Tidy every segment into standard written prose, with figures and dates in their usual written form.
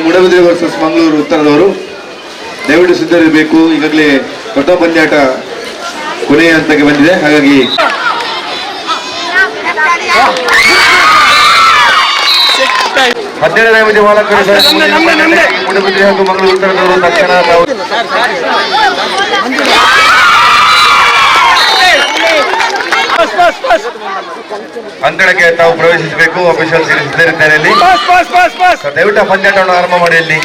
Moodbidri versus Mangaluru ಉತ್ತರದವರು ದಯವಿಟ್ಟು ಸಿದ್ಧರಿರಬೇಕು. ಈಗಾಗಲೇ ಪ್ರಥಮ ಪಂದ್ಯಾಟ ಕೊನೆಯ ಹಂತಕ್ಕೆ ಬಂದಿದೆ. ಹಾಗಾಗಿ ಹನ್ನೆರಡನೇ ಅವಧಿ ಮೂಡಬಿದ್ರೆ ಹಾಗೂ ಮಂಗಳೂರು ಉತ್ತರದವರು ತಕ್ಷಣ ಅಂಕಣಕ್ಕೆ ತಾವು ಪ್ರವೇಶಿಸಬೇಕು. ಅಫಿಷಿಯಲ್ಸ್ ಸಿದ್ಧರಿದ್ದಾರೆ. ಅಲ್ಲಿ ದಯವಿಟ್ಟು ಪಂದ್ಯಾಟವನ್ನು ಆರಂಭ ಮಾಡಿ. ಅಲ್ಲಿ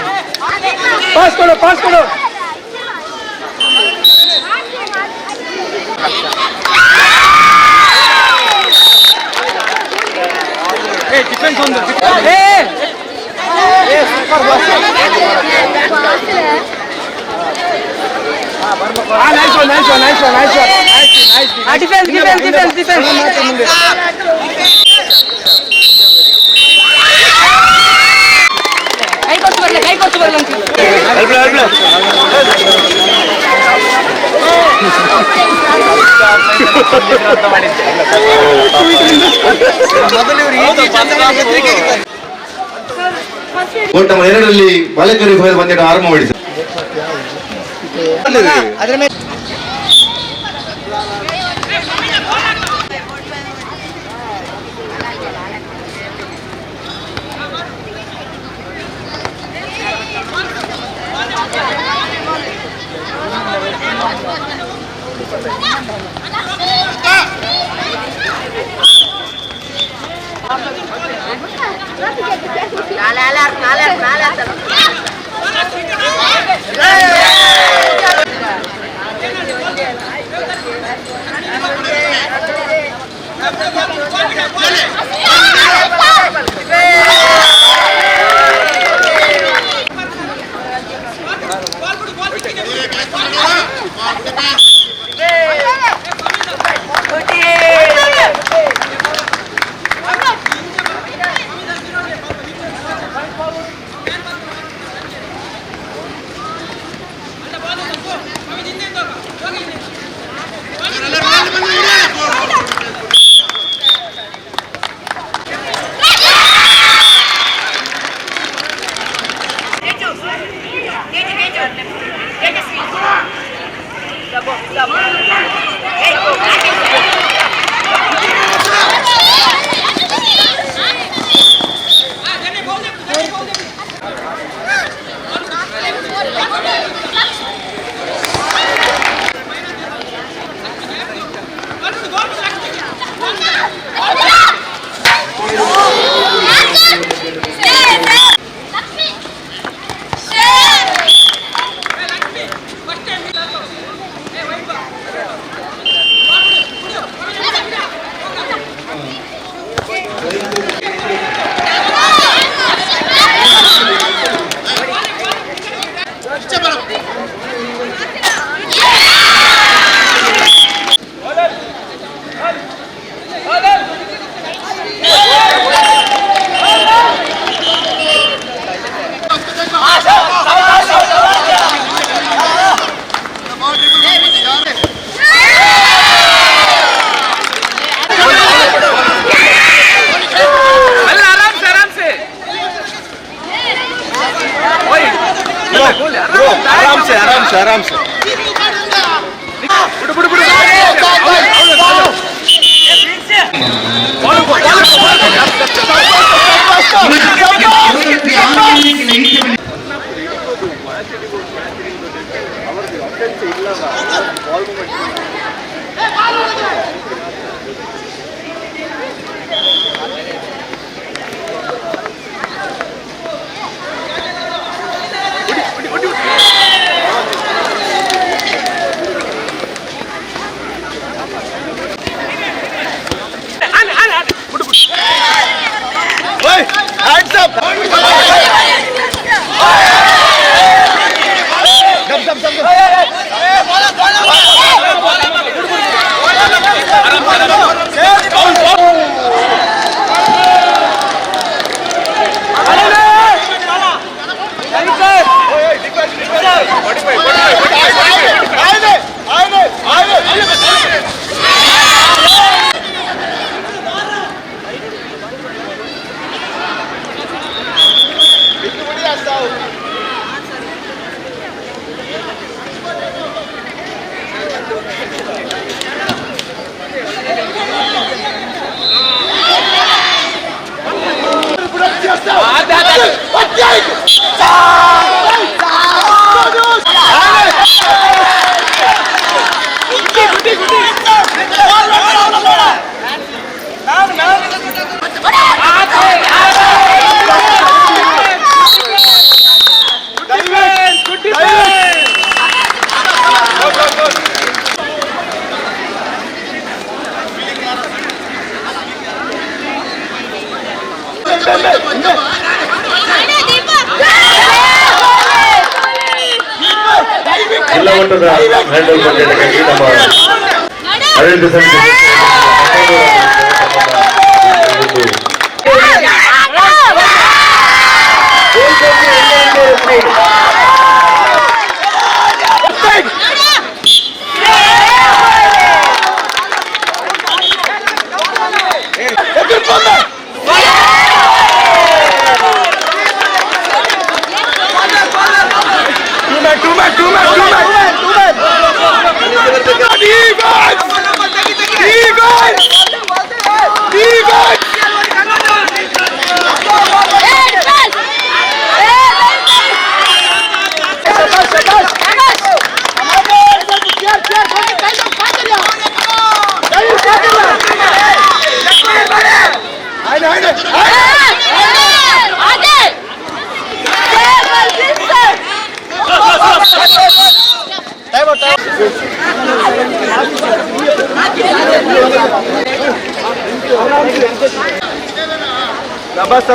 ಕೈ ಕೊಟ್ಟು ಬರ್ಲಂತ ಓಟ ನಂಬರ್ 2ರಲ್ಲಿ ಬಾಲಕರ ವಿಭಾಗದ ಪಂದ್ಯ ಆರಂಭ ಮಾಡಿದೆ. आराम से hands up. ಜಿಲ್ಲಾ ಮಟ್ಟದ ಹ್ಯಾಂಡ್ಬಾಲ್ ಪಂದ್ಯಾಟಕ್ಕಾಗಿ ನಮ್ಮ ಆಡಳಿತ ಸಮಿತಿ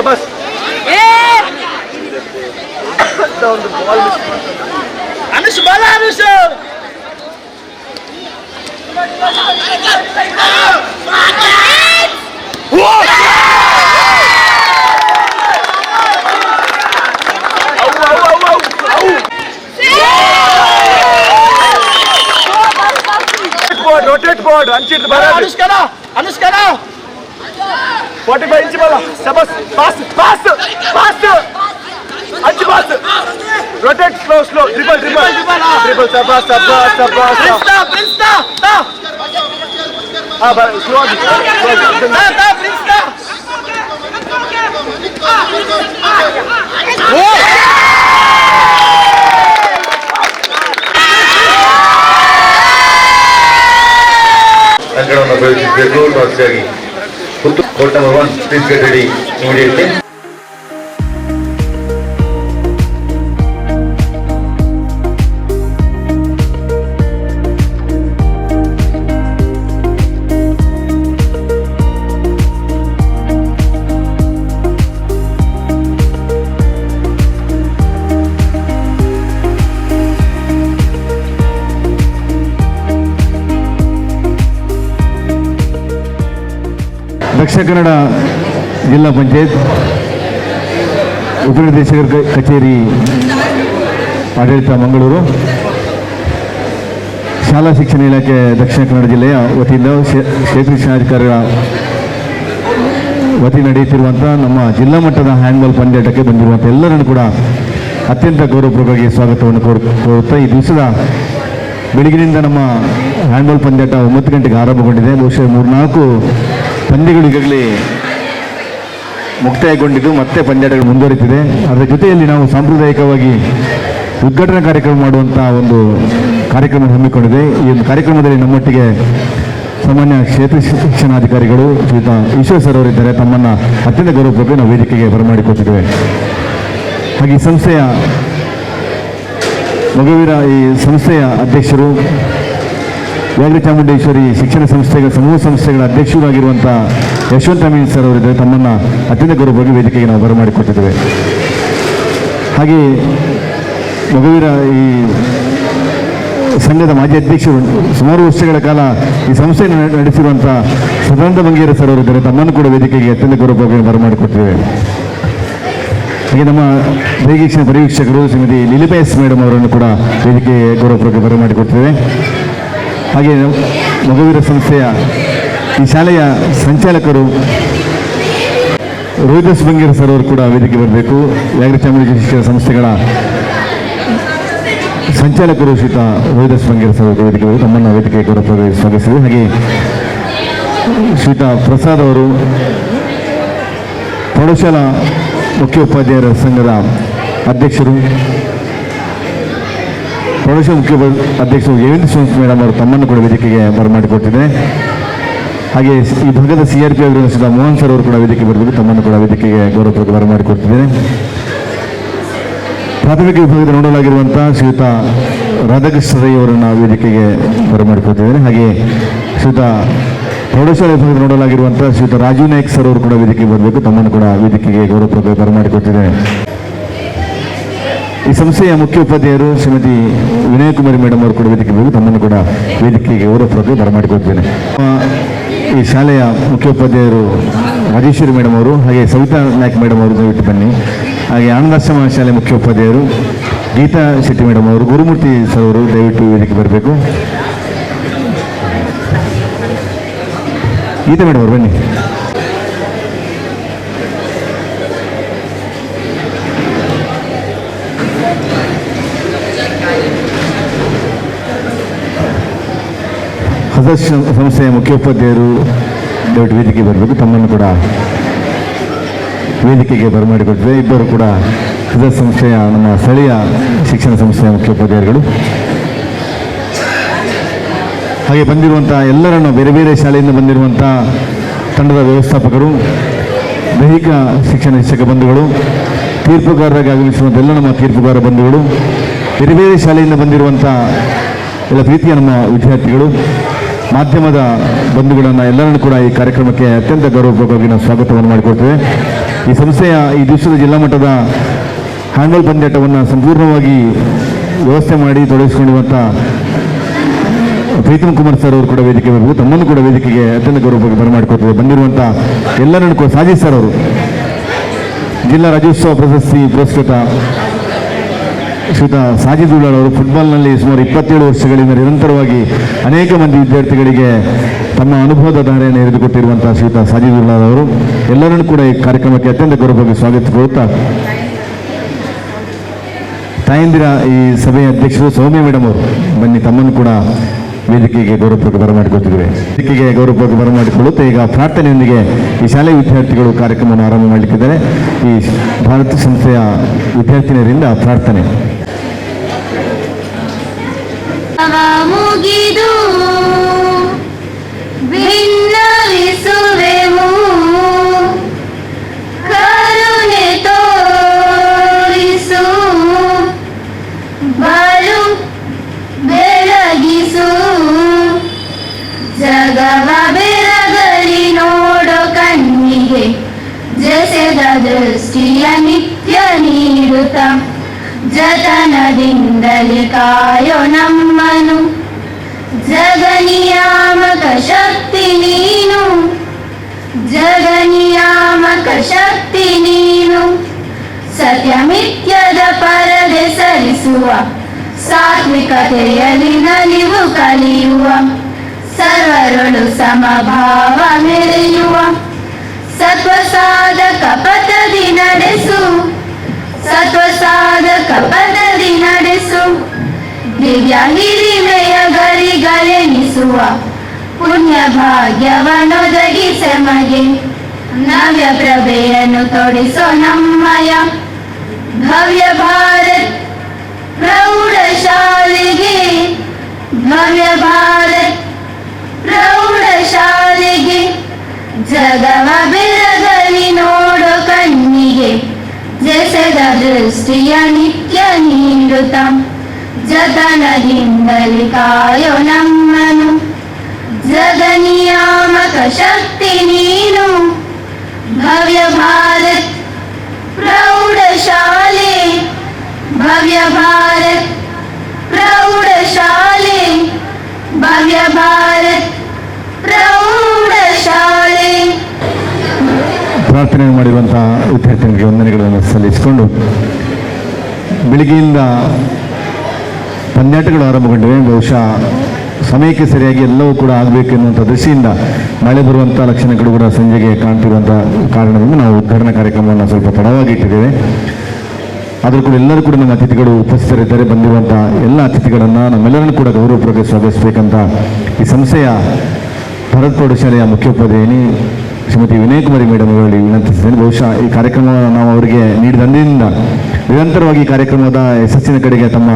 ಬಸ್ ಅನುಷ್ ಬಾಲ Anush rotate board anchit bara anushkana 45 inch bala sabas pass anch pass rotate slow dribble sabas prince ta slow prince ta ಅಂಕಣವನ್ನು ಉಪಯೋಗಿಸಬೇಕು ಟಾಸ್ಗಾಗಿ court number 1 please get ready immediately. Dakshina Kannada ಜಿಲ್ಲಾ ಪಂಚಾಯತ್ ಉಪನಿರ್ದೇಶಕರ ಕಚೇರಿ ಆಡಳಿತ ಮಂಗಳೂರು, ಶಾಲಾ ಶಿಕ್ಷಣ ಇಲಾಖೆ ದಕ್ಷಿಣ ಕನ್ನಡ ಜಿಲ್ಲೆಯ ವತಿಯಿಂದ ಕ್ಷೇತ್ರ ಶಿಕ್ಷಣಾಧಿಕಾರಿಗಳ ವತಿ ನಡೆಯುತ್ತಿರುವಂಥ ನಮ್ಮ ಜಿಲ್ಲಾ ಮಟ್ಟದ ಹ್ಯಾಂಡ್ಬಾಲ್ ಪಂದ್ಯಾಟಕ್ಕೆ ಬಂದಿರುವಂಥ ಎಲ್ಲರನ್ನು ಕೂಡ ಅತ್ಯಂತ ಗೌರವಪೂರ್ವಕವಾಗಿ ಸ್ವಾಗತವನ್ನು ಕೋರುತ್ತಾ ಈ ದಿವಸದ ಬೆಳಗಿನಿಂದ ನಮ್ಮ ಹ್ಯಾಂಡ್ಬಾಲ್ ಪಂದ್ಯಾಟ 9 ಗಂಟೆಗೆ ಆರಂಭಗೊಂಡಿದೆ. ಬಹುಶಃ 3-4 ಪಂದ್ಯಗಳು ಈಗಾಗಲೇ ಮುಕ್ತಾಯಗೊಂಡಿದ್ದು ಮತ್ತೆ ಪಂದ್ಯಾಟಗಳು ಮುಂದುವರಿತಿದೆ. ಅದರ ಜೊತೆಯಲ್ಲಿ ನಾವು ಸಾಂಪ್ರದಾಯಿಕವಾಗಿ ಉದ್ಘಾಟನಾ ಕಾರ್ಯಕ್ರಮ ಮಾಡುವಂಥ ಒಂದು ಕಾರ್ಯಕ್ರಮ ಹಮ್ಮಿಕೊಂಡಿದೆ. ಈ ಒಂದು ಕಾರ್ಯಕ್ರಮದಲ್ಲಿ ನಮ್ಮೊಟ್ಟಿಗೆ ಸಾಮಾನ್ಯ ಕ್ಷೇತ್ರ ಶಿಕ್ಷಣಾಧಿಕಾರಿಗಳು ಶ್ರೀಯುತ ಈಶ್ವರ್ ಸರ್ ಅವರಿದ್ದಾರೆ. ತಮ್ಮನ್ನು ಅತ್ಯಂತ ಗೌರವಪೂರ್ವಕ ನಾವು ವೇದಿಕೆಗೆ ಬರಮಾಡಿಕೊಟ್ಟಿದ್ದೇವೆ. ಹಾಗೆ ಈ ಸಂಸ್ಥೆಯ ಮಗುವೀರ ಈ ಸಂಸ್ಥೆಯ ಅಧ್ಯಕ್ಷರು, ವ್ಯಾಘ್ರ ಚಾಮುಂಡೇಶ್ವರಿ ಶಿಕ್ಷಣ ಸಂಸ್ಥೆಗಳ ಸಮೂಹ ಸಂಸ್ಥೆಗಳ ಅಧ್ಯಕ್ಷರಾಗಿರುವಂಥ ಯಶವಂತ ಮೀನ್ ಸರ್ ಅವರಿದ್ದಾರೆ. ತಮ್ಮನ್ನು ಅತ್ಯಂತ ಗೌರವವಾಗಿ ವೇದಿಕೆಗೆ ನಾವು ಬರಮಾಡಿಕೊಟ್ಟಿದ್ದೇವೆ. ಹಾಗೆ ಮಗುವೀರ ಈ ಸಂಘದ ಮಾಜಿ ಅಧ್ಯಕ್ಷರು, ಸುಮಾರು ವರ್ಷಗಳ ಕಾಲ ಈ ಸಂಸ್ಥೆಯನ್ನು ನಡೆಸಿರುವಂಥ ಸದಾನಂದ ಮಂಗೇರ ಸರ್ ಅವರಿದ್ದಾರೆ. ತಮ್ಮನ್ನು ಕೂಡ ವೇದಿಕೆಗೆ ಅತ್ಯಂತ ಗೌರವವಾಗಿ ಬರಮಾಡಿಕೊಟ್ಟಿದ್ದೇವೆ. ಹಾಗೆ ನಮ್ಮ ದೈಹಿಕ ಪರಿವೀಕ್ಷಕರು ಶ್ರೀಮತಿ ಲೀಲಿಬಾ ಎಸ್ ಮೇಡಮ್ ಅವರನ್ನು ಕೂಡ ವೇದಿಕೆಗೆ ಗೌರವಪೂರ್ವಕ ಬರಮಾಡಿಕೊಟ್ಟಿದ್ದೇವೆ. ಹಾಗೆ ಮಗುವೀರ ಸಂಸ್ಥೆಯ ಈ ಶಾಲೆಯ ಸಂಚಾಲಕರು ರೋಹಿದಾಸ್ ಬಂಗೇರ ಸರ್ ಅವರು ಕೂಡ ವೇದಿಕೆ ಬರಬೇಕು. ವ್ಯಾಘ್ರ ಚಾಮುಂಡೇಶ್ವರಿ ಶಿಕ್ಷಣ ಸಂಸ್ಥೆಗಳ ಸಂಚಾಲಕರು ಶ್ರೀಯುತ ರೋಹಿದಾಸ್ ಬಂಗೇರ ಸರ್ ಅವರು ವೇದಿಕೆ ಬರಬೇಕು. ತಮ್ಮನ್ನು ವೇದಿಕೆಗೆ ಗೌರವಪೂರ್ವಕವಾಗಿ ಸ್ವಾಗತಿಸಿದೆ. ಹಾಗೆ ಶ್ರೀಯುತ ಪ್ರಸಾದ್ ಅವರು ಪ್ರೌಢಶಾಲಾ ಮುಖ್ಯೋಪಾಧ್ಯಾಯರ ಸಂಘದ ಅಧ್ಯಕ್ಷರು, ಪ್ರೌಢಶಾಲಾ ಮುಖ್ಯ ಅಧ್ಯಕ್ಷರು ಗೋವಿಂದ ಸೋಮಸ್ ಮೇಡಮ್ ಅವರು ತಮ್ಮನ್ನು ಕೂಡ ವೇದಿಕೆಗೆ ಬರಮಾಡಿಕೊಟ್ಟಿದೆ. ಹಾಗೆ ಈ ಭಾಗದ CRP ಆಗಿರುವ ಮೋಹನ್ ಸರ್ ಅವರು ಕೂಡ ವೇದಿಕೆ ಬರಬೇಕು. ತಮ್ಮನ್ನು ಕೂಡ ವೇದಿಕೆಗೆ ಗೌರವಪೂರ್ವಕ ಬರಮಾಡಿಕೊಟ್ಟಿದ್ದೇನೆ. ಪ್ರಾಥಮಿಕ ವಿಭಾಗದ ನೋಡಲಾಗಿರುವಂಥ ಶ್ರೀಯುತ ರಾಧಾಕೃಷ್ಣ ರೈ ಅವರನ್ನು ವೇದಿಕೆಗೆ ಬರಮಾಡಿಕೊಟ್ಟಿದ್ದೇನೆ. ಹಾಗೆ ಶ್ರೀಯುತ ಪ್ರೌಢಶಾಲಾ ವಿಭಾಗದ ನೋಡಲಾಗಿರುವಂಥ ಶ್ರೀಯುತ ರಾಜೀವ್ ನಾಯ್ಕ್ ಸರ್ ಅವರು ಕೂಡ ವೇದಿಕೆಗೆ ಬರಬೇಕು. ತಮ್ಮನ್ನು ಕೂಡ ವೇದಿಕೆಗೆ ಗೌರವಪೂರ್ವಕ ಬರಮಾಡಿಕೊಟ್ಟಿದ್ದೇನೆ. ಈ ಸಂಸ್ಥೆಯ ಮುಖ್ಯ ಉಪಾಧ್ಯಾಯರು ಶ್ರೀಮತಿ ವಿನಯಕುಮಾರಿ ಮೇಡಮ್ ಅವರು ಕೂಡ ವೇದಿಕೆ ಬೇಕು, ತಮ್ಮನ್ನು ಕೂಡ ವೇದಿಕೆಗೆ ಗೌರವಪೂರ್ವಕವಾಗಿ ಬರಮಾಡಿಕೊಳ್ತೇನೆ. ಈ ಶಾಲೆಯ ಮುಖ್ಯ ಉಪಾಧ್ಯಾಯರು ರಾಜೇಶ್ವರಿ ಮೇಡಮ್ ಅವರು, ಹಾಗೆ ಸವಿತಾ ನಾಯ್ಕ್ ಮೇಡಮ್ ಅವರು ದಯವಿಟ್ಟು ಬನ್ನಿ. ಹಾಗೆ ಆನಂದಾಶ್ರಮ ಶಾಲೆ ಮುಖ್ಯ ಉಪಾಧ್ಯಾಯರು ಗೀತಾ ಶೆಟ್ಟಿ ಮೇಡಮ್ ಅವರು, ಗುರುಮೂರ್ತಿ ಸರ್ ಅವರು ದಯವಿಟ್ಟು ವೇದಿಕೆ ಬರಬೇಕು. ಗೀತಾ ಮೇಡಮ್ ಅವರು ಬನ್ನಿ. ಹೊಸ ಸಂಸ್ಥೆಯ ಮುಖ್ಯೋಪಾಧ್ಯಾಯರು ದಯವಿಟ್ಟು ವೇದಿಕೆಗೆ ಬರಬೇಕು, ತಮ್ಮನ್ನು ಕೂಡ ವೇದಿಕೆಗೆ ಬರಮಾಡಿಕೊಡ್ತೇವೆ. ಇಬ್ಬರು ಕೂಡ ಹೊಸ ಸಂಸ್ಥೆಯ ನಮ್ಮ ಸ್ಥಳೀಯ ಶಿಕ್ಷಣ ಸಂಸ್ಥೆಯ ಮುಖ್ಯೋಪಾಧ್ಯಾಯರುಗಳು. ಹಾಗೆ ಬಂದಿರುವಂಥ ಎಲ್ಲರನ್ನು ಬೇರೆ ಬೇರೆ ಶಾಲೆಯಿಂದ ಬಂದಿರುವಂಥ ತಂಡದ ವ್ಯವಸ್ಥಾಪಕರು, ದೈಹಿಕ ಶಿಕ್ಷಣ ಶಿಕ್ಷಕ ಬಂಧುಗಳು, ತೀರ್ಪುಗಾರರಾಗಿ ಆಗಮಿಸುವಂಥ ಎಲ್ಲ ನಮ್ಮ ತೀರ್ಪುಗಾರ ಬಂಧುಗಳು, ಬೇರೆ ಬೇರೆ ಶಾಲೆಯಿಂದ ಬಂದಿರುವಂಥ ಎಲ್ಲ ಪ್ರೀತಿಯ ನಮ್ಮ ವಿದ್ಯಾರ್ಥಿಗಳು, ಮಾಧ್ಯಮದ ಬಂಧುಗಳನ್ನು ಎಲ್ಲರನ್ನು ಕೂಡ ಈ ಕಾರ್ಯಕ್ರಮಕ್ಕೆ ಅತ್ಯಂತ ಗೌರವಪೂರ್ವಕವಾಗಿ ನಾವು ಸ್ವಾಗತವನ್ನು ಮಾಡಿಕೊಡ್ತೇವೆ. ಈ ಸಂಸ್ಥೆಯ ಈ ದಿವಸದ ಜಿಲ್ಲಾ ಮಟ್ಟದ ಹ್ಯಾಂಡ್ಬಾಲ್ ಪಂದ್ಯಾಟವನ್ನು ಸಂಪೂರ್ಣವಾಗಿ ವ್ಯವಸ್ಥೆ ಮಾಡಿ ತೊಡಗಿಸಿಕೊಂಡಿರುವಂಥ ಪ್ರೀತಮ್ ಕುಮಾರ್ ಸರ್ ಅವರು ಕೂಡ ವೇದಿಕೆ ಬರಬೇಕು, ತಮ್ಮನ್ನು ಕೂಡ ವೇದಿಕೆಗೆ ಅತ್ಯಂತ ಗೌರವವಾಗಿ ಬರಮಾಡಿಕೊಡ್ತೇವೆ. ಬಂದಿರುವಂಥ ಎಲ್ಲರನ್ನು ಕೂಡ ಸಾಜಿದ್ ಸರ್ ಅವರು, ಜಿಲ್ಲಾ ರಾಜ್ಯೋತ್ಸವ ಪ್ರಶಸ್ತಿ ಪುರಸ್ಕೃತ ಶ್ರೀಯುತ ಸಾಜಿದ್ ಉಳ್ಳಾಳ್ ಅವರು, ಫುಟ್ಬಾಲ್ನಲ್ಲಿ ಸುಮಾರು 27 ವರ್ಷಗಳಿಂದ ನಿರಂತರವಾಗಿ ಅನೇಕ ಮಂದಿ ವಿದ್ಯಾರ್ಥಿಗಳಿಗೆ ತಮ್ಮ ಅನುಭವದ ಧಾರೆಯನ್ನು ಎರೆದುಕೊಟ್ಟಿರುವಂಥ ಶ್ರೀಯುತ ಸಾಜಿದ್ ಉಳ್ಳಾಳ್ ಅವರು ಎಲ್ಲರನ್ನೂ ಕೂಡ ಈ ಕಾರ್ಯಕ್ರಮಕ್ಕೆ ಅತ್ಯಂತ ಗೌರವವಾಗಿ ಸ್ವಾಗತಿಸಿಕೊಳ್ಳುತ್ತಾ, ತಾಯಂದಿರ ಈ ಸಭೆಯ ಅಧ್ಯಕ್ಷರು ಸೌಮ್ಯ ಮೇಡಮ್ ಅವರು ಬನ್ನಿ, ತಮ್ಮನ್ನು ಕೂಡ ವೇದಿಕೆಗೆ ಗೌರವಪೂರ್ವಕ ಬರಮಾಡಿಕೊಳ್ತಿದ್ದೇವೆ. ವೇದಿಕೆಗೆ ಗೌರವಪೂರ್ವಕ ಬರಮಾಡಿಕೊಳ್ಳುತ್ತಾ ಈಗ ಪ್ರಾರ್ಥನೆಯೊಂದಿಗೆ ಈ ಶಾಲೆಯ ವಿದ್ಯಾರ್ಥಿಗಳು ಕಾರ್ಯಕ್ರಮವನ್ನು ಆರಂಭ ಮಾಡಲಿಕ್ಕಿದ್ದಾರೆ. ಈ ಭಾರತ ಸಂಸ್ಥೆಯ ವಿದ್ಯಾರ್ಥಿನಿಯರಿಂದ ಪ್ರಾರ್ಥನೆ. ಮುಗಿದು ಭಿನ್ನವಿಸುವೆವು, ಕರುಣೆ ತೋರಿಸು, ಬಲು ಬೆಳಗಿಸು, ಜಗವ ಬೆರಗಲಿ ನೋಡೋ ಕಣ್ಣಿಗೆ ಜಸೆದ ದೃಷ್ಟಿಯ ನಿತ್ಯ ನೀಡುತ್ತ, ಜತನದಿಂದಲೇ ಕಾಯೋ ನಮ್ಮನು, ಜಗನಿಯಾಮಕ ಶಕ್ತಿ ನೀನು, ಜಗನಿಯಾಮಕ ಶಕ್ತಿ ನೀನು, ಸತ್ಯಮಿತ್ಯದ ಪರದೆ ಸರಿಸುವ, ಸಾತ್ವಿಕತೆಯಲ್ಲಿ ನಲಿವು ಕಲಿಯುವ, ಸರ್ವರೊಳು ಸಮಭಾವ ಮೆರೆಯುವ, ಸತ್ವಸಾಧಕ ಪಥದಿ ನಡೆಸು, ಸತ್ವಸಾಧಕ ಪದದಿ ನಡೆಸು, ದಿವ್ಯ ಹಿರಿಮೆಯ ಗರಿಗಳೆನಿಸುವ, ಪುಣ್ಯ ಭಾಗ್ಯವನ್ನೊದಗಿಸೆ ಮಗೆ, ನವ್ಯ ಪ್ರಭೆಯನ್ನು ತೊಡಿಸೋ ನಮ್ಮಯ, ಭವ್ಯ ಭಾರತ್ ಪ್ರೌಢಶಾಲೆಗೆ, ಭವ್ಯ ಭಾರತ್ ಪ್ರೌಢಶಾಲೆಗೆ, ಜಗವ ಬೆರಗಲಿ ನೋಡೋ ಕಣ್ಣಿಗೆ ಜಸೆದ ದೃಷ್ಟಿಯ ನಿತ್ಯ ನೀಡುತ್ತ, ಜತನದಿಂದಲೇ ಕಾಯೋ ನಮ್ಮನು, ಜಗನಿಯಾಮಕ ಶಕ್ತಿ ನೀನು, ಭವ್ಯ ಭಾರತ್ ಪ್ರೌಢಶಾಲೆ, ಭವ್ಯ ಭಾರತ್ ಪ್ರೌಢಶಾಲೆ, ಭವ್ಯ ಭಾರತ್ ಪ್ರೌಢಶಾಲೆ. ಪ್ರಾರ್ಥನೆ ಮಾಡಿರುವಂಥ ವಿದ್ಯಾರ್ಥಿಗಳಿಗೆ ವಂದನೆಗಳನ್ನು ಸಲ್ಲಿಸಿಕೊಂಡು ಬೆಳಿಗ್ಗೆಯಿಂದ ಪಂದ್ಯಾಟಗಳು ಆರಂಭಗೊಂಡಿವೆ. ಬಹುಶಃ ಸಮಯಕ್ಕೆ ಸರಿಯಾಗಿ ಎಲ್ಲವೂ ಕೂಡ ಆಗಬೇಕು ಎನ್ನುವಂಥ ದೃಷ್ಟಿಯಿಂದ ಮಳೆ ಬರುವಂಥ ಲಕ್ಷಣಗಳು ಕೂಡ ಸಂಜೆಗೆ ಕಾಣ್ತಿರುವಂಥ ಕಾರಣದಿಂದ ನಾವು ಉದ್ಘಾಟನಾ ಕಾರ್ಯಕ್ರಮವನ್ನು ಸ್ವಲ್ಪ ತಡವಾಗಿ ಇಟ್ಟಿದ್ದೇವೆ. ಆದರೂ ಕೂಡ ಎಲ್ಲರೂ ಕೂಡ ನಮ್ಮ ಅತಿಥಿಗಳು ಉಪಸ್ಥಿತರಿದ್ದಾರೆ. ಬಂದಿರುವಂಥ ಎಲ್ಲ ಅತಿಥಿಗಳನ್ನು ನಮ್ಮೆಲ್ಲರನ್ನು ಕೂಡ ಗೌರವಪೂರ್ವಕ ಸ್ವಾಗತಿಸಬೇಕಂತ ಈ ಸಂಸ್ಥೆಯ ಭರತ್ ಪ್ರೌಢಶಾಲೆಯ ಮುಖ್ಯೋಪಾಧ್ಯಾಯಿನಿ ಶ್ರೀಮತಿ ವಿನಯಕುಮಾರಿ ಮೇಡಮ್ ಅವರಲ್ಲಿ ವಿನಂತಿಸಿದ್ದೇನೆ. ಬಹುಶಃ ಈ ಕಾರ್ಯಕ್ರಮವನ್ನು ನಾವು ಅವರಿಗೆ ನೀಡಿದ ಅಂದಿನಿಂದ ನಿರಂತರವಾಗಿ ಈ ಕಾರ್ಯಕ್ರಮದ ಯಶಸ್ಸಿನ ಕಡೆಗೆ ತಮ್ಮ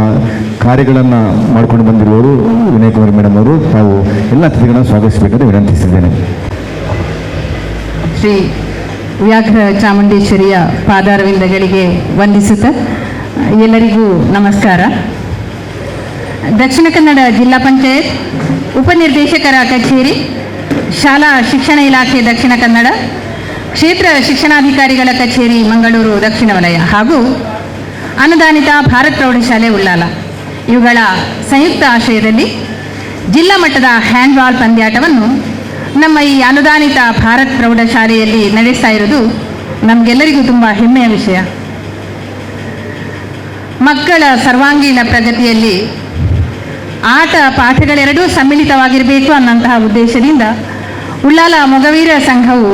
ಕಾರ್ಯಗಳನ್ನು ಮಾಡಿಕೊಂಡು ಬಂದಿರುವವರು ವಿನಯಕುಮಾರಿ ಮೇಡಮ್ ಅವರು. ತಾವು ಎಲ್ಲ ಅತಿಥಿಗಳನ್ನು ಸ್ವಾಗತಿಸಬೇಕಂತ ವಿನಂತಿಸಿದ್ದೇನೆ. ಶ್ರೀ ವ್ಯಾಘ್ರ ಚಾಮುಂಡೇಶ್ವರಿಯ ಪಾದಾರವಿಂದಗಳಿಗೆ ವಂದಿಸುತ್ತ ಎಲ್ಲರಿಗೂ ನಮಸ್ಕಾರ. ದಕ್ಷಿಣ ಕನ್ನಡ ಜಿಲ್ಲಾ ಪಂಚಾಯತ್ ಉಪನಿರ್ದೇಶಕರ ಕಚೇರಿ, ಶಾಲಾ ಶಿಕ್ಷಣ ಇಲಾಖೆ ದಕ್ಷಿಣ ಕನ್ನಡ, ಕ್ಷೇತ್ರ ಶಿಕ್ಷಣಾಧಿಕಾರಿಗಳ ಕಚೇರಿ ಮಂಗಳೂರು ದಕ್ಷಿಣ ವಲಯ ಹಾಗೂ ಅನುದಾನಿತ ಭಾರತ್ ಪ್ರೌಢಶಾಲೆ ಉಳ್ಳಾಲ ಇವುಗಳ ಸಂಯುಕ್ತ ಆಶ್ರಯದಲ್ಲಿ ಜಿಲ್ಲಾ ಮಟ್ಟದ ಹ್ಯಾಂಡ್ಬಾಲ್ ಪಂದ್ಯಾಟವನ್ನು ನಮ್ಮ ಈ ಅನುದಾನಿತ ಭಾರತ್ ಪ್ರೌಢಶಾಲೆಯಲ್ಲಿ ನಡೆಸ್ತಾ ಇರೋದು ನಮಗೆಲ್ಲರಿಗೂ ತುಂಬ ಹೆಮ್ಮೆಯ ವಿಷಯ. ಮಕ್ಕಳ ಸರ್ವಾಂಗೀಣ ಪ್ರಗತಿಯಲ್ಲಿ ಆಟ ಪಾಠಗಳೆರಡೂ ಸಮ್ಮಿಳಿತವಾಗಿರಬೇಕು ಅನ್ನೋಂತಹ ಉದ್ದೇಶದಿಂದ ಉಳ್ಳಾಲ ಮೊಗವೀರ ಸಂಘವು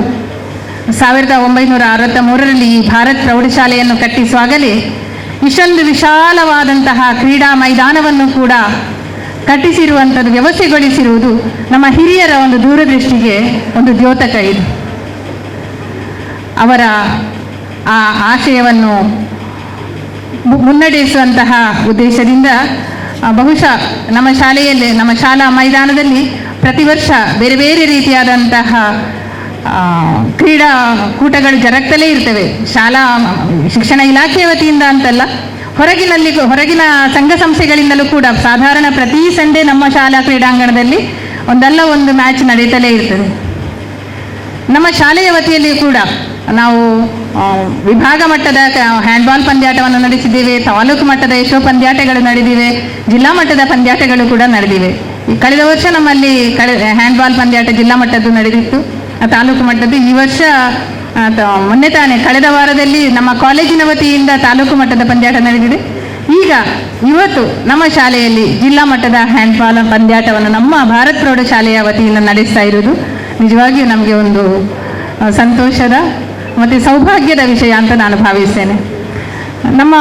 1963ರಲ್ಲಿ ಈ ಭಾರತ್ ಪ್ರೌಢಶಾಲೆಯನ್ನು ಕಟ್ಟಿಸುವಾಗಲೇ ಇಷ್ಟೊಂದು ವಿಶಾಲವಾದಂತಹ ಕ್ರೀಡಾ ಮೈದಾನವನ್ನು ಕೂಡ ಕಟ್ಟಿಸಿರುವಂಥದ್ದು, ವ್ಯವಸ್ಥೆಗೊಳಿಸಿರುವುದು ನಮ್ಮ ಹಿರಿಯರ ಒಂದು ದೂರದೃಷ್ಟಿಗೆ ಒಂದು ದ್ಯೋತಕ ಇದು. ಅವರ ಆ ಆಶಯವನ್ನು ಮುನ್ನಡೆಸುವಂತಹ ಉದ್ದೇಶದಿಂದ ಬಹುಶಃ ನಮ್ಮ ಶಾಲೆಯಲ್ಲಿ, ನಮ್ಮ ಶಾಲಾ ಮೈದಾನದಲ್ಲಿ ಪ್ರತಿ ವರ್ಷ ಬೇರೆ ಬೇರೆ ರೀತಿಯಾದಂತಹ ಕ್ರೀಡಾಕೂಟಗಳು ಜರುಗ್ತಲೇ ಇರ್ತವೆ. ಶಾಲಾ ಶಿಕ್ಷಣ ಇಲಾಖೆಯ ವತಿಯಿಂದ ಅಂತಲ್ಲ, ಹೊರಗಿನ ಸಂಘ ಸಂಸ್ಥೆಗಳಿಂದಲೂ ಕೂಡ ಸಾಧಾರಣ ಪ್ರತಿ ಸಂಡೇ ನಮ್ಮ ಶಾಲಾ ಕ್ರೀಡಾಂಗಣದಲ್ಲಿ ಒಂದಲ್ಲ ಒಂದು ಮ್ಯಾಚ್ ನಡೀತಲೇ ಇರ್ತದೆ. ನಮ್ಮ ಶಾಲೆಯ ವತಿಯಲ್ಲಿ ಕೂಡ ನಾವು ವಿಭಾಗ ಮಟ್ಟದ ಹ್ಯಾಂಡ್ಬಾಲ್ ಪಂದ್ಯಾಟವನ್ನು ನಡೆಸಿದ್ದೇವೆ, ತಾಲೂಕು ಮಟ್ಟದ ಎಷ್ಟೋ ಪಂದ್ಯಾಟಗಳು ನಡೆದಿವೆ, ಜಿಲ್ಲಾ ಮಟ್ಟದ ಪಂದ್ಯಾಟಗಳು ಕೂಡ ನಡೆದಿವೆ. ಈ ಕಳೆದ ವರ್ಷ ನಮ್ಮಲ್ಲಿ ಹ್ಯಾಂಡ್ಬಾಲ್ ಪಂದ್ಯಾಟ ಜಿಲ್ಲಾ ಮಟ್ಟದ್ದು ನಡೆದಿತ್ತು, ತಾಲೂಕು ಮಟ್ಟದ್ದು. ಈ ವರ್ಷ ಮೊನ್ನೆ ತಾನೇ ಕಳೆದ ವಾರದಲ್ಲಿ ನಮ್ಮ ಕಾಲೇಜಿನ ವತಿಯಿಂದ ತಾಲೂಕು ಮಟ್ಟದ ಪಂದ್ಯಾಟ ನಡೆದಿದೆ. ಈಗ ಇವತ್ತು ನಮ್ಮ ಶಾಲೆಯಲ್ಲಿ ಜಿಲ್ಲಾ ಮಟ್ಟದ ಹ್ಯಾಂಡ್ಬಾಲ್ ಪಂದ್ಯಾಟವನ್ನು ನಮ್ಮ ಭಾರತ್ ಪ್ರೌಢಶಾಲೆಯ ವತಿಯಿಂದ ನಡೆಸ್ತಾ ಇರುವುದು ನಿಜವಾಗಿಯೂ ನಮಗೆ ಒಂದು ಸಂತೋಷದ ಮತ್ತು ಸೌಭಾಗ್ಯದ ವಿಷಯ ಅಂತ ನಾನು ಭಾವಿಸ್ತೇನೆ. ನಮ್ಮ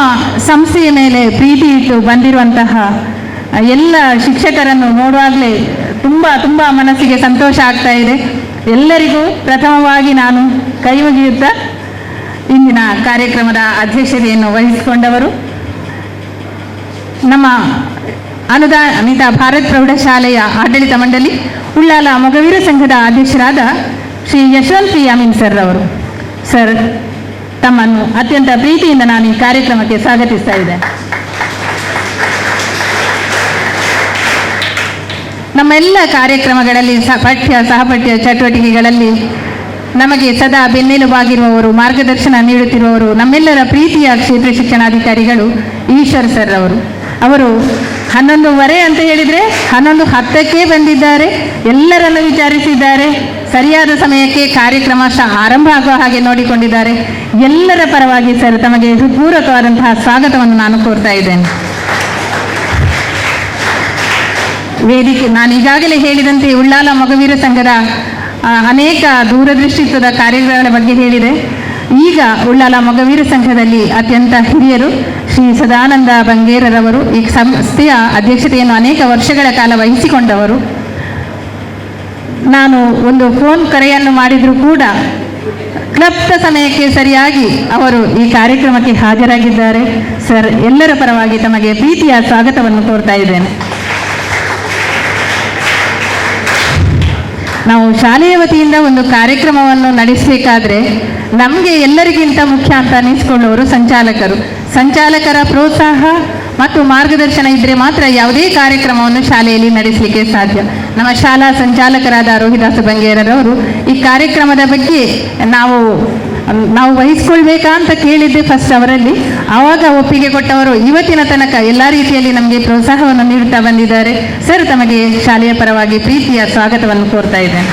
ಸಂಸ್ಥೆಯ ಮೇಲೆ ಪ್ರೀತಿ ಇಟ್ಟು ಬಂದಿರುವಂತಹ ಎಲ್ಲ ಶಿಕ್ಷಕರನ್ನು ನೋಡುವಾಗಲೇ ತುಂಬ ಮನಸ್ಸಿಗೆ ಸಂತೋಷ ಆಗ್ತಾ ಇದೆ. ಎಲ್ಲರಿಗೂ ಪ್ರಥಮವಾಗಿ ನಾನು ಕೈ ಮುಗಿಯುತ್ತಾ ಇಂದಿನ ಕಾರ್ಯಕ್ರಮದ ಅಧ್ಯಕ್ಷತೆಯನ್ನು ವಹಿಸಿಕೊಂಡವರು ನಮ್ಮ ಅನುದಾನಿತ ಭಾರತ್ ಪ್ರೌಢಶಾಲೆಯ ಆಡಳಿತ ಮಂಡಳಿ ಉಳ್ಳಾಲ ಮೊಗವೀರ ಸಂಘದ ಅಧ್ಯಕ್ಷರಾದ ಶ್ರೀ ಯಶವಂತ್ ಪಿ ಅಮೀನ್ ಸರ್ ಅವರು. ಸರ್, ತಮ್ಮನ್ನು ಅತ್ಯಂತ ಪ್ರೀತಿಯಿಂದ ನಾನು ಈ ಕಾರ್ಯಕ್ರಮಕ್ಕೆ ಸ್ವಾಗತಿಸ್ತಾ ಇದ್ದೇನೆ. ನಮ್ಮೆಲ್ಲ ಕಾರ್ಯಕ್ರಮಗಳಲ್ಲಿ ಸಹಪಠ್ಯ ಚಟುವಟಿಕೆಗಳಲ್ಲಿ ನಮಗೆ ಸದಾ ಬೆನ್ನೆಲುಬಾಗಿರುವವರು, ಮಾರ್ಗದರ್ಶನ ನೀಡುತ್ತಿರುವವರು ನಮ್ಮೆಲ್ಲರ ಪ್ರೀತಿಯ ಕ್ಷೇತ್ರ ಶಿಕ್ಷಣಾಧಿಕಾರಿಗಳು ಈಶ್ವರ್ ಸರ್ ಅವರು. ಅವರು 11:15 ಅಂತ ಹೇಳಿದರೆ 11:10ಕ್ಕೆ ಬಂದಿದ್ದಾರೆ, ಎಲ್ಲರನ್ನು ವಿಚಾರಿಸಿದ್ದಾರೆ, ಸರಿಯಾದ ಸಮಯಕ್ಕೆ ಕಾರ್ಯಕ್ರಮ ಆರಂಭ ಆಗುವ ಹಾಗೆ ನೋಡಿಕೊಂಡಿದ್ದಾರೆ. ಎಲ್ಲರ ಪರವಾಗಿ ಸರ್ ತಮಗೆ ಹೃತ್ಪೂರ್ವಕವಾದಂತಹ ಸ್ವಾಗತವನ್ನು ನಾನು ಕೋರ್ತಾ ಇದ್ದೇನೆ. ವೇದಿಕೆ, ನಾನು ಈಗಾಗಲೇ ಹೇಳಿದಂತೆ ಉಳ್ಳಾಲ ಮೊಗವೀರ ಸಂಘದ ಅನೇಕ ದೂರದೃಷ್ಟಿತ್ವದ ಕಾರ್ಯಗಳ ಬಗ್ಗೆ ಹೇಳಿದೆ. ಈಗ ಉಳ್ಳಾಲ ಮೊಗವೀರ ಸಂಘದಲ್ಲಿ ಅತ್ಯಂತ ಹಿರಿಯರು ಶ್ರೀ ಸದಾನಂದ ಬಂಗೇರರವರು ಈ ಸಂಸ್ಥೆಯ ಅಧ್ಯಕ್ಷತೆಯನ್ನು ಅನೇಕ ವರ್ಷಗಳ ಕಾಲ ವಹಿಸಿಕೊಂಡವರು. ನಾನು ಒಂದು ಫೋನ್ ಕರೆಯನ್ನು ಮಾಡಿದರೂ ಕೂಡ ಕ್ಲಬ್ದ ಸಮಯಕ್ಕೆ ಸರಿಯಾಗಿ ಅವರು ಈ ಕಾರ್ಯಕ್ರಮಕ್ಕೆ ಹಾಜರಾಗಿದ್ದಾರೆ. ಸರ್, ಎಲ್ಲರ ಪರವಾಗಿ ತಮಗೆ ಪ್ರೀತಿಯ ಸ್ವಾಗತವನ್ನು ಕೋರ್ತಾ ಇದ್ದೇನೆ. ನಾವು ಶಾಲೆಯ ವತಿಯಿಂದ ಒಂದು ಕಾರ್ಯಕ್ರಮವನ್ನು ನಡೆಸಬೇಕಾದ್ರೆ ನಮಗೆ ಎಲ್ಲರಿಗಿಂತ ಮುಖ್ಯ ಅಂತ ಅನ್ನಿಸ್ಕೊಳ್ಳುವವರು ಸಂಚಾಲಕರ ಪ್ರೋತ್ಸಾಹ ಮತ್ತು ಮಾರ್ಗದರ್ಶನ ಇದ್ದರೆ ಮಾತ್ರ ಯಾವುದೇ ಕಾರ್ಯಕ್ರಮವನ್ನು ಶಾಲೆಯಲ್ಲಿ ನಡೆಸಲಿಕ್ಕೆ ಸಾಧ್ಯ. ನಮ್ಮ ಶಾಲಾ ಸಂಚಾಲಕರಾದ ರೋಹಿದಾಸ ಬಂಗೇರರವರು ಈ ಕಾರ್ಯಕ್ರಮದ ಬಗ್ಗೆ ನಾವು ವಹಿಸ್ಕೊಳ್ಬೇಕಾ ಅಂತ ಕೇಳಿದ್ದೆ ಫಸ್ಟ್ ಅವರಲ್ಲಿ. ಆವಾಗ ಒಪ್ಪಿಗೆ ಕೊಟ್ಟವರು ಇವತ್ತಿನ ತನಕ ಎಲ್ಲ ರೀತಿಯಲ್ಲಿ ನಮಗೆ ಪ್ರೋತ್ಸಾಹವನ್ನು ನೀಡುತ್ತಾ ಬಂದಿದ್ದಾರೆ. ಸರ್, ತಮಗೆ ಶಾಲೆಯ ಪರವಾಗಿ ಪ್ರೀತಿಯ ಸ್ವಾಗತವನ್ನು ಕೋರ್ತಾ ಇದ್ದೇನೆ.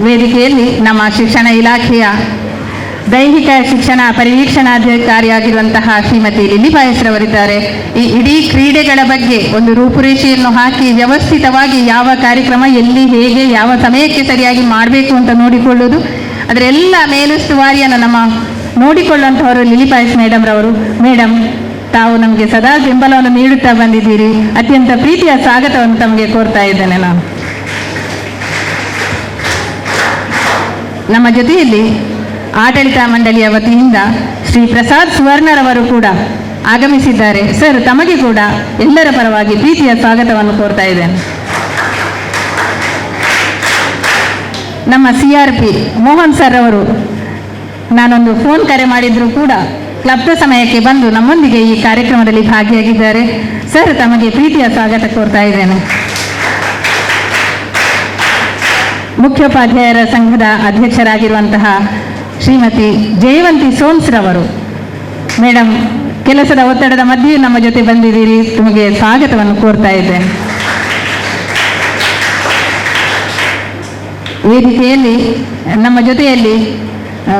ವೇದಿಕೆಯಲ್ಲಿ ನಮ್ಮ ಶಿಕ್ಷಣ ಇಲಾಖೆಯ ದೈಹಿಕ ಶಿಕ್ಷಣ ಪರಿವೀಕ್ಷಣಾಧಿಕಾರಿಯಾಗಿರುವಂತಹ ಶ್ರೀಮತಿ ಲಿಲಿಪಾಯಸ್ರವರಿದ್ದಾರೆ. ಈ ಇಡೀ ಕ್ರೀಡೆಗಳ ಬಗ್ಗೆ ಒಂದು ರೂಪುರೇಷೆಯನ್ನು ಹಾಕಿ ವ್ಯವಸ್ಥಿತವಾಗಿ ಯಾವ ಕಾರ್ಯಕ್ರಮ ಎಲ್ಲಿ ಹೇಗೆ ಯಾವ ಸಮಯಕ್ಕೆ ಸರಿಯಾಗಿ ಮಾಡಬೇಕು ಅಂತ ನೋಡಿಕೊಳ್ಳುವುದು, ಅದರೆಲ್ಲ ಮೇಲುಸ್ತುವಾರಿಯನ್ನು ನಮ್ಮ ನೋಡಿಕೊಳ್ಳುವಂಥವರು ಲಿಲಿಪಾಯಸ್ ಮೇಡಮ್ರವರು. ಮೇಡಮ್, ತಾವು ನಮಗೆ ಸದಾ ಬೆಂಬಲವನ್ನು ನೀಡುತ್ತಾ ಬಂದಿದ್ದೀರಿ. ಅತ್ಯಂತ ಪ್ರೀತಿಯ ಸ್ವಾಗತವನ್ನು ತಮಗೆ ಕೋರ್ತಾ ಇದ್ದೇನೆ ನಾನು. ನಮ್ಮ ಜೊತೆಯಲ್ಲಿ ಆಡಳಿತ ಮಂಡಳಿಯ ವತಿಯಿಂದ ಶ್ರೀ ಪ್ರಸಾದ್ ಸುವರ್ಣರವರು ಕೂಡ ಆಗಮಿಸಿದ್ದಾರೆ. ಸರ್, ತಮಗೆ ಕೂಡ ಎಲ್ಲರ ಪರವಾಗಿ ಪ್ರೀತಿಯ ಸ್ವಾಗತವನ್ನು ಕೋರ್ತಾ ಇದ್ದೇನೆ. ನಮ್ಮ CRP ಮೋಹನ್ ಸರ್ ಅವರು ನಾನೊಂದು ಫೋನ್ ಕರೆ ಮಾಡಿದರೂ ಕೂಡ ಕ್ಲಬ್ದ ಸಮಯಕ್ಕೆ ಬಂದು ನಮ್ಮೊಂದಿಗೆ ಈ ಕಾರ್ಯಕ್ರಮದಲ್ಲಿ ಭಾಗಿಯಾಗಿದ್ದಾರೆ. ಸರ್, ತಮಗೆ ಪ್ರೀತಿಯ ಸ್ವಾಗತ ಕೋರ್ತಾ ಇದ್ದೇನೆ. ಮುಖ್ಯೋಪಾಧ್ಯಾಯರ ಸಂಘದ ಅಧ್ಯಕ್ಷರಾಗಿರುವಂತಹ ಶ್ರೀಮತಿ ಜಯವಂತಿ ಸೋಮ್ಸ್ರವರು. ಮೇಡಮ್, ಕೆಲಸದ ಒತ್ತಡದ ಮಧ್ಯೆ ನಮ್ಮ ಜೊತೆ ಬಂದಿದ್ದೀರಿ, ನಿಮಗೆ ಸ್ವಾಗತವನ್ನು ಕೋರ್ತಾ ಇದ್ದೇನೆ. ವೇದಿಕೆಯಲ್ಲಿ ನಮ್ಮ ಜೊತೆಯಲ್ಲಿ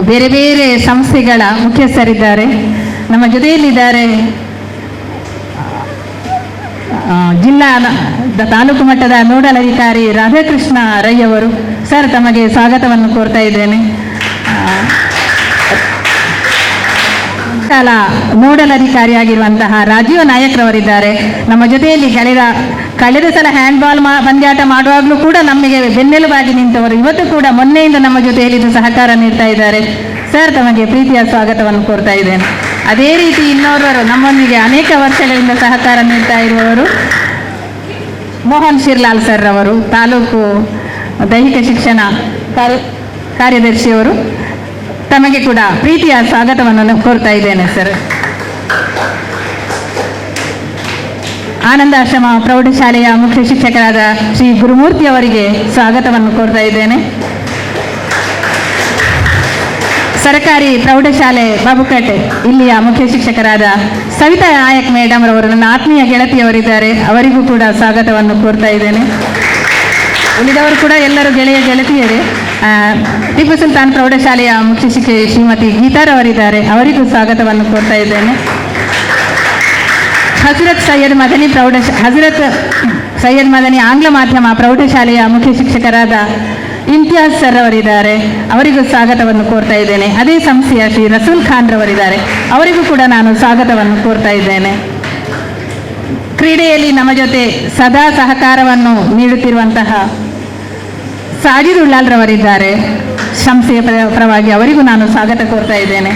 ಬೇರೆ ಬೇರೆ ಸಂಸ್ಥೆಗಳ ಮುಖ್ಯಸ್ಥರಿದ್ದಾರೆ. ನಮ್ಮ ಜೊತೆಯಲ್ಲಿದ್ದಾರೆ ಜಿಲ್ಲಾ ತಾಲೂಕು ಮಟ್ಟದ ನೋಡಲ್ ಅಧಿಕಾರಿ ರಾಧಾಕೃಷ್ಣ ರೈ ಅವರು. ಸರ್, ತಮಗೆ ಸ್ವಾಗತವನ್ನು ಕೋರ್ತಾ ಇದ್ದೇನೆ. ಶಾಲಾ ನೋಡಲ್ ಅಧಿಕಾರಿಯಾಗಿರುವಂತಹ ರಾಜೀವ್ ನಾಯಕ್ರವರಿದ್ದಾರೆ. ನಮ್ಮ ಜೊತೆಯಲ್ಲಿ ಕಳೆದ ಸಲ ಹ್ಯಾಂಡ್ಬಾಲ್ ಪಂದ್ಯಾಟ ಮಾಡುವಾಗಲೂ ಕೂಡ ನಮಗೆ ಬೆನ್ನೆಲುಬಾಗಿ ನಿಂತವರು, ಇವತ್ತು ಕೂಡ ಮೊನ್ನೆಯಿಂದ ನಮ್ಮ ಜೊತೆಯಲ್ಲಿ ಸಹಕಾರ ನೀಡ್ತಾ ಇದ್ದಾರೆ. ಸರ್, ತಮಗೆ ಪ್ರೀತಿಯ ಸ್ವಾಗತವನ್ನು ಕೋರ್ತಾ ಇದ್ದೇನೆ. ಅದೇ ರೀತಿ ಇನ್ನೋರ್ವರು ನಮ್ಮೊಂದಿಗೆ ಅನೇಕ ವರ್ಷಗಳಿಂದ ಸಹಕಾರ ನೀಡ್ತಾ ಇರುವವರು ಮೋಹನ್ ಶಿರ್ಲಾಲ್ ಸರ್ ಅವರು, ತಾಲೂಕು ದೈಹಿಕ ಶಿಕ್ಷಣ ಕಾರ್ಯದರ್ಶಿಯವರು. ತಮಗೆ ಕೂಡ ಪ್ರೀತಿಯ ಸ್ವಾಗತವನ್ನು ಕೋರ್ತಾ ಇದ್ದೇನೆ ಸರ್. ಆನಂದಾಶ್ರಮ ಪ್ರೌಢಶಾಲೆಯ ಮುಖ್ಯ ಶಿಕ್ಷಕರಾದ ಶ್ರೀ ಗುರುಮೂರ್ತಿ ಅವರಿಗೆ ಸ್ವಾಗತವನ್ನು ಕೋರ್ತಾ ಇದ್ದೇನೆ. ಸರ್ಕಾರಿ ಪ್ರೌಢಶಾಲೆ ಬಾಬುಕಟ್ಟೆ ಇಲ್ಲಿಯ ಮುಖ್ಯ ಶಿಕ್ಷಕರಾದ ಸವಿತಾ ನಾಯಕ್ ಮೇಡಮ್ ರವರು ನನ್ನ ಆತ್ಮೀಯ ಗೆಳತಿಯವರಿದ್ದಾರೆ, ಅವರಿಗೂ ಕೂಡ ಸ್ವಾಗತವನ್ನು ಕೋರ್ತಾ ಇದ್ದೇನೆ. ಉಳಿದವರು ಕೂಡ ಎಲ್ಲರೂ ಗೆಳೆಯ ಗೆಳತಿಯರೇ. ಟಿಪ್ಪು ಸುಲ್ತಾನ್ ಪ್ರೌಢಶಾಲೆಯ ಮುಖ್ಯ ಶಿಕ್ಷಕಿ ಶ್ರೀಮತಿ ಗೀತಾರವರಿದ್ದಾರೆ, ಅವರಿಗೂ ಸ್ವಾಗತವನ್ನು ಕೋರ್ತಾ ಇದ್ದೇನೆ. ಹಜರತ್ ಸೈಯದ್ ಮದನಿ ಆಂಗ್ಲ ಮಾಧ್ಯಮ ಪ್ರೌಢಶಾಲೆಯ ಮುಖ್ಯ ಶಿಕ್ಷಕರಾದ ಇಮ್ತಿಯಾಜ್ ಸರ್ ಅವರಿದ್ದಾರೆ, ಅವರಿಗೂ ಸ್ವಾಗತವನ್ನು ಕೋರ್ತಾ ಇದ್ದೇನೆ. ಅದೇ ಸಂಸ್ಥೆಯ ಶ್ರೀ ರಸೂಲ್ ಖಾನ್ ರವರಿದ್ದಾರೆ, ಅವರಿಗೂ ಕೂಡ ನಾನು ಸ್ವಾಗತವನ್ನು ಕೋರ್ತಾ ಇದ್ದೇನೆ. ಕ್ರೀಡೆಯಲ್ಲಿ ನಮ್ಮ ಜೊತೆ ಸದಾ ಸಹಕಾರವನ್ನು ನೀಡುತ್ತಿರುವಂತಹ ಸಾಜಿದ್ ಉಳ್ಳಾಲ್ ರವರಿದ್ದಾರೆ, ಸಂಸ್ಥೆಯ ಪರವಾಗಿ ಅವರಿಗೂ ನಾನು ಸ್ವಾಗತ ಕೋರ್ತಾ ಇದ್ದೇನೆ.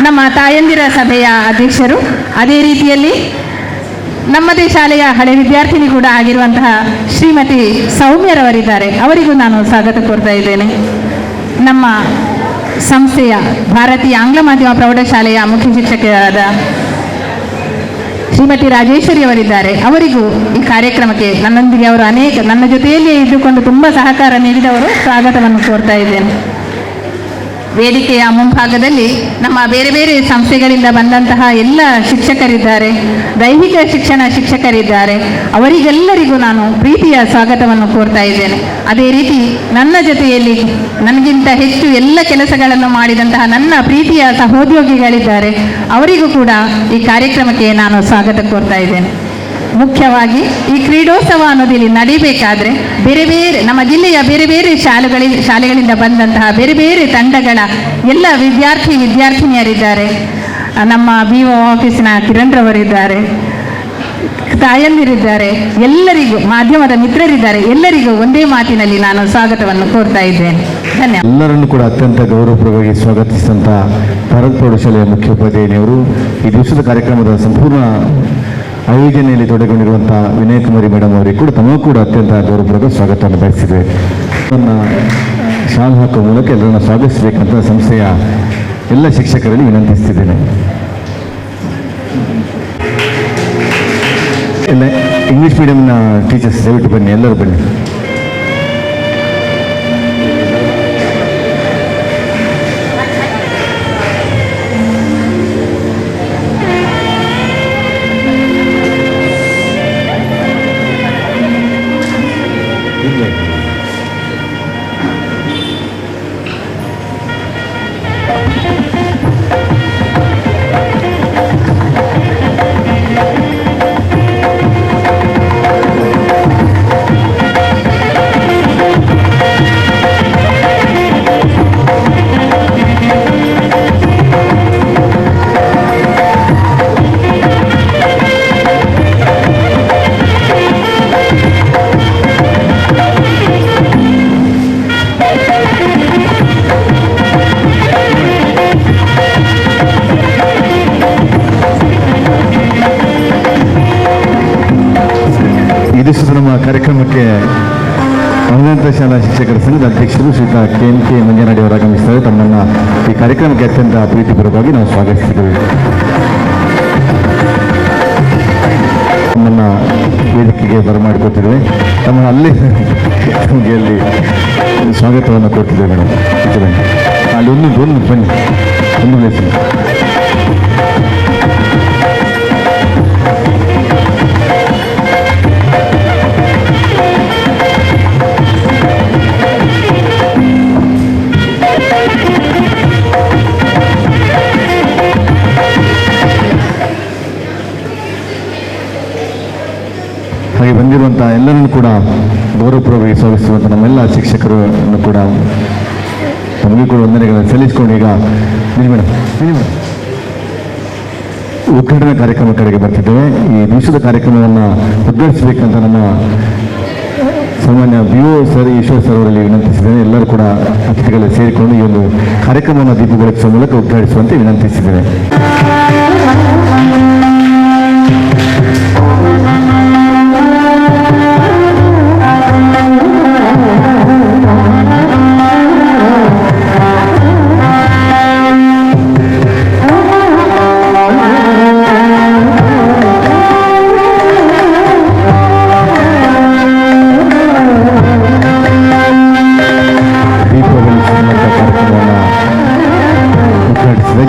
ನಮ್ಮ ತಾಯಂದಿರ ಸಭೆಯ ಅಧ್ಯಕ್ಷರು, ಅದೇ ರೀತಿಯಲ್ಲಿ ನಮ್ಮದೇ ಶಾಲೆಯ ಹಳೆ ವಿದ್ಯಾರ್ಥಿನಿ ಕೂಡ ಆಗಿರುವಂತಹ ಶ್ರೀಮತಿ ಸೌಮ್ಯರವರಿದ್ದಾರೆ, ಅವರಿಗೂ ನಾನು ಸ್ವಾಗತ ಕೋರ್ತಾ ಇದ್ದೇನೆ. ನಮ್ಮ ಸಂಸ್ಥೆಯ ಭಾರತೀಯ ಆಂಗ್ಲ ಮಾಧ್ಯಮ ಪ್ರೌಢಶಾಲೆಯ ಮುಖ್ಯ ಶಿಕ್ಷಕರಾದ ಶ್ರೀಮತಿ ರಾಜೇಶ್ವರಿ ಅವರಿದ್ದಾರೆ, ಅವರಿಗೂ ಈ ಕಾರ್ಯಕ್ರಮಕ್ಕೆ ನನ್ನೊಂದಿಗೆ ಅವರು ನನ್ನ ಜೊತೆಯಲ್ಲಿಯೇ ಇದ್ದುಕೊಂಡು ತುಂಬ ಸಹಕಾರ ನೀಡಿದವರು, ಸ್ವಾಗತವನ್ನು ಕೋರ್ತಾ ಇದ್ದೇನೆ. ವೇದಿಕೆಯ ಮುಂಭಾಗದಲ್ಲಿ ನಮ್ಮ ಬೇರೆ ಬೇರೆ ಸಂಸ್ಥೆಗಳಿಂದ ಬಂದಂತಹ ಎಲ್ಲ ಶಿಕ್ಷಕರಿದ್ದಾರೆ, ದೈಹಿಕ ಶಿಕ್ಷಣ ಶಿಕ್ಷಕರಿದ್ದಾರೆ, ಅವರಿಗೆಲ್ಲರಿಗೂ ನಾನು ಪ್ರೀತಿಯ ಸ್ವಾಗತವನ್ನು ಕೋರ್ತಾ ಇದ್ದೇನೆ. ಅದೇ ರೀತಿ ನನ್ನ ಜೊತೆಯಲ್ಲಿ ನನಗಿಂತ ಹೆಚ್ಚು ಎಲ್ಲ ಕೆಲಸಗಳನ್ನು ಮಾಡಿದಂತಹ ನನ್ನ ಪ್ರೀತಿಯ ಸಹೋದ್ಯೋಗಿಗಳಿದ್ದಾರೆ, ಅವರಿಗೂ ಕೂಡ ಈ ಕಾರ್ಯಕ್ರಮಕ್ಕೆ ನಾನು ಸ್ವಾಗತ ಕೋರ್ತಾ ಇದ್ದೇನೆ. ಮುಖ್ಯವಾಗಿ ಈ ಕ್ರೀಡೋತ್ಸವ ಅನ್ನೋದಿಲ್ಲಿ ನಡೀಬೇಕಾದ್ರೆ ಬೇರೆ ಬೇರೆ ನಮ್ಮ ಜಿಲ್ಲೆಯ ಬೇರೆ ಬೇರೆ ಶಾಲೆಗಳಿಂದ ಬಂದಂತಹ ಬೇರೆ ಬೇರೆ ತಂಡಗಳ ಎಲ್ಲ ವಿದ್ಯಾರ್ಥಿನಿಯರಿದ್ದಾರೆ. ನಮ್ಮ BO ಆಫೀಸಿನ ಕಿರಣ್ ರವರಿದ್ದಾರೆ, ತಾಯಂದಿರಿದ್ದಾರೆ, ಎಲ್ಲರಿಗೂ ಮಾಧ್ಯಮದ ಮಿತ್ರರಿದ್ದಾರೆ, ಎಲ್ಲರಿಗೂ ಒಂದೇ ಮಾತಿನಲ್ಲಿ ನಾನು ಸ್ವಾಗತವನ್ನು ಕೋರ್ತಾ ಇದ್ದೇನೆ. ಧನ್ಯವಾದ. ಎಲ್ಲರನ್ನು ಕೂಡ ಅತ್ಯಂತ ಗೌರವಪೂರ್ವಕವಾಗಿ ಸ್ವಾಗತಿಸಿದಂಥ ಭಾರತ್ ಪ್ರೌಢಶಾಲೆಯ ಮುಖ್ಯೋಪಾಧ್ಯಾಯಿನಿಯವರು ಈ ದಿವಸದ ಕಾರ್ಯಕ್ರಮದ ಸಂಪೂರ್ಣ ಆಯೋಜನೆಯಲ್ಲಿ ತೊಡಗೊಂಡಿರುವಂಥ ವಿನಯ್ ಕುಮಾರಿ ಮೇಡಮ್ ಅವರಿಗೆ ಕೂಡ ತಮಗೂ ಕೂಡ ಅತ್ಯಂತ ಗೌರವಪೂರ್ವಕ ಸ್ವಾಗತವನ್ನು ಬಯಸಿದ್ದೇವೆ. ನನ್ನ ಶಾಲೆ ಹಾಕುವ ಮೂಲಕ ಎಲ್ಲರನ್ನು ಸ್ವಾಗತಿಸಬೇಕಂತ ಸಂಸ್ಥೆಯ ಎಲ್ಲ ಶಿಕ್ಷಕರಲ್ಲಿ ವಿನಂತಿಸ್ತಿದ್ದೇನೆ. ಎಲ್ಲ ಇಂಗ್ಲೀಷ್ ಮೀಡಿಯಂನ ಟೀಚರ್ಸ್ ದಯವಿಟ್ಟು ಬನ್ನಿ, ಎಲ್ಲರೂ ಬನ್ನಿ. ಇದಿಷ್ಟು ನಮ್ಮ ಕಾರ್ಯಕ್ರಮಕ್ಕೆ ಉನ್ನತ ಶಾಲಾ ಶಿಕ್ಷಕರ ಸಂಘದ ಅಧ್ಯಕ್ಷರು ಶ್ರೀಯುತ KMK ಮಂಜನಾಡಿ ಅವರು ಆಗಮಿಸಿದ್ದಾರೆ. ತಮ್ಮನ್ನು ಈ ಕಾರ್ಯಕ್ರಮಕ್ಕೆ ಅತ್ಯಂತ ಪ್ರೀತಿಪೂರ್ವಕವಾಗಿ ನಾವು ಸ್ವಾಗತಿಸಿದ್ದೇವೆ. ನಮ್ಮನ್ನು ವೇದಿಕೆಗೆ ಬರಮಾಡಿಕೊಟ್ಟಿದ್ದೇವೆ. ತಮ್ಮ ಅಲ್ಲಿ ನಮಗೆ ಅಲ್ಲಿ ಸ್ವಾಗತವನ್ನು ಕೊಡ್ತಿದ್ದೇವೆ ಮೇಡಮ್. ಬಂದಿರುವಂಥ ಎಲ್ಲರನ್ನು ಕೂಡ ಗೌರವಪೂರ್ವಕವಾಗಿ ಸ್ವಾಗತಿಸುವಂಥ ನಮ್ಮೆಲ್ಲ ಶಿಕ್ಷಕರನ್ನು ಕೂಡ ನಮಗೆ ಕೂಡ ವಂದನೆಗಳನ್ನು ಸಲ್ಲಿಸಿಕೊಂಡು ಈಗ ಮೇಡಮ್ ಉದ್ಘಾಟನಾ ಕಾರ್ಯಕ್ರಮ ಕಡೆಗೆ ಬರ್ತಿದ್ದೇವೆ. ಈ ದಿವಸದ ಕಾರ್ಯಕ್ರಮವನ್ನು ಉದ್ಘಾಟಿಸಬೇಕಂತ ನಮ್ಮ ಸಾಮಾನ್ಯ BO ಸರ್ ಈಶ್ವರ್ ಸರ್ ಅವರಲ್ಲಿ ವಿನಂತಿಸಿದ್ದೇನೆ. ಎಲ್ಲರೂ ಕೂಡ ಅತಿಥಿಗಳಲ್ಲಿ ಸೇರಿಕೊಂಡು ಈ ಒಂದು ಕಾರ್ಯಕ್ರಮವನ್ನು ದೀಪ ಬೆಳಗಿಸುವ ಮೂಲಕ ಉದ್ಘಾಟಿಸುವಂತೆ ವಿನಂತಿಸಿದ್ದೇನೆ.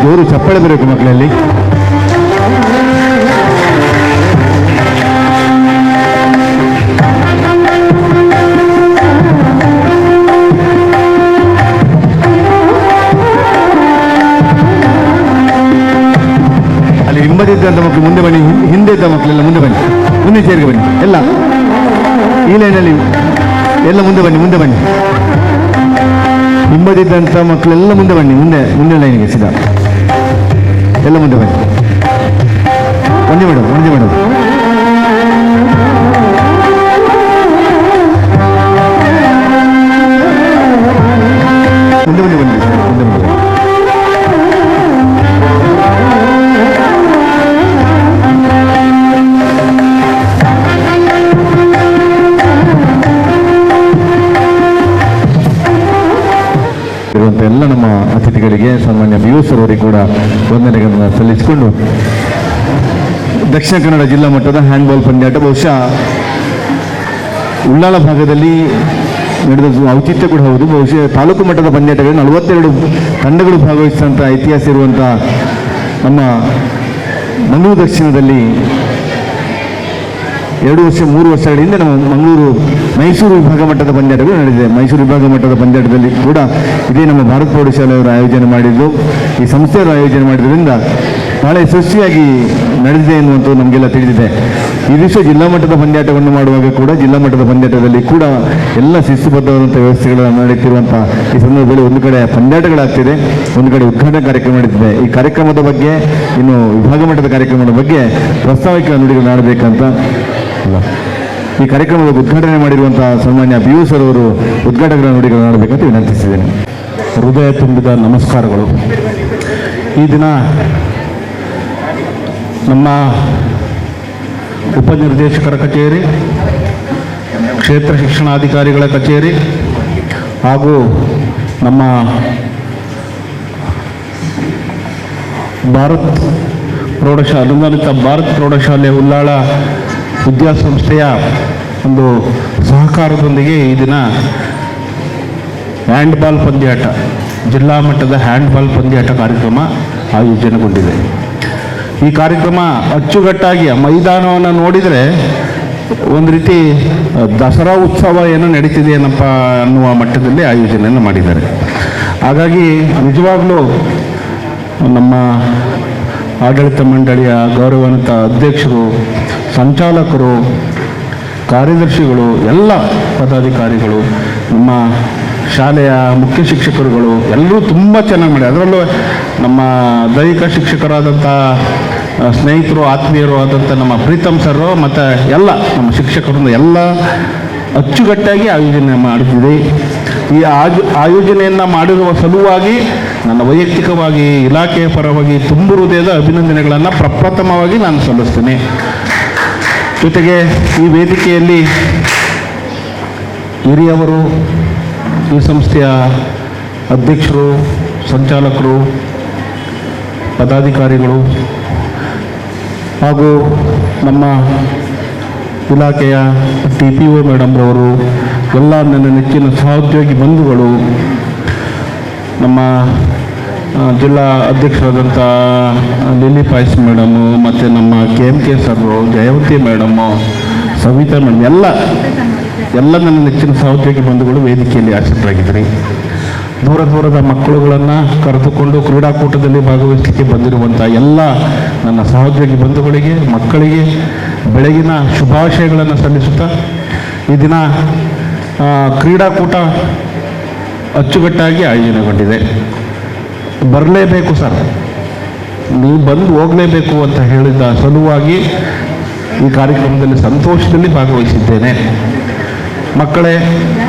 ಜೋರು ಚಪ್ಪಾಳೆ ಬರಬೇಕು ಮಕ್ಕಳಲ್ಲಿ. ಅಲ್ಲಿ ಹಿಂಬದಿದ್ದಂಥ ಮಕ್ಕಳು ಮುಂದೆ ಬನ್ನಿ, ಹಿಂದೆ ಇದ್ದ ಮಕ್ಕಳೆಲ್ಲ ಮುಂದೆ ಬನ್ನಿ, ಮುಂದೆ ಸೇರಿಗೆ ಬನ್ನಿ. ಎಲ್ಲ ಈ ಲೈನಲ್ಲಿ ಎಲ್ಲ ಮುಂದೆ ಬನ್ನಿ. ಹಿಂಬದಿದ್ದಂಥ ಮಕ್ಕಳೆಲ್ಲ ಮುಂದೆ ಬನ್ನಿ, ಮುಂದೆ ಲೈನಿಗೆ ಸೀದಾ ಎಲ್ಲ ಮುಂದೆ ಬನ್ನಿ. ಒಂದೇ ಮೇಡಮ್ ಮುಂದೆ ಬನ್ನಿ. ಇರುವಂಥ ಎಲ್ಲ ನಮ್ಮ ಅತಿಥಿಗಳಿಗೆ ಸಾಮಾನ್ಯ BO ಸರ್ ಅವರಿಗೆ ಕೂಡ ವಂದನೆಗಳನ್ನು ಸಲ್ಲಿಸಿಕೊಂಡು ದಕ್ಷಿಣ ಕನ್ನಡ ಜಿಲ್ಲಾ ಮಟ್ಟದ ಹ್ಯಾಂಡ್ಬಾಲ್ ಪಂದ್ಯಾಟ ಬಹುಶಃ ಉಳ್ಳಾಲ ಭಾಗದಲ್ಲಿ ನಡೆದ ಔಚಿತ್ಯ ಕೂಡ ಹೌದು. ಬಹುಶಃ ತಾಲೂಕು ಮಟ್ಟದ ಪಂದ್ಯಾಟಗಳಲ್ಲಿ 42 ತಂಡಗಳು ಭಾಗವಹಿಸಿದಂಥ ಇತಿಹಾಸ ಇರುವಂಥ ನಮ್ಮ ಮಂಗಳೂರು ದಕ್ಷಿಣದಲ್ಲಿ 2 ವರ್ಷ 3 ವರ್ಷಗಳ ಹಿಂದೆ ನಮ್ಮ ಮೈಸೂರು ವಿಭಾಗ ಮಟ್ಟದ ಪಂದ್ಯಾಟಗಳು ನಡೆದಿದೆ. ಮೈಸೂರು ವಿಭಾಗ ಮಟ್ಟದ ಪಂದ್ಯಾಟದಲ್ಲಿ ಕೂಡ ಇದೇ ನಮ್ಮ ಭಾರತ ಪ್ರೌಢಶಾಲೆಯವರು ಆಯೋಜನೆ ಮಾಡಿದ್ದು, ಈ ಸಂಸ್ಥೆಯವರು ಆಯೋಜನೆ ಮಾಡಿದ್ರಿಂದ ಬಹಳ ಯಶಸ್ವಿಯಾಗಿ ನಡೆದಿದೆ ಎನ್ನುವಂಥದ್ದು ನಮಗೆಲ್ಲ ತಿಳಿದಿದೆ. ಈ ದಿವಸ ಜಿಲ್ಲಾ ಮಟ್ಟದ ಪಂದ್ಯಾಟವನ್ನು ಮಾಡುವಾಗ ಕೂಡ ಜಿಲ್ಲಾ ಮಟ್ಟದ ಪಂದ್ಯಾಟದಲ್ಲಿ ಕೂಡ ಎಲ್ಲ ಶಿಸ್ತುಬದ್ಧವಾದಂಥ ವ್ಯವಸ್ಥೆಗಳನ್ನು ನಡೆಯುತ್ತಿರುವಂಥ ಈ ಸಂದರ್ಭದಲ್ಲಿ ಒಂದು ಕಡೆ ಪಂದ್ಯಾಟಗಳಾಗ್ತಿದೆ, ಒಂದು ಕಡೆ ಉದ್ಘಾಟನಾ ಕಾರ್ಯಕ್ರಮ ನಡೀತಿದೆ. ಈ ಕಾರ್ಯಕ್ರಮದ ಬಗ್ಗೆ, ಇನ್ನು ವಿಭಾಗ ಮಟ್ಟದ ಕಾರ್ಯಕ್ರಮದ ಬಗ್ಗೆ ಪ್ರಾಸ್ತಾವಿಕ ನುಡಿಗಳು ಆಡಬೇಕಂತ ಈ ಕಾರ್ಯಕ್ರಮದ ಉದ್ಘಾಟನೆ ಮಾಡಿರುವಂಥ ಸಾಮಾನ್ಯ BO ಸರ್ ಅವರು ಉದ್ಘಾಟಕರ ನುಡಿಗಳನ್ನು ಆಡಬೇಕಂತ ವಿನಂತಿಸಿದ್ದೇನೆ. ಹೃದಯ ತುಂಬಿದ ನಮಸ್ಕಾರಗಳು. ಈ ದಿನ ನಮ್ಮ ಉಪನಿರ್ದೇಶಕರ ಕಚೇರಿ, ಕ್ಷೇತ್ರ ಶಿಕ್ಷಣಾಧಿಕಾರಿಗಳ ಕಚೇರಿ ಹಾಗೂ ನಮ್ಮ ಅನುದಾನಿತ ಭಾರತ್ ಪ್ರೌಢಶಾಲೆ ಉಳ್ಳಾಳ ವಿದ್ಯಾಸಂಸ್ಥೆಯ ಒಂದು ಸಹಕಾರದೊಂದಿಗೆ ಈ ದಿನ ಹ್ಯಾಂಡ್ಬಾಲ್ ಪಂದ್ಯಾಟ, ಜಿಲ್ಲಾ ಮಟ್ಟದ ಹ್ಯಾಂಡ್ಬಾಲ್ ಪಂದ್ಯಾಟ ಕಾರ್ಯಕ್ರಮ ಆಯೋಜನೆಗೊಂಡಿದೆ. ಈ ಕಾರ್ಯಕ್ರಮ ಅಚ್ಚುಕಟ್ಟಾಗಿ ಮೈದಾನವನ್ನು ನೋಡಿದರೆ ಒಂದು ರೀತಿ ದಸರಾ ಉತ್ಸವ ಏನೋ ನಡೀತಿದೆ ಏನಪ್ಪ ಅನ್ನುವ ಮಟ್ಟದಲ್ಲಿ ಆಯೋಜನೆಯನ್ನು ಮಾಡಿದ್ದಾರೆ. ಹಾಗಾಗಿ ನಿಜವಾಗ್ಲೂ ನಮ್ಮ ಆಡಳಿತ ಮಂಡಳಿಯ ಗೌರವಾನ್ವಿತ ಅಧ್ಯಕ್ಷರು, ಸಂಚಾಲಕರು, ಕಾರ್ಯದರ್ಶಿಗಳು, ಎಲ್ಲ ಪದಾಧಿಕಾರಿಗಳು, ನಮ್ಮ ಶಾಲೆಯ ಮುಖ್ಯ ಶಿಕ್ಷಕರುಗಳು ಎಲ್ಲರೂ ತುಂಬ ಚೆನ್ನಾಗಿ ಮಾಡಿ, ಅದರಲ್ಲೂ ನಮ್ಮ ದೈಹಿಕ ಶಿಕ್ಷಕರಾದಂಥ ಸ್ನೇಹಿತರು, ಆತ್ಮೀಯರು ಆದಂಥ ನಮ್ಮ ಪ್ರೀತಮ್ ಸರ್ ಮತ್ತು ಎಲ್ಲ ನಮ್ಮ ಶಿಕ್ಷಕರಿಂದ ಎಲ್ಲ ಅಚ್ಚುಕಟ್ಟಾಗಿ ಆಯೋಜನೆ ಮಾಡುತ್ತಿದೆ. ಈ ಆಯೋಜನೆಯನ್ನು ಮಾಡಿರುವ ಸಲುವಾಗಿ ನನ್ನ ವೈಯಕ್ತಿಕವಾಗಿ ಇಲಾಖೆಯ ಪರವಾಗಿ ತುಂಬು ಹೃದಯದ ಅಭಿನಂದನೆಗಳನ್ನು ಪ್ರಪ್ರಥಮವಾಗಿ ನಾನು ಸಲ್ಲಿಸ್ತೇನೆ. ಜೊತೆಗೆ ಈ ವೇದಿಕೆಯಲ್ಲಿ ಹಿರಿಯವರು, ಈ ಸಂಸ್ಥೆಯ ಅಧ್ಯಕ್ಷರು, ಸಂಚಾಲಕರು, ಪದಾಧಿಕಾರಿಗಳು ಹಾಗೂ ನಮ್ಮ ಇಲಾಖೆಯ TPO ಮೇಡಮ್ರವರು, ಎಲ್ಲ ನನ್ನ ನೆಚ್ಚಿನ ಸಹೋದ್ಯೋಗಿ ಬಂಧುಗಳು, ನಮ್ಮ ಜಿಲ್ಲಾ ಅಧ್ಯಕ್ಷರಾದಂಥ ಲಿಲಿ ಪಾಯ್ಸ್ ಮೇಡಮು ಮತ್ತು ನಮ್ಮ KMK sir, Jayavanti madam, Savita madam, ಎಲ್ಲ ನನ್ನ ನೆಚ್ಚಿನ ಸಹೋದ್ಯೋಗಿ ಬಂಧುಗಳು ವೇದಿಕೆಯಲ್ಲಿ ಆಸಕ್ತರಾಗಿದ್ದಾರೆ. ದೂರ ದೂರದ ಮಕ್ಕಳುಗಳನ್ನು ಕರೆದುಕೊಂಡು ಕ್ರೀಡಾಕೂಟದಲ್ಲಿ ಭಾಗವಹಿಸಲಿಕ್ಕೆ ಬಂದಿರುವಂಥ ಎಲ್ಲ ನನ್ನ ಸಹೋದ್ಯೋಗಿ ಬಂಧುಗಳಿಗೆ, ಮಕ್ಕಳಿಗೆ ಬೆಳಗಿನ ಶುಭಾಶಯಗಳನ್ನು ಸಲ್ಲಿಸುತ್ತಾ, ಈ ದಿನ ಕ್ರೀಡಾಕೂಟ ಅಚ್ಚುಕಟ್ಟಾಗಿ ಆಯೋಜನೆಗೊಂಡಿದೆ. ಬರಲೇಬೇಕು ಸರ್, ನೀವು ಬಂದು ಹೋಗಲೇಬೇಕು ಅಂತ ಹೇಳಿದ ಸಲುವಾಗಿ ಈ ಕಾರ್ಯಕ್ರಮದಲ್ಲಿ ಸಂತೋಷದಲ್ಲಿ ಭಾಗವಹಿಸಿದ್ದೇನೆ. ಮಕ್ಕಳೇ,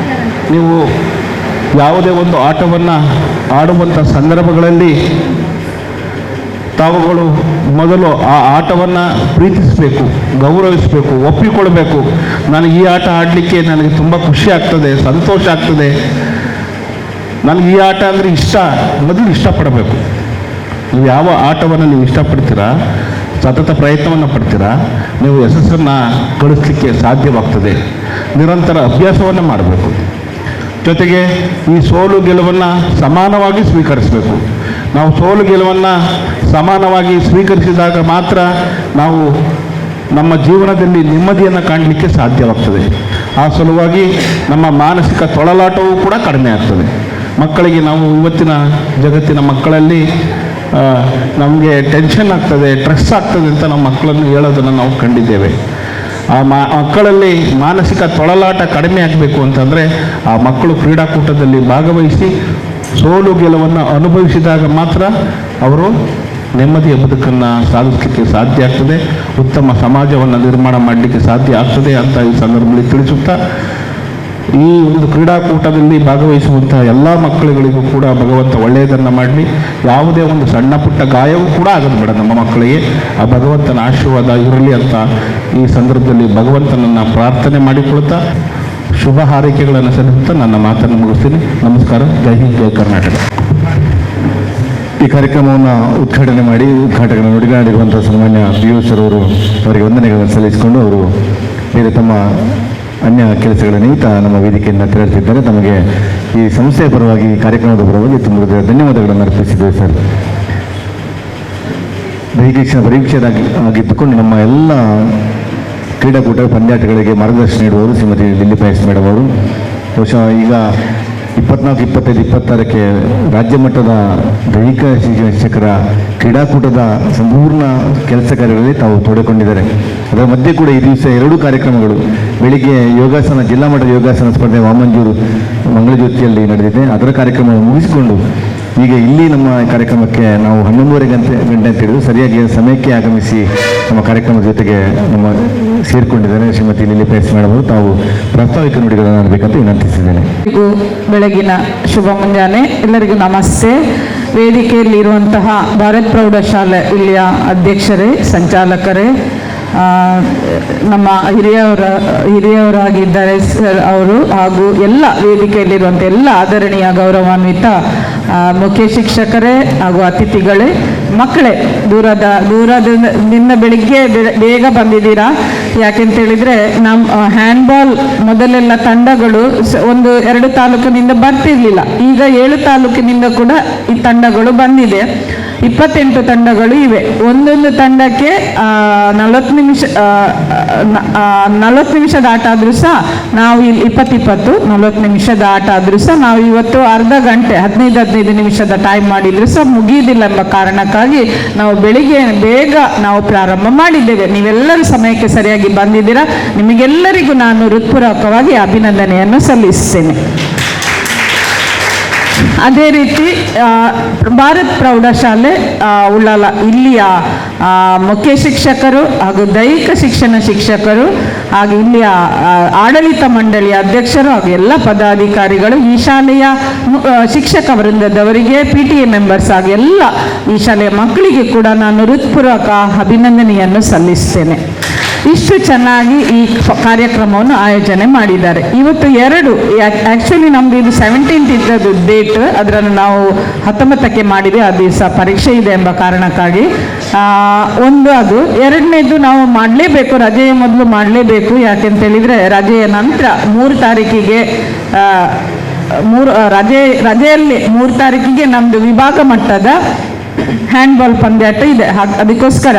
ನೀವು ಯಾವುದೇ ಒಂದು ಆಟವನ್ನು ಆಡುವಂಥ ಸಂದರ್ಭಗಳಲ್ಲಿ ತಾವುಗಳು ಮೊದಲು ಆ ಆಟವನ್ನು ಪ್ರೀತಿಸಬೇಕು, ಗೌರವಿಸಬೇಕು, ಒಪ್ಪಿಕೊಳ್ಬೇಕು. ನನಗೆ ಈ ಆಟ ಆಡಲಿಕ್ಕೆ ನನಗೆ ತುಂಬ ಖುಷಿ ಆಗ್ತದೆ, ಸಂತೋಷ ಆಗ್ತದೆ, ನನಗೆ ಈ ಆಟ ಅಂದರೆ ಇಷ್ಟ, ಮೊದಲು ಇಷ್ಟಪಡಬೇಕು. ನೀವು ಯಾವ ಆಟವನ್ನು ನೀವು ಇಷ್ಟಪಡ್ತೀರಾ, ಸತತ ಪ್ರಯತ್ನವನ್ನು ಪಡ್ತೀರಾ, ನೀವು ಯಶಸ್ಸನ್ನು ಗಳಿಸಲಿಕ್ಕೆ ಸಾಧ್ಯವಾಗ್ತದೆ. ನಿರಂತರ ಅಭ್ಯಾಸವನ್ನು ಮಾಡಬೇಕು. ಜೊತೆಗೆ ಈ ಸೋಲು ಗೆಲುವನ್ನು ಸಮಾನವಾಗಿ ಸ್ವೀಕರಿಸಬೇಕು. ನಾವು ಸೋಲು ಗೆಲುವನ್ನು ಸಮಾನವಾಗಿ ಸ್ವೀಕರಿಸಿದಾಗ ಮಾತ್ರ ನಾವು ನಮ್ಮ ಜೀವನದಲ್ಲಿ ನೆಮ್ಮದಿಯನ್ನು ಕಾಣಲಿಕ್ಕೆ ಸಾಧ್ಯವಾಗ್ತದೆ. ಆ ಸಲುವಾಗಿ ನಮ್ಮ ಮಾನಸಿಕ ತೊಳಲಾಟವೂ ಕೂಡ ಕಡಿಮೆ ಆಗ್ತದೆ. ಮಕ್ಕಳಿಗೆ ನಾವು ಇವತ್ತಿನ ಜಗತ್ತಿನ ಮಕ್ಕಳಲ್ಲಿ ನಮಗೆ ಟೆನ್ಷನ್ ಆಗ್ತದೆ, ಸ್ಟ್ರೆಸ್ ಆಗ್ತದೆ ಅಂತ ನಮ್ಮ ಮಕ್ಕಳನ್ನು ಹೇಳೋದನ್ನು ನಾವು ಕಂಡಿದ್ದೇವೆ. ಆ ಮಕ್ಕಳಲ್ಲಿ ಮಾನಸಿಕ ತೊಳಲಾಟ ಕಡಿಮೆ ಆಗಬೇಕು ಅಂತಂದರೆ ಆ ಮಕ್ಕಳು ಕ್ರೀಡಾಕೂಟದಲ್ಲಿ ಭಾಗವಹಿಸಿ ಸೋಲು ಗೆಲುವನ್ನು ಅನುಭವಿಸಿದಾಗ ಮಾತ್ರ ಅವರು ನೆಮ್ಮದಿಯ ಬದುಕನ್ನು ಸಾಧಿಸಲಿಕ್ಕೆ ಸಾಧ್ಯ ಆಗ್ತದೆ, ಉತ್ತಮ ಸಮಾಜವನ್ನು ನಿರ್ಮಾಣ ಮಾಡಲಿಕ್ಕೆ ಸಾಧ್ಯ ಆಗ್ತದೆ ಅಂತ ಈ ಸಂದರ್ಭದಲ್ಲಿ ತಿಳಿಸುತ್ತಾ, ಈ ಒಂದು ಕ್ರೀಡಾಕೂಟದಲ್ಲಿ ಭಾಗವಹಿಸುವಂಥ ಎಲ್ಲ ಮಕ್ಕಳುಗಳಿಗೂ ಕೂಡ ಭಗವಂತ ಒಳ್ಳೆಯದನ್ನು ಮಾಡಲಿ. ಯಾವುದೇ ಒಂದು ಸಣ್ಣ ಪುಟ್ಟ ಗಾಯವೂ ಕೂಡ ಆಗೋದು ಬೇಡ ನಮ್ಮ ಮಕ್ಕಳಿಗೆ. ಆ ಭಗವಂತನ ಆಶೀರ್ವಾದ ಇರಲಿ ಅಂತ ಈ ಸಂದರ್ಭದಲ್ಲಿ ಭಗವಂತನನ್ನು ಪ್ರಾರ್ಥನೆ ಮಾಡಿಕೊಳ್ತಾ ಶುಭ ಹಾರೈಕೆಗಳನ್ನು ಸಲ್ಲಿಸುತ್ತಾ ನನ್ನ ಮಾತನ್ನು ಮುಗಿಸ್ತೀನಿ. ನಮಸ್ಕಾರ. ಜೈ ಹಿಂದ್, ಜೈ ಕರ್ನಾಟಕ. ಈ ಕಾರ್ಯಕ್ರಮವನ್ನು ಉದ್ಘಾಟಕರ ನುಡಿಗಾಡಿರುವಂಥ ಸನ್ಮಾನ್ಯ ಪಿಯೂಷ್ ಅವರು ಅವರಿಗೆ ವಂದನೆಗಳನ್ನು ಸಲ್ಲಿಸಿಕೊಂಡು ಅವರು ಬೇರೆ ತಮ್ಮ ಅನ್ಯ ಕೆಲಸಗಳ ನಿಮಿತ್ತ ನಮ್ಮ ವೇದಿಕೆಯಿಂದ ತೆರಳುತ್ತಿದ್ದಾರೆ. ತಮಗೆ ಈ ಸಂಸ್ಥೆಯ ಪರವಾಗಿ, ಕಾರ್ಯಕ್ರಮದ ಪರವಾಗಿ ತುಂಬ ಧನ್ಯವಾದಗಳನ್ನು ಅರ್ಪಿಸಿದ್ದೇವೆ ಸರ್. ಪರೀಕ್ಷೆಯಾಗಿದ್ದುಕೊಂಡು ನಮ್ಮ ಎಲ್ಲ ಕ್ರೀಡಾಕೂಟ ಪಂದ್ಯಾಟಗಳಿಗೆ ಮಾರ್ಗದರ್ಶನ ನೀಡುವವರು ಶ್ರೀಮತಿ ಲಿಲ್ಲಿ ಪಯಸ್ ಮೇಡಮ್ ಅವರು. ಬಹುಶಃ ಈಗ 24, 25, 26ಕ್ಕೆ ರಾಜ್ಯ ಮಟ್ಟದ ದೈಹಿಕ ಶಿಕ್ಷಕರ ಕ್ರೀಡಾಕೂಟದ ಸಂಪೂರ್ಣ ಕೆಲಸ ಕಾರ್ಯಗಳಲ್ಲಿ ತಾವು ತೊಡಕೊಂಡಿದ್ದಾರೆ. ಅದರ ಮಧ್ಯೆ ಕೂಡ ಈ ದಿವಸ 2 ಕಾರ್ಯಕ್ರಮಗಳು, ಬೆಳಿಗ್ಗೆ ಯೋಗಾಸನ, ಜಿಲ್ಲಾ ಮಟ್ಟದ ಯೋಗಾಸನ ಸ್ಪರ್ಧೆ ವಾಮಂಜೂರು ಮಂಗಳಜ್ಯೋತಿಯಲ್ಲಿ ನಡೆದಿದೆ. ಅದರ ಕಾರ್ಯಕ್ರಮ ಮುಗಿಸಿಕೊಂಡು ಈಗ ಇಲ್ಲಿ ನಮ್ಮ ಕಾರ್ಯಕ್ರಮಕ್ಕೆ ನಾವು 11:30 ಗಂಟೆ ಅಂತ ಹೇಳಿದ್ರು, ಸರಿಯಾಗಿ ಸಮಯಕ್ಕೆ ಆಗಮಿಸಿ ನಮ್ಮ ಕಾರ್ಯಕ್ರಮದ ಜೊತೆಗೆ ನಮ್ಮ ಸೇರಿಕೊಂಡಿದ್ದಾರೆ ಶ್ರೀಮತಿ ಲಿಲ್ಲಿ ಪಯಸ್ ಮೇಡಮ್ ಅವರು. ತಾವು ಪ್ರಾಸ್ತಾವಿಕ ನುಡಿಗಳನ್ನು ಅನ್ನಬೇಕಂತ ವಿನಂತಿಸಿದ್ದೇನೆ. ಬೆಳಗಿನ ಶುಭ ಮುಂಜಾನೆ, ಎಲ್ಲರಿಗೂ ನಮಸ್ತೆ. ವೇದಿಕೆಯಲ್ಲಿರುವಂತಹ ಭಾರತ್ ಪ್ರೌಢಶಾಲೆ ಇಲ್ಲಿಯ ಅಧ್ಯಕ್ಷರೇ, ಸಂಚಾಲಕರೇ, ನಮ್ಮ ಹಿರಿಯವರಾಗಿದ್ದಾರೆ ಸರ್ ಅವರು, ಹಾಗೂ ಎಲ್ಲ ವೇದಿಕೆಯಲ್ಲಿರುವಂಥ ಎಲ್ಲ ಆದರಣೀಯ ಗೌರವಾನ್ವಿತ ಮುಖ್ಯ ಶಿಕ್ಷಕರೇ ಹಾಗೂ ಅತಿಥಿಗಳೇ, ಮಕ್ಕಳೇ, ದೂರದಿಂದ ಬೆಳಿಗ್ಗೆ ಬೇಗ ಬಂದಿದ್ದೀರಾ. ಯಾಕೆಂತೇಳಿದರೆ ನಮ್ಮ ಹ್ಯಾಂಡ್ಬಾಲ್ ಮೊದಲೆಲ್ಲ ತಂಡಗಳು 1-2 ತಾಲೂಕಿನಿಂದ ಬರ್ತಿರ್ಲಿಲ್ಲ. ಈಗ 7 ತಾಲೂಕಿನಿಂದ ಕೂಡ ಈ ತಂಡಗಳು ಬಂದಿದೆ. 28 ತಂಡಗಳು ಇವೆ. ಒಂದೊಂದು ತಂಡಕ್ಕೆ 40 ನಿಮಿಷದ ಆಟ ಆದರೂ ಸಹ ನಾವು ಇಲ್ಲಿ 40 ನಿಮಿಷದ ಆಟ ಆದರೂ ಸಹ ನಾವು ಇವತ್ತು ಅರ್ಧ ಗಂಟೆ 15 ನಿಮಿಷದ ಟೈಮ್ ಮಾಡಿದ್ರು ಸಹ ಮುಗಿಯುವುದಿಲ್ಲ ಎಂಬ ಕಾರಣಕ್ಕಾಗಿ ನಾವು ಬೆಳಿಗ್ಗೆ ಬೇಗ ನಾವು ಪ್ರಾರಂಭ ಮಾಡಿದ್ದೇವೆ. ನೀವೆಲ್ಲರೂ ಸಮಯಕ್ಕೆ ಸರಿಯಾಗಿ ಬಂದಿದ್ದೀರಾ. ನಿಮಗೆಲ್ಲರಿಗೂ ನಾನು ಹೃತ್ಪೂರ್ವಕವಾಗಿ ಅಭಿನಂದನೆಯನ್ನು ಸಲ್ಲಿಸ್ತೇನೆ. ಅದೇ ರೀತಿ ಭಾರತ್ ಪ್ರೌಢಶಾಲೆ ಉಳ್ಳಾಲ ಇಲ್ಲಿಯ ಮುಖ್ಯ ಶಿಕ್ಷಕರು ಹಾಗೂ ದೈಹಿಕ ಶಿಕ್ಷಣ ಶಿಕ್ಷಕರು ಹಾಗೂ ಇಲ್ಲಿಯ ಆಡಳಿತ ಮಂಡಳಿಯ ಅಧ್ಯಕ್ಷರು ಹಾಗೂ ಎಲ್ಲ ಪದಾಧಿಕಾರಿಗಳು, ಈ ಶಾಲೆಯ ಶಿಕ್ಷಕ ವೃಂದದವರಿಗೆ, PTA ಮೆಂಬರ್ಸ್ ಹಾಗೂ ಎಲ್ಲ ಈ ಶಾಲೆಯ ಮಕ್ಕಳಿಗೆ ಕೂಡ ನಾನು ಹೃತ್ಪೂರ್ವಕ ಅಭಿನಂದನೆಯನ್ನು ಸಲ್ಲಿಸ್ತೇನೆ. ಇಷ್ಟು ಚೆನ್ನಾಗಿ ಈ ಕಾರ್ಯಕ್ರಮವನ್ನು ಆಯೋಜನೆ ಮಾಡಿದ್ದಾರೆ. ಇವತ್ತು 2 ಆ್ಯಕ್ಚುಲಿ ನಮ್ಮದು ಇದು 17th ಇದ್ದದ್ದು ಡೇಟ್, ಅದನ್ನು ನಾವು 19ಕ್ಕೆ ಮಾಡಿದೆ. ಆ ದಿವಸ ಪರೀಕ್ಷೆ ಇದೆ ಎಂಬ ಕಾರಣಕ್ಕಾಗಿ ಒಂದು ಅದು. 2ನೇದು ನಾವು ಮಾಡಲೇಬೇಕು, ರಜೆಯ ಮೊದಲು ಮಾಡಲೇಬೇಕು. ಯಾಕೆಂತೇಳಿದರೆ ರಜೆಯ ನಂತರ 3 ತಾರೀಕಿಗೆ ರಜೆಯಲ್ಲಿ 3 ತಾರೀಕಿಗೆ ನಮ್ಮದು ವಿಭಾಗ ಮಟ್ಟದ ಹ್ಯಾಂಡ್ಬಾಲ್ ಪಂದ್ಯಾಟ ಇದೆ. ಅದಕ್ಕೋಸ್ಕರ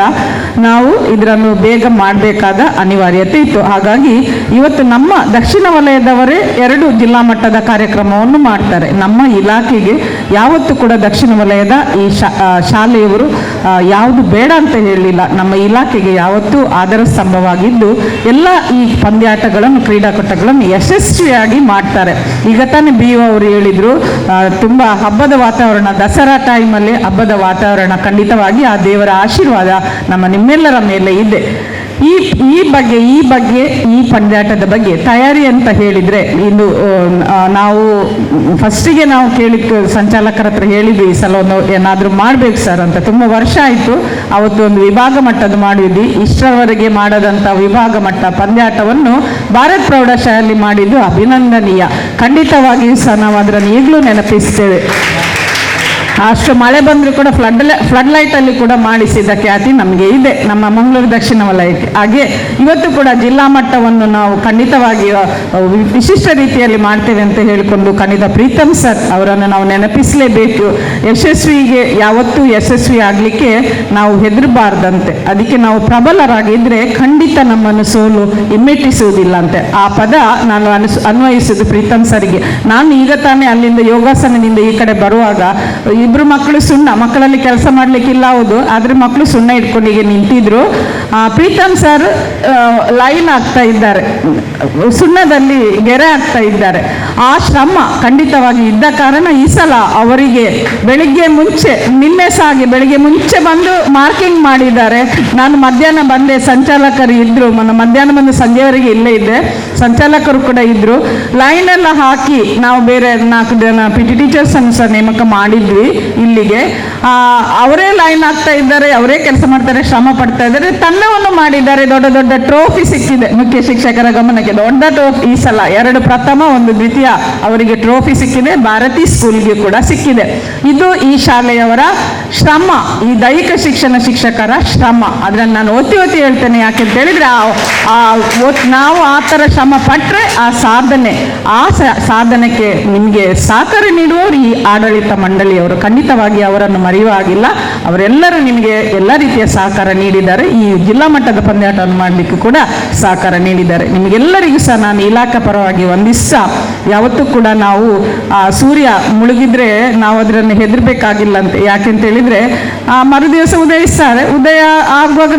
ನಾವು ಇದನ್ನು ಬೇಗ ಮಾಡಬೇಕಾದ ಅನಿವಾರ್ಯತೆ ಇತ್ತು. ಹಾಗಾಗಿ ಇವತ್ತು ನಮ್ಮ ದಕ್ಷಿಣ ವಲಯದವರೇ 2 ಜಿಲ್ಲಾ ಮಟ್ಟದ ಕಾರ್ಯಕ್ರಮವನ್ನು ಮಾಡ್ತಾರೆ. ನಮ್ಮ ಇಲಾಖೆಗೆ ಯಾವತ್ತೂ ಕೂಡ ದಕ್ಷಿಣ ವಲಯದ ಈ ಶಾಲೆಯವರು ಯಾವುದು ಬೇಡ ಅಂತ ಹೇಳಲಿಲ್ಲ. ನಮ್ಮ ಇಲಾಖೆಗೆ ಯಾವತ್ತೂ ಆಧಾರ ಸ್ತಂಭವಾಗಿದ್ದು ಎಲ್ಲ ಈ ಪಂದ್ಯಾಟಗಳನ್ನು ಕ್ರೀಡಾಕೂಟಗಳನ್ನು ಯಶಸ್ವಿಯಾಗಿ ಮಾಡ್ತಾರೆ. ಈಗ ತಾನೇ BO ಅವರು ಹೇಳಿದರು, ತುಂಬ ಹಬ್ಬದ ವಾತಾವರಣ, ದಸರಾ ಟೈಮಲ್ಲಿ ಹಬ್ಬದ ವಾತಾವರಣ, ಖಂಡಿತವಾಗಿ ಆ ದೇವರ ಆಶೀರ್ವಾದ ನಮ್ಮ ನಿಮ್ಮೆಲ್ಲರ ಮೇಲೆ ಇದೆ. ಈ ಬಗ್ಗೆ ಈ ಪಂದ್ಯಾಟದ ಬಗ್ಗೆ ತಯಾರಿ ಅಂತ ಹೇಳಿದರೆ, ಇದು ನಾವು ಫಸ್ಟಿಗೆ ನಾವು ಕೇಳಿದ್ದು ಸಂಚಾಲಕರ ಹತ್ರ ಹೇಳಿದ್ವಿ, ಈ ಸಲ ಒಂದು ಏನಾದರೂ ಮಾಡಬೇಕು ಸರ್ ಅಂತ. ತುಂಬ ವರ್ಷ ಆಯಿತು. ಅವತ್ತು ಒಂದು ವಿಭಾಗ ಮಟ್ಟದ ಮಾಡಿದ್ವಿ. ಇಷ್ಟರವರೆಗೆ ಮಾಡದಂಥ ವಿಭಾಗ ಮಟ್ಟ ಪಂದ್ಯಾಟವನ್ನು ಭಾರತ್ ಪ್ರೌಢಶಾಲೆಯಲ್ಲಿ ಮಾಡಿದ್ದು ಅಭಿನಂದನೀಯ. ಖಂಡಿತವಾಗಿಯೂ ಸಹ ನಾವು ಅದನ್ನು ಈಗಲೂ ನೆನಪಿಸ್ತೇವೆ. ಅಷ್ಟು ಮಳೆ ಬಂದರೂ ಕೂಡ ಫ್ಲಡ್ ಲೈಟಲ್ಲಿ ಕೂಡ ಮಾಡಿಸಿದ ಖ್ಯಾತಿ ನಮಗೆ ಇದೆ ನಮ್ಮ ಮಂಗಳೂರು ದಕ್ಷಿಣ ವಲಯಕ್ಕೆ. ಹಾಗೆ ಇವತ್ತು ಕೂಡ ಜಿಲ್ಲಾ ಮಟ್ಟವನ್ನು ನಾವು ಖಂಡಿತವಾಗಿ ವಿಶಿಷ್ಟ ರೀತಿಯಲ್ಲಿ ಮಾಡ್ತೇವೆ ಅಂತ ಹೇಳಿಕೊಂಡು ಖಂಡಿತ ಪ್ರೀತಮ್ ಸರ್ ಅವರನ್ನು ನಾವು ನೆನಪಿಸಲೇಬೇಕು. ಯಶಸ್ವಿಗೆ ಯಾವತ್ತೂ ಯಶಸ್ವಿ ಆಗಲಿಕ್ಕೆ ನಾವು ಹೆದರಬಾರ್ದಂತೆ. ಅದಕ್ಕೆ ನಾವು ಪ್ರಬಲರಾಗಿದ್ದರೆ ಖಂಡಿತ ನಮ್ಮನ್ನು ಸೋಲು ಹಿಮ್ಮೆಟ್ಟಿಸುವುದಿಲ್ಲ ಅಂತೆ. ಆ ಪದ ನಾನು ಅನ್ವಯಿಸಿದ್ದು ಪ್ರೀತಮ್ ಸರಿಗೆ. ನಾನು ಈಗ ತಾನೇ ಅಲ್ಲಿಂದ ಯೋಗಾಸನದಿಂದ ಈ ಕಡೆ ಬರುವಾಗ ಇಬ್ಬರು ಮಕ್ಕಳು ಮಕ್ಕಳಲ್ಲಿ ಕೆಲಸ ಮಾಡಲಿಕ್ಕಿಲ್ಲ, ಹೌದು, ಆದರೆ ಮಕ್ಕಳು ಸುಣ್ಣ ಇಟ್ಕೊಂಡಿಗೆ ನಿಂತಿದ್ರು. ಪ್ರೀತಮ್ ಸರ್ ಲೈನ್ ಆಗ್ತಾ ಇದ್ದಾರೆ, ಸುಣ್ಣದಲ್ಲಿ ಗೆರೆ ಆಗ್ತಾ ಇದ್ದಾರೆ. ಆ ಶ್ರಮ ಖಂಡಿತವಾಗಿ ಇದ್ದ ಕಾರಣ ಈ ಸಲ ಅವರಿಗೆ ಬೆಳಿಗ್ಗೆ ಮುಂಚೆ, ನಿನ್ನೆ ಸಾಗಿ ಬೆಳಿಗ್ಗೆ ಮುಂಚೆ ಬಂದು ಮಾರ್ಕಿಂಗ್ ಮಾಡಿದ್ದಾರೆ. ನಾನು ಮಧ್ಯಾಹ್ನ ಬಂದೆ, ಸಂಚಾಲಕರು ಇದ್ದರು, ಮಧ್ಯಾಹ್ನ ಬಂದು ಸಂಜೆವರೆಗೆ ಇಲ್ಲೇ ಇದ್ದೆ, ಸಂಚಾಲಕರು ಕೂಡ ಇದ್ದರು. ಲೈನೆಲ್ಲ ಹಾಕಿ ನಾವು ಬೇರೆ 4 ಜನ PT ಟೀಚರ್ಸನ್ನು ಸಹ ನೇಮಕ ಮಾಡಿದ್ವಿ ಇಲ್ಲಿಗೆ. ಅವರೇ ಲೈನ್ ಆಗ್ತಾ ಇದ್ದಾರೆ, ಅವರೇ ಕೆಲಸ ಮಾಡ್ತಾರೆ, ಶ್ರಮ ಪಡ್ತಾ ಇದ್ದಾರೆ, ತಂಡವನ್ನು ಮಾಡಿದ್ದಾರೆ. ದೊಡ್ಡ ದೊಡ್ಡ ಟ್ರೋಫಿ ಸಿಕ್ಕಿದೆ ಮುಖ್ಯ ಶಿಕ್ಷಕರ ಗಮನಕ್ಕೆ. ದೊಡ್ಡ ಟ್ರೋಫಿ ಈ ಸಲ 2 ಪ್ರಥಮ 1 ದ್ವಿತೀಯ ಅವರಿಗೆ ಟ್ರೋಫಿ ಸಿಕ್ಕಿದೆ. ಭಾರತೀ ಸ್ಕೂಲ್ಗೆ ಕೂಡ ಸಿಕ್ಕಿದೆ. ಇದು ಈ ಶಾಲೆಯವರ ಶ್ರಮ, ಈ ದೈಹಿಕ ಶಿಕ್ಷಕರ ಶ್ರಮ. ಅದನ್ನು ನಾನು ಒತ್ತಿ ಹೇಳ್ತೇನೆ. ಯಾಕೆಂತ ಹೇಳಿದ್ರೆ ನಾವು ಆ ಥರ ಶ್ರಮ ಪಟ್ಟರೆ ಆ ಸಾಧನೆಗೆ ನಿಮಗೆ ಸಹಕಾರ ನೀಡುವವರು ಈ ಆಡಳಿತ ಮಂಡಳಿಯವರು. ಖಂಡಿತವಾಗಿ ಅವರನ್ನು ಮರೆಯುವಾಗಿಲ್ಲ. ಅವರೆಲ್ಲರೂ ನಿಮಗೆ ಎಲ್ಲ ರೀತಿಯ ಸಹಕಾರ ನೀಡಿದ್ದಾರೆ. ಈ ಜಿಲ್ಲಾ ಮಟ್ಟದ ಪಂದ್ಯಾಟವನ್ನು ಮಾಡಲಿಕ್ಕೂ ಕೂಡ ಸಹಕಾರ ನೀಡಿದ್ದಾರೆ. ನಿಮಗೆಲ್ಲರಿಗೂ ಸಹ ನಾನು ಇಲಾಖೆ ಪರವಾಗಿ ವಂದಿಸ್ತಾ, ಯಾವತ್ತೂ ಕೂಡ ನಾವು ಸೂರ್ಯ ಮುಳುಗಿದ್ರೆ ನಾವು ಅದನ್ನು ಹೆದರಬೇಕಾಗಿಲ್ಲ ಅಂತ. ಯಾಕೆಂತ ಹೇಳಿದರೆ ಮರುದಿವಸ ಉದಯಿಸ್ತಾರೆ. ಉದಯ ಆಗುವಾಗ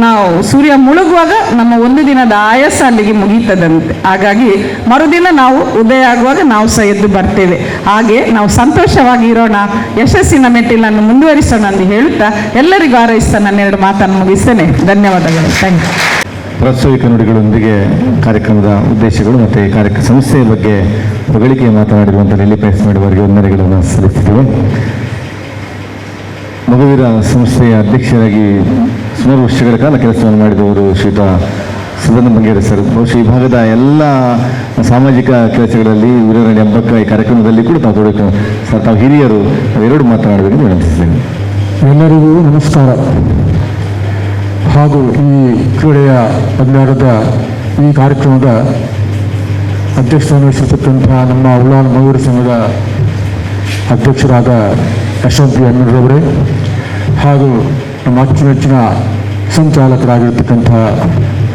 ನಾವು ಸೂರ್ಯ ಮುಳುಗುವಾಗ ನಮ್ಮ 1 ದಿನದ ಆಯಾಸ ಅಲ್ಲಿಗೆ ಮುಗೀತದಂತೆ. ಹಾಗಾಗಿ ಮರುದಿನ ನಾವು ಉದಯ ಆಗುವಾಗ ನಾವು ಸಹ ಎದ್ದು ಬರ್ತೇವೆ. ಹಾಗೆ ನಾವು ಸಂತೋಷವಾಗಿ ಇರೋಣ, ಯಶಸ್ಸಿನ ಮೆಟ್ಟಿಲನ್ನು ಮುಂದುವರಿಸೋಣ ಅಂತ ಹೇಳುತ್ತಾ ಎಲ್ಲರಿಗೂ ಹಾರೈಸ್ತಾ ನನ್ನ 2 ಮಾತನ್ನು ಮುಗಿಸ್ತೇನೆ. ಧನ್ಯವಾದಗಳು. Thank you. ಪ್ರಾಸ್ತಾವಿಕ ನುಡಿಗಳೊಂದಿಗೆ ಕಾರ್ಯಕ್ರಮದ ಉದ್ದೇಶಗಳು ಮತ್ತು ಸಂಸ್ಥೆಯ ಬಗ್ಗೆ ಹೊಗಳಿಕೆ ಮಾತನಾಡಿರುವಂಥ ಲಿಲಿಪೈಸ್ ಮಾಡುವವರಿಗೆ ವಂದನೆಗಳನ್ನು ಸಲ್ಲಿಸಿದ್ದೇವೆ. ಮಗುವೀರ ಸಂಸ್ಥೆಯ ಅಧ್ಯಕ್ಷರಾಗಿ ಸುಮಾರು ವರ್ಷಗಳ ಕಾಲ ಕೆಲಸವನ್ನು ಮಾಡಿದವರು ಶ್ರೀಯುತ ಸದಾನಂದ ಬಂಗೇರಿ ಸರ್. ಬಹುಶಃ ಈ ಭಾಗದ ಎಲ್ಲ ಸಾಮಾಜಿಕ ಕೆಲಸಗಳಲ್ಲಿ ವೀರನಹಳ್ಳಿ ಹಬ್ಬಕ್ಕ ಈ ಕಾರ್ಯಕ್ರಮದಲ್ಲಿ ಕೂಡ ತಾವು ತೊಡಗಿ ಸರ್, ತಾವು ಹಿರಿಯರು, ಅವೆರಡು ಮಾತನಾಡಬೇಕು ವಿನಂತಿಸ್ತೇನೆ. ಎಲ್ಲರಿಗೂ ನಮಸ್ಕಾರ. ಹಾಗೂ ಈ ಕ್ರೀಡೆಯ ಪಂದ್ಯಾಟದ ಈ ಕಾರ್ಯಕ್ರಮದ ಅಧ್ಯಕ್ಷತೆಯನ್ನು ವಹಿಸಿರ್ತಕ್ಕಂತಹ ನಮ್ಮ ಉಳ್ಳಾಲ ಮಯೂರು ಸಂಘದ ಅಧ್ಯಕ್ಷರಾದ ಯಶವಂತ್ ಬಿ ಅಣ್ಣರವರೇ, ಹಾಗೂ ನಮ್ಮ ಅಚ್ಚುಮೆಚ್ಚಿನ ಸಂಚಾಲಕರಾಗಿರ್ತಕ್ಕಂಥ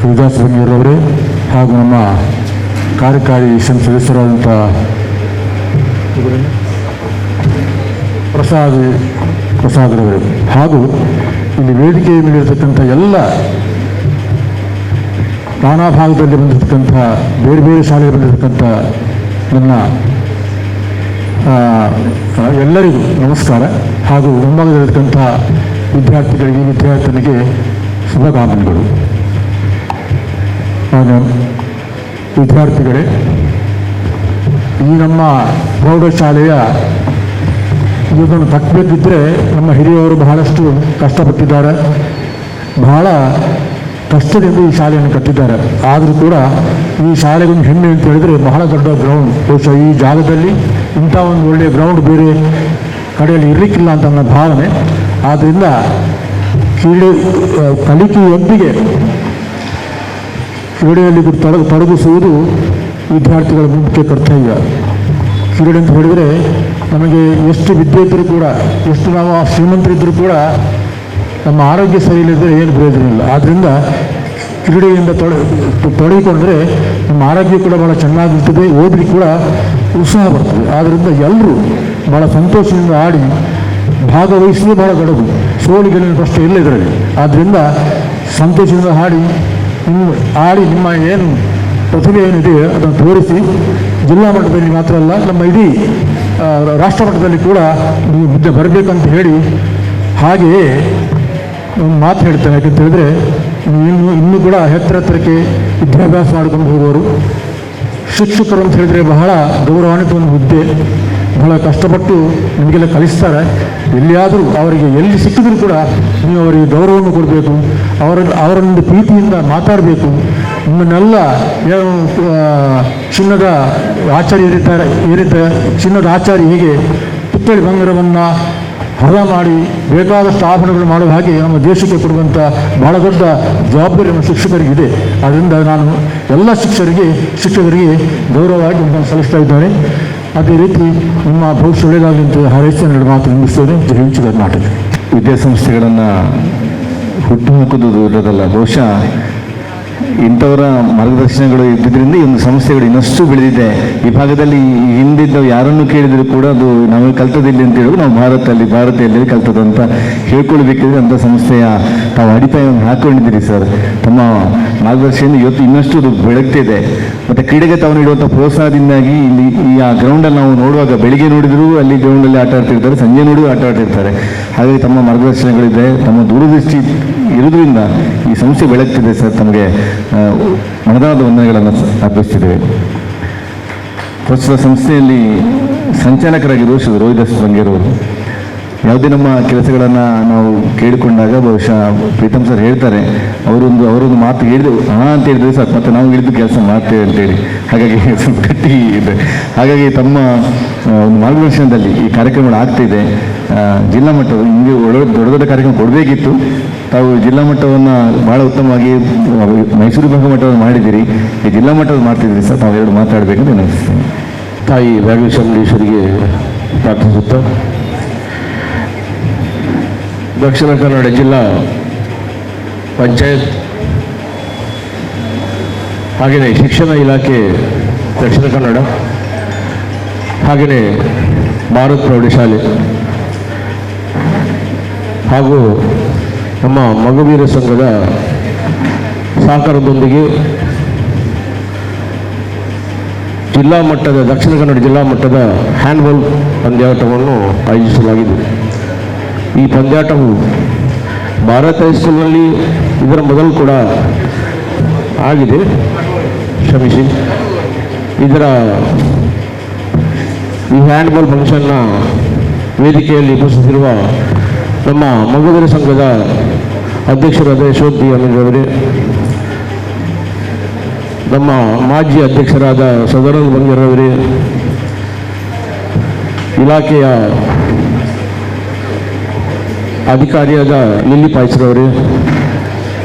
ವಿಕಾಸ್ ಬಂಗೇರವರೇ, ಹಾಗೂ ನಮ್ಮ ಕಾರ್ಯಕಾರಿ ಸದಸ್ಯರಾದಂಥ ಪ್ರಸಾದ್ರವರೇ, ಹಾಗೂ ಇಲ್ಲಿ ವೇದಿಕೆಯ ಮೇಲಿರತಕ್ಕಂಥ ಎಲ್ಲ ನಾನಾ ಭಾಗದಲ್ಲಿ ಬಂದಿರತಕ್ಕಂಥ ಬೇರೆ ಬೇರೆ ಶಾಲೆಗೆ ಬಂದಿರತಕ್ಕಂಥ ನನ್ನ ಎಲ್ಲರಿಗೂ ನಮಸ್ಕಾರ. ಹಾಗೂ ಮುಂಭಾಗದಲ್ಲಿರತಕ್ಕಂಥ ವಿದ್ಯಾರ್ಥಿನಿಗೆ ಶುಭಕಾಮನೆಗಳು. ವಿದ್ಯಾರ್ಥಿಗಳೇ, ಈ ನಮ್ಮ ಪ್ರೌಢಶಾಲೆಯ ಇದನ್ನು ತಕ್ಕಬೇಕಿದ್ದರೆ ನಮ್ಮ ಹಿರಿಯವರು ಬಹಳಷ್ಟು ಕಷ್ಟಪಟ್ಟಿದ್ದಾರೆ, ಬಹಳ ಕಷ್ಟದಿಂದ ಈ ಶಾಲೆಯನ್ನು ಕಟ್ಟಿದ್ದಾರೆ. ಆದರೂ ಕೂಡ ಈ ಶಾಲೆಗೊಂದು ಹೆಮ್ಮೆ ಅಂತ ಹೇಳಿದರೆ ಬಹಳ ದೊಡ್ಡ ಗ್ರೌಂಡ್. ಬಹುಶಃ ಈ ಜಾಗದಲ್ಲಿ ಇಂಥ ಒಂದು ಒಳ್ಳೆಯ ಗ್ರೌಂಡ್ ಬೇರೆ ಕಡೆಯಲ್ಲಿ ಇರಲಿಕ್ಕಿಲ್ಲ ಅಂತ ನನ್ನ ಭಾವನೆ. ಆದ್ದರಿಂದ ಕಲಿಕೆಯೊಂದಿಗೆ ಕ್ರೀಡೆಯಲ್ಲಿ ತೊಡಗಿಸುವುದು ವಿದ್ಯಾರ್ಥಿಗಳ ಮುಖ್ಯ ಕರ್ತವ್ಯ. ಕ್ರೀಡೆ ಅಂತ ಹೇಳಿದರೆ ನಮಗೆ ಎಷ್ಟು ವಿದ್ಯೆ ಇದ್ದರೂ ಕೂಡ, ಎಷ್ಟು ನಾವು ಶ್ರೀಮಂತರಿದ್ದರೂ ಕೂಡ ನಮ್ಮ ಆರೋಗ್ಯ ಸರಿ ಇಲ್ಲದ್ರೆ ಏನು ಪ್ರಯೋಜನ ಇಲ್ಲ. ಆದ್ದರಿಂದ ಕ್ರೀಡೆಯಿಂದ ತೊಡಗಿಕೊಂಡ್ರೆ ನಮ್ಮ ಆರೋಗ್ಯ ಕೂಡ ಭಾಳ ಚೆನ್ನಾಗಿರ್ತದೆ, ಓದಲಿಕ್ಕೆ ಕೂಡ ಉತ್ಸಾಹ ಬರ್ತದೆ. ಆದ್ದರಿಂದ ಎಲ್ಲರೂ ಭಾಳ ಸಂತೋಷದಿಂದ ಆಡಿ ಭಾಗವಹಿಸಲು ಭಾಳ ಗಡಗು, ಸೋಲು ಗೆಲುವಿನ ಪ್ರಶ್ನೆ ಇಲ್ಲ ಇದರಲ್ಲಿ. ಆದ್ದರಿಂದ ಸಂತೋಷದಿಂದ ಆಡಿ ನಿಮ್ಮ ಏನು ಪ್ರತಿಭೆ ಏನಿದೆ ಅದನ್ನು ತೋರಿಸಿ ಜಿಲ್ಲಾ ಮಟ್ಟದಲ್ಲಿ ಮಾತ್ರ ಅಲ್ಲ, ನಮ್ಮ ಇಡೀ ರಾಷ್ಟ್ರ ಮಟ್ಟದಲ್ಲಿ ಕೂಡ ನೀವು ಮುದ್ದೆ ಬರಬೇಕಂತ ಹೇಳಿ ಹಾಗೆಯೇ ಒಂದು ಮಾತು ಹೇಳ್ತೇನೆ. ಯಾಕಂತ ಹೇಳಿದ್ರೆ ಇನ್ನೂ ಕೂಡ ಹತ್ತಿರಕ್ಕೆ ವಿದ್ಯಾಭ್ಯಾಸ ಮಾಡಿಕೊಂಡು ಹೋಗುವವರು ಶಿಕ್ಷಕರು ಅಂತ ಹೇಳಿದರೆ ಬಹಳ ಗೌರವಾನ್ವಿತ ಒಂದು ಹುದ್ದೆ. ಬಹಳ ಕಷ್ಟಪಟ್ಟು ನಿಮಗೆಲ್ಲ ಕಲಿಸ್ತಾರೆ. ಎಲ್ಲಿಯಾದರೂ ಅವರಿಗೆ ಎಲ್ಲಿ ಸಿಕ್ಕಿದರೂ ಕೂಡ ನೀವು ಅವರಿಗೆ ಗೌರವವನ್ನು ಕೊಡಬೇಕು, ಅವರೊಂದು ಪ್ರೀತಿಯಿಂದ ಮಾತಾಡಬೇಕು. ನಿಮ್ಮನ್ನೆಲ್ಲ ಏನು ಚಿನ್ನದ ಆಚಾರ್ಯ ಏರಿತಾರೆ ಚಿನ್ನದ ಆಚಾರ್ಯ ಹೇಗೆ ಪುತ್ಥಳಿ ಬಂಗಾರವನ್ನು ಹದ ಮಾಡಿ ಬೇಕಾದಷ್ಟು ಆಭರಣಗಳು ಮಾಡುವ ಹಾಗೆ ನಮ್ಮ ದೇಶಕ್ಕೆ ಕೊಡುವಂಥ ಬಹಳ ದೊಡ್ಡ ಜವಾಬ್ದಾರಿ ನಮ್ಮ ಶಿಕ್ಷಕರಿಗಿದೆ. ಆದ್ದರಿಂದ ನಾನು ಎಲ್ಲ ಶಿಕ್ಷಕರಿಗೆ ಗೌರವವಾಗಿ ನಾನು ಸಲ್ಲಿಸ್ತಾ ಇದ್ದೇನೆ. ಅದೇ ರೀತಿ ನಿಮ್ಮ ಭವಿಷ್ಯ ಒಳ್ಳೆಯದಾಗಲಿ ಅಂತ ಹಾರೈಸಿ ಎರಡು ಮಾತು ನಿಲ್ಲಿಸ್ತೇನೆ. ಜೈ ಹಿಂದ್ ಕರ್ನಾಟಕ. ವಿದ್ಯಾಸಂಸ್ಥೆಗಳನ್ನು ಹುಟ್ಟುಹಾಕೋದು ದೊಡ್ಡದಲ್ಲ, ಬಹುಶಃ ಇಂಥವರ ಮಾರ್ಗದರ್ಶನಗಳು ಇದ್ದಿದ್ದರಿಂದ ಈ ಒಂದು ಸಂಸ್ಥೆಗಳು ಇನ್ನಷ್ಟು ಬೆಳೆದಿದೆ. ಈ ಭಾಗದಲ್ಲಿ ಹಿಂದಿದ್ದ ಯಾರನ್ನು ಕೇಳಿದರೂ ಕೂಡ ಅದು ನಾವು ಕಲ್ತದಿಲ್ಲ ಅಂತ ಹೇಳುವುದು ನಾವು ಭಾರತೀಯಲ್ಲಿ ಕಲ್ತದ್ದು ಅಂತ ಹೇಳ್ಕೊಳ್ಬೇಕಿದ್ರೆ ಅಂಥ ಸಂಸ್ಥೆಯ ತಾವು ಅಡಿಪಾಯವನ್ನು ಹಾಕ್ಕೊಂಡಿದ್ದೀರಿ ಸರ್. ತಮ್ಮ ಮಾರ್ಗದರ್ಶನ ಇವತ್ತು ಇನ್ನಷ್ಟು ಅದು ಬೆಳಗ್ತಿದೆ. ಮತ್ತು ಕ್ರೀಡೆಗೆ ತಾವು ನೀಡುವಂಥ ಪ್ರೋತ್ಸಾಹದಿಂದಾಗಿ ಇಲ್ಲಿ ಈ ಆ ಗ್ರೌಂಡಲ್ಲಿ ನಾವು ನೋಡುವಾಗ ಬೆಳಿಗ್ಗೆ ನೋಡಿದರೂ ಅಲ್ಲಿ ಗ್ರೌಂಡಲ್ಲಿ ಆಟ ಆಡ್ತಿರ್ತಾರೆ, ಸಂಜೆ ನೋಡಿದರೂ ಆಟ ಆಡ್ತಿರ್ತಾರೆ. ಹಾಗಾಗಿ ತಮ್ಮ ಮಾರ್ಗದರ್ಶನಗಳಿದೆ, ತಮ್ಮ ದೂರದೃಷ್ಟಿ ಇರೋದ್ರಿಂದ ಈ ಸಂಸ್ಥೆ ಬೆಳಗ್ತಿದೆ ಸರ್. ತಮಗೆ ಮನದಾಳದ ವಂದನೆಗಳನ್ನು ಅರ್ಪಿಸ್ತಿದ್ದೇವೆ. ಪ್ರಸ್ತುತ ಸಂಸ್ಥೆಯಲ್ಲಿ ಸಂಚಾಲಕರಾಗಿರುವ ಶ್ರೀ ರೋಹಿದಾಸ್ ಬಂಗೇರವರು ಯಾವುದೇ ನಮ್ಮ ಕೆಲಸಗಳನ್ನು ನಾವು ಕೇಳಿಕೊಂಡಾಗ ಬಹುಶಃ ಪ್ರೀತಮ್ ಸರ್ ಹೇಳ್ತಾರೆ, ಅವರೊಂದು ಮಾತು ಹೇಳಿದ್ರು ಅಂತ ಹೇಳಿದ್ರೆ ಸಾಕು, ಮತ್ತು ನಾವು ಹೇಳಿದ್ದು ಕೆಲಸ ಮಾಡ್ತೇವೆ ಅಂತೇಳಿ. ಹಾಗಾಗಿ ಸ್ವಲ್ಪ ಗಟ್ಟಿ ಇದೆ. ಹಾಗಾಗಿ ತಮ್ಮ ಒಂದು ಮಾರ್ಗದರ್ಶನದಲ್ಲಿ ಈ ಕಾರ್ಯಕ್ರಮಗಳು ಆಗ್ತಿದೆ. ಜಿಲ್ಲಾ ಮಟ್ಟದ ಹಿಂಗೆ ದೊಡ್ಡ ದೊಡ್ಡ ಕಾರ್ಯಕ್ರಮ ಕೊಡಬೇಕಿತ್ತು, ತಾವು ಜಿಲ್ಲಾ ಮಟ್ಟವನ್ನು ಭಾಳ ಉತ್ತಮವಾಗಿ ಮೈಸೂರು ಭಾಗ ಮಟ್ಟವನ್ನು ಮಾಡಿದ್ದೀರಿ, ಈ ಜಿಲ್ಲಾ ಮಟ್ಟದ ಮಾಡ್ತಿದ್ದೀರಿ ಸರ್. ತಾವು ಎರಡು ಮಾತಾಡಬೇಕಂತ ಅನಿಸ್ತೇನೆ. ತಾಯಿ ಭಾಗೇಶ್ವರೀಶ್ವರಿಗೆ ಪ್ರಾರ್ಥಿಸುತ್ತಾ ದಕ್ಷಿಣ ಕನ್ನಡ ಜಿಲ್ಲಾ ಪಂಚಾಯತ್ ಹಾಗೆಯೇ ಶಿಕ್ಷಣ ಇಲಾಖೆ ದಕ್ಷಿಣ ಕನ್ನಡ ಹಾಗೆಯೇ ಭಾರತ್ ಪ್ರೌಢಶಾಲೆ ಹಾಗೂ ನಮ್ಮ ಮಗುವೀರ ಸಂಘದ ಸಹಕಾರದೊಂದಿಗೆ ಜಿಲ್ಲಾ ಮಟ್ಟದ ದಕ್ಷಿಣ ಕನ್ನಡ ಜಿಲ್ಲಾ ಮಟ್ಟದ ಹ್ಯಾಂಡ್ಬಾಲ್ ಪಂದ್ಯಾಟವನ್ನು ಆಯೋಜಿಸಲಾಗಿದೆ. ಈ ಪಂದ್ಯಾಟವು ಭಾರತ್ ಹೈಸ್ಕೂಲ್ನಲ್ಲಿ ಇದರ ಮೊದಲು ಕೂಡ ಆಗಿದೆ, ಕ್ಷಮಿಸಿ. ಈ ಹ್ಯಾಂಡ್ಬಾಲ್ ಫಂಕ್ಷನ್ನ ವೇದಿಕೆಯಲ್ಲಿ ಉಪಸ್ಥಿತಿರುವ ನಮ್ಮ ಮಗುವೀರ ಸಂಘದ ಅಧ್ಯಕ್ಷರಾದ ಯಶೋಧಿ ಅಮೀನ್ರವರೇ, ನಮ್ಮ ಮಾಜಿ ಅಧ್ಯಕ್ಷರಾದ ಸದಾನಂದ ಬಂಗೇರವರೇ, ಇಲಾಖೆಯ ಅಧಿಕಾರಿಯಾದ ಲಿಲ್ಲಿ ಪಾಯ್ಸ್ರವರೇ,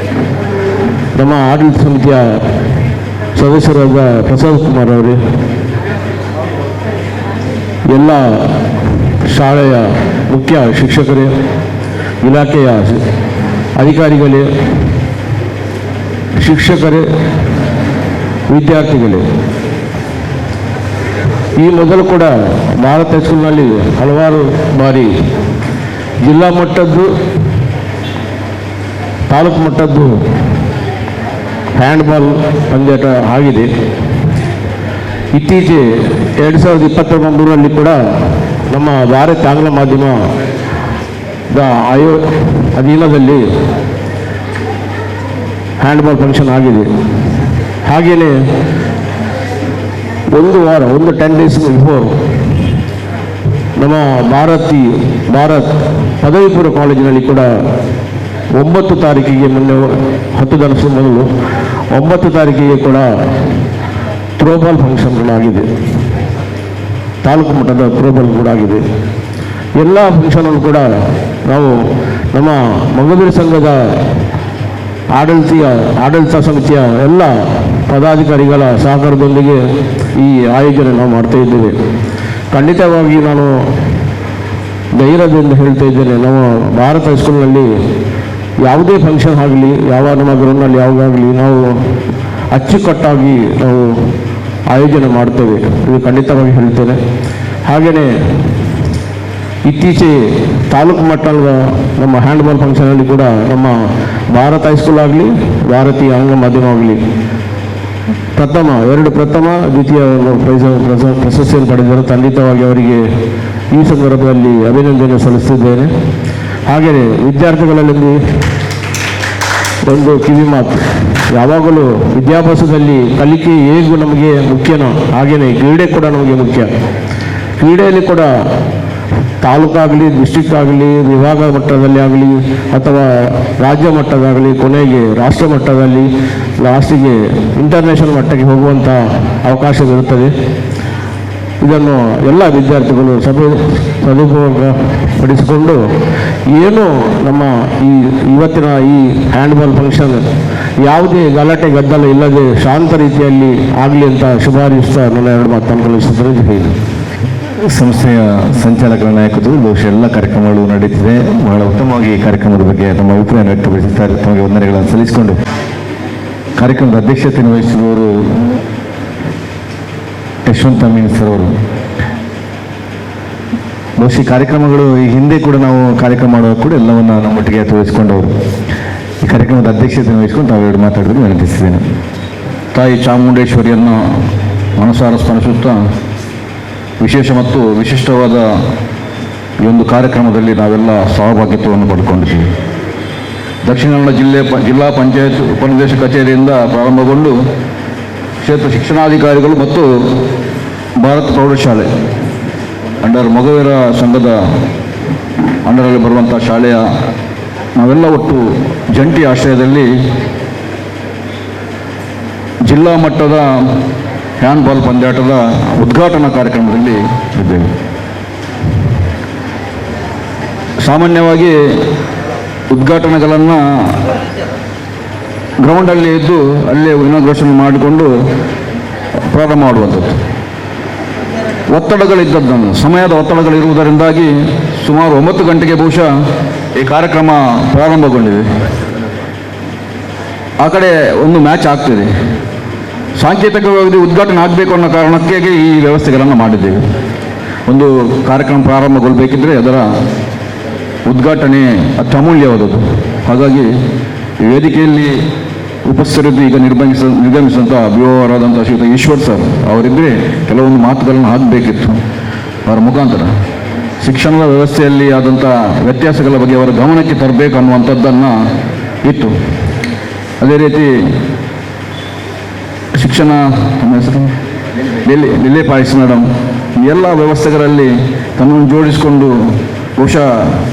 ನಮ್ಮ ಆಡಳಿತ ಸಮಿತಿಯ ಸದಸ್ಯರಾದ ಪ್ರಸಾದ್ ಕುಮಾರ್ ಅವರೇ, ಎಲ್ಲ ಶಾಲೆಯ ಮುಖ್ಯ ಶಿಕ್ಷಕರೇ, ಇಲಾಖೆಯ ಅಧಿಕಾರಿಗಳೇ, ಶಿಕ್ಷಕರೇ, ವಿದ್ಯಾರ್ಥಿಗಳೇ, ಈ ಮೊದಲು ಕೂಡ ಭಾರತ್ ಹೈಸ್ಕೂಲ್ನಲ್ಲಿ ಹಲವಾರು ಬಾರಿ ಜಿಲ್ಲಾ ಮಟ್ಟದ್ದು ತಾಲೂಕು ಮಟ್ಟದ್ದು ಹ್ಯಾಂಡ್ಬಾಲ್ ಪಂದ್ಯಾಟ ಆಗಿದೆ. ಇತ್ತೀಚೆಗೆ 2023ರಲ್ಲಿ ಕೂಡ ನಮ್ಮ ಭಾರತ ಆಂಗ್ಲ ಮಾಧ್ಯಮದ ಅಧೀನದಲ್ಲಿ ಹ್ಯಾಂಡ್ಬಾಲ್ ಫಂಕ್ಷನ್ ಆಗಿದೆ. ಹಾಗೆಯೇ ಒಂದು 10 ಡೇಸ್ ಬಿಫೋರ್ ನಮ್ಮ ಭಾರತ್ ಪದವಿ ಪೂರ್ವ ಕಾಲೇಜಿನಲ್ಲಿ ಕೂಡ 9 ತಾರೀಕಿಗೆ ಮೊನ್ನೆ 10 ದಿವಸ ಮೊದಲು 9 ತಾರೀಕಿಗೆ ಕೂಡ ಥ್ರೋಬಾಲ್ ಫಂಕ್ಷನ್ಗಳಾಗಿದೆ, ತಾಲೂಕು ಮಟ್ಟದ ಥ್ರೋಬಾಲ್ ಕೂಡ ಆಗಿದೆ. ಎಲ್ಲ ಫಂಕ್ಷನಲ್ಲೂ ಕೂಡ ನಾವು ನಮ್ಮ ಮಗುವೀರ ಸಂಘದ ಆಡಳಿತ ಸಮಿತಿಯ ಎಲ್ಲ ಪದಾಧಿಕಾರಿಗಳ ಸಹಕಾರದೊಂದಿಗೆ ಈ ಆಯೋಜನೆ ನಾವು ಮಾಡ್ತಾ ಇದ್ದೇವೆ. ಖಂಡಿತವಾಗಿ ನಾನು ಧೈರ್ಯದಿಂದ ಹೇಳ್ತಾ ಇದ್ದೇನೆ, ನಾವು ಭಾರತ ಹೈಸ್ಕೂಲ್ನಲ್ಲಿ ಯಾವುದೇ ಫಂಕ್ಷನ್ ಆಗಲಿ, ಯಾವ ನಮ್ಮ ಗ್ರೌಂಡ್ನಲ್ಲಿ ಯಾವುದಾಗಲಿ ನಾವು ಅಚ್ಚುಕಟ್ಟಾಗಿ ನಾವು ಆಯೋಜನೆ ಮಾಡ್ತೇವೆ, ಇದು ಖಂಡಿತವಾಗಿ ಹೇಳ್ತೇನೆ. ಹಾಗೆಯೇ ಇತ್ತೀಚೆಗೆ ತಾಲೂಕು ಮಟ್ಟದ ನಮ್ಮ ಹ್ಯಾಂಡ್ಬಾಲ್ ಫಂಕ್ಷನಲ್ಲಿ ಕೂಡ ನಮ್ಮ ಭಾರತ ಹೈಸ್ಕೂಲ್ ಆಗಲಿ, ಭಾರತೀಯ ಆಂಗ್ಲ ಮಾಧ್ಯಮ ಆಗಲಿ ಪ್ರಥಮ ದ್ವಿತೀಯ ಪ್ರಶಸ್ತಿಯನ್ನು ಪಡೆದರು. ಖಂಡಿತವಾಗಿ ಅವರಿಗೆ ಈ ಸಂದರ್ಭದಲ್ಲಿ ಅಭಿನಂದನೆ ಸಲ್ಲಿಸುತ್ತಿದ್ದೇನೆ. ಹಾಗೆಯೇ ವಿದ್ಯಾರ್ಥಿಗಳಲ್ಲಿ ಒಂದು ಕಿವಿ ಮಾತು, ಯಾವಾಗಲೂ ವಿದ್ಯಾಭ್ಯಾಸದಲ್ಲಿ ಕಲಿಕೆ ಹೇಗೂ ನಮಗೆ ಮುಖ್ಯನೋ ಹಾಗೆಯೇ ಕ್ರೀಡೆ ಕೂಡ ನಮಗೆ ಮುಖ್ಯ. ಕ್ರೀಡೆಯಲ್ಲಿ ಕೂಡ ತಾಲೂಕಾಗಲಿ, ಡಿಸ್ಟ್ರಿಕ್ಟ್ ಆಗಲಿ, ವಿಭಾಗ ಮಟ್ಟದಲ್ಲಿ ಆಗಲಿ ಅಥವಾ ರಾಜ್ಯ ಮಟ್ಟದಾಗಲಿ, ಕೊನೆಗೆ ರಾಷ್ಟ್ರ ಮಟ್ಟದಲ್ಲಿ, ಲಾಸ್ಟಿಗೆ ಇಂಟರ್ನ್ಯಾಷನಲ್ ಮಟ್ಟಕ್ಕೆ ಹೋಗುವಂಥ ಅವಕಾಶವಿರುತ್ತದೆ. ಇದನ್ನು ಎಲ್ಲ ವಿದ್ಯಾರ್ಥಿಗಳು ಸದುಪಯೋಗಪಡಿಸಿಕೊಂಡು ಏನು ನಮ್ಮ ಇವತ್ತಿನ ಈ ಹ್ಯಾಂಡ್ಬಾಲ್ ಫಂಕ್ಷನ್ ಯಾವುದೇ ಗಲಾಟೆ ಗದ್ದಲ ಇಲ್ಲದೆ ಶಾಂತ ರೀತಿಯಲ್ಲಿ ಆಗಲಿ ಅಂತ ಶುಭಾರಿಸ್ತಾ ನನ್ನ ಎರಡು ಮಾತನ್ನು ಕಳಿಸುತ್ತೇನೆ. ಸಂಸ್ಥೆಯ ಸಂಚಾಲಕರ ನಾಯಕರು ಬಹುಶಃ ಎಲ್ಲ ಕಾರ್ಯಕ್ರಮಗಳು ನಡೀತಿದೆ. ಬಹಳ ಉತ್ತಮವಾಗಿ ಈ ಕಾರ್ಯಕ್ರಮದ ಬಗ್ಗೆ ತಮ್ಮ ಅಭಿಪ್ರಾಯ ವ್ಯಕ್ತಪಡಿಸುತ್ತಾರೆ. ತಮಗೆ ವಂದನೆಗಳನ್ನು ಸಲ್ಲಿಸಿಕೊಂಡು ಕಾರ್ಯಕ್ರಮದ ಅಧ್ಯಕ್ಷತೆಯನ್ನು ವಹಿಸಿದವರು ಯಶವಂತ ಮೀನ್ ಸರ್ ಅವರು. ಬಹುಶಃ ಕಾರ್ಯಕ್ರಮಗಳು ಈ ಹಿಂದೆ ಕೂಡ ನಾವು ಕಾರ್ಯಕ್ರಮ ಮಾಡುವಾಗ ಕೂಡ ಎಲ್ಲವನ್ನು ನಮ್ಮೊಟ್ಟಿಗೆ ತೋರಿಸಿಕೊಂಡವರು. ಈ ಕಾರ್ಯಕ್ರಮದ ಅಧ್ಯಕ್ಷತೆಯನ್ನು ವಹಿಸಿಕೊಂಡು ತಾವೆರಡು ಮಾತಾಡಿದ್ರು ವಿನಂತಿಸಿದ್ದೇನೆ. ತಾಯಿ ಚಾಮುಂಡೇಶ್ವರಿಯನ್ನು ಮನಸಾರ ಸ್ಮರಿಸುತ್ತಾ ವಿಶೇಷ ಮತ್ತು ವಿಶಿಷ್ಟವಾದ ಈ ಒಂದು ಕಾರ್ಯಕ್ರಮದಲ್ಲಿ ನಾವೆಲ್ಲ ಸಹಭಾಗಿತ್ವವನ್ನು ಪಡ್ಕೊಂಡಿದ್ದೀವಿ. ದಕ್ಷಿಣ ಕನ್ನಡ ಜಿಲ್ಲಾ ಪಂಚಾಯತ್ ಉಪನಿರ್ದೇಶಕ ಕಚೇರಿಯಿಂದ ಪ್ರಾರಂಭಗೊಂಡು ಕ್ಷೇತ್ರ ಶಿಕ್ಷಣಾಧಿಕಾರಿಗಳು ಮತ್ತು ಭಾರತ ಪ್ರೌಢಶಾಲೆ ಅಂಡರ್ ಮಗುವೀರ ಸಂಘದ ಅಂಡರಲ್ಲಿ ಬರುವಂಥ ಶಾಲೆಯ ನಾವೆಲ್ಲ ಒಟ್ಟು ಜಂಟಿ ಆಶ್ರಯದಲ್ಲಿ ಜಿಲ್ಲಾ ಮಟ್ಟದ ಹ್ಯಾಂಡ್ಬಾಲ್ ಪಂದ್ಯಾಟದ ಉದ್ಘಾಟನಾ ಕಾರ್ಯಕ್ರಮದಲ್ಲಿ ಇದ್ದೇವೆ. ಸಾಮಾನ್ಯವಾಗಿ ಉದ್ಘಾಟನೆಗಳನ್ನು ಗ್ರೌಂಡಲ್ಲಿ ಇದ್ದು ಅಲ್ಲೇ ಇನಾಗ್ರೇಷನ್ ಮಾಡಿಕೊಂಡು ಪ್ರಾರಂಭ ಮಾಡುವಂಥದ್ದು. ಒತ್ತಡಗಳಿದ್ದದ್ದನ್ನು ಸಮಯದ ಒತ್ತಡಗಳಿರುವುದರಿಂದಾಗಿ ಸುಮಾರು 9 ಗಂಟೆಗೆ ಬಹುಶಃ ಈ ಕಾರ್ಯಕ್ರಮ ಪ್ರಾರಂಭಗೊಂಡಿದೆ. ಆ ಕಡೆ ಒಂದು ಮ್ಯಾಚ್ ಆಗ್ತಿದೆ. ಸಾಂಕೇತಿಕವಾಗಿ ಉದ್ಘಾಟನೆ ಆಗಬೇಕು ಅನ್ನೋ ಕಾರಣಕ್ಕೆ ಈ ವ್ಯವಸ್ಥೆಗಳನ್ನು ಮಾಡಿದ್ದೇವೆ. ಒಂದು ಕಾರ್ಯಕ್ರಮ ಪ್ರಾರಂಭಗೊಳ್ಳಬೇಕಿದ್ರೆ ಅದರ ಉದ್ಘಾಟನೆ ಅತ್ಯಮೂಲ್ಯವಾದದ್ದು. ಹಾಗಾಗಿ ವೇದಿಕೆಯಲ್ಲಿ ಉಪಸ್ಥಿತರಿದ್ದು ಈಗ ನಿರ್ಗಮಿಸಿದಂಥ ವಿವರವಾದಂಥ ಶ್ರೀಯುತ ಈಶ್ವರ್ ಸರ್ ಅವರಿದ್ದರೆ ಕೆಲವೊಂದು ಮಾತುಗಳನ್ನು ಹಾಕಬೇಕಿತ್ತು. ಅವರ ಮುಖಾಂತರ ಶಿಕ್ಷಣದ ವ್ಯವಸ್ಥೆಯಲ್ಲಿ ಆದಂಥ ವ್ಯತ್ಯಾಸಗಳ ಬಗ್ಗೆ ಅವರ ಗಮನಕ್ಕೆ ತರಬೇಕು ಅನ್ನುವಂಥದ್ದನ್ನು ಇತ್ತು. ಅದೇ ರೀತಿ ಶಿಕ್ಷಣ ನಮ್ಮ ಹೆಸರು ಲಿಲೆ ಪಾಯಿಸ್ ಮೇಡಮ್ ಈ ಎಲ್ಲ ವ್ಯವಸ್ಥೆಗಳಲ್ಲಿ ತನ್ನನ್ನು ಜೋಡಿಸಿಕೊಂಡು ಬಹುಶಃ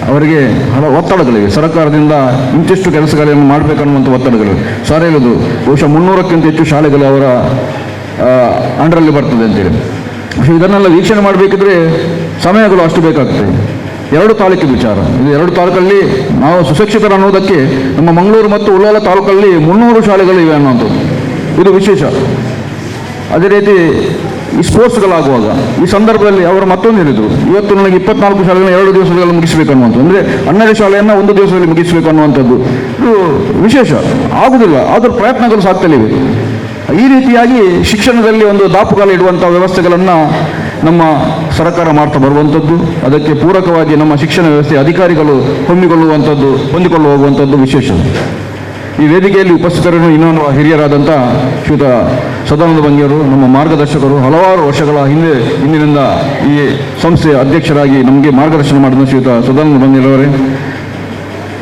ಅವರಿಗೆ ಹಲವು ಒತ್ತಡಗಳಿವೆ. ಸರ್ಕಾರದಿಂದ ಇಂತಿಷ್ಟು ಕೆಲಸಗಳನ್ನು ಮಾಡಬೇಕನ್ನುವಂಥ ಒತ್ತಡಗಳಿವೆ. ಶಾಲೆಗಳದು ಬಹುಶಃ 300ಕ್ಕಿಂತ ಹೆಚ್ಚು ಶಾಲೆಗಳು ಅವರ ಅಂಡರಲ್ಲಿ ಬರ್ತದೆ ಅಂತೇಳಿ. ಇದನ್ನೆಲ್ಲ ವೀಕ್ಷಣೆ ಮಾಡಬೇಕಿದ್ರೆ ಸಮಯಗಳು ಅಷ್ಟು ಬೇಕಾಗ್ತದೆ. 2 ತಾಲೂಕಿನ ವಿಚಾರ ಇದು. 2 ತಾಲೂಕಲ್ಲಿ ನಾವು ಸುಶಿಕ್ಷಿತರು ಅನ್ನೋದಕ್ಕೆ ನಮ್ಮ ಮಂಗಳೂರು ಮತ್ತು ಉಳ್ಳಾಲ ತಾಲೂಕಲ್ಲಿ 300 ಶಾಲೆಗಳಿವೆ ಅನ್ನುವಂಥದ್ದು ಇದು ವಿಶೇಷ. ಅದೇ ರೀತಿ ಈ ಸ್ಪೋರ್ಟ್ಸ್ಗಳಾಗುವಾಗ ಈ ಸಂದರ್ಭದಲ್ಲಿ ಅವರು ಮತ್ತೊಂದು ಹೇಳಿದರು, ಇವತ್ತು ನನಗೆ 24 ಶಾಲೆಗಳನ್ನು 2 ದಿವಸಗಳಲ್ಲಿ ಮುಗಿಸಬೇಕು ಅನ್ನುವಂಥದ್ದು, ಅಂದರೆ 12 ಶಾಲೆಯನ್ನು 1 ದಿವಸದಲ್ಲಿ ಮುಗಿಸಬೇಕು ಅನ್ನುವಂಥದ್ದು ಇದು ವಿಶೇಷ. ಆಗುವುದಿಲ್ಲ, ಆದರೂ ಪ್ರಯತ್ನಗಳು ಸಾಗ್ತಲಿವೆ. ಈ ರೀತಿಯಾಗಿ ಶಿಕ್ಷಣದಲ್ಲಿ ಒಂದು ದಾಪುಗಾಲ ಇಡುವಂಥ ವ್ಯವಸ್ಥೆಗಳನ್ನು ನಮ್ಮ ಸರ್ಕಾರ ಮಾಡ್ತಾ ಬರುವಂಥದ್ದು, ಅದಕ್ಕೆ ಪೂರಕವಾಗಿ ನಮ್ಮ ಶಿಕ್ಷಣ ವ್ಯವಸ್ಥೆ ಅಧಿಕಾರಿಗಳು ಹೊಂದಿಕೊಳ್ಳು ಹೋಗುವಂಥದ್ದು ವಿಶೇಷ. ಈ ವೇದಿಕೆಯಲ್ಲಿ ಉಪಸ್ಥಿತರನ್ನು ಇನ್ನೊಂದು ಹಿರಿಯರಾದಂಥ ಶ್ರೀಯುತ ಸದಾನಂದ ಬಂಗಿಯವರು ನಮ್ಮ ಮಾರ್ಗದರ್ಶಕರು. ಹಲವಾರು ವರ್ಷಗಳ ಹಿಂದಿನಿಂದ ಈ ಸಂಸ್ಥೆಯ ಅಧ್ಯಕ್ಷರಾಗಿ ನಮಗೆ ಮಾರ್ಗದರ್ಶನ ಮಾಡಿದ ಶ್ರೀಯುತ ಸದಾನಂದ ಬಂಗಿಯವರೇ,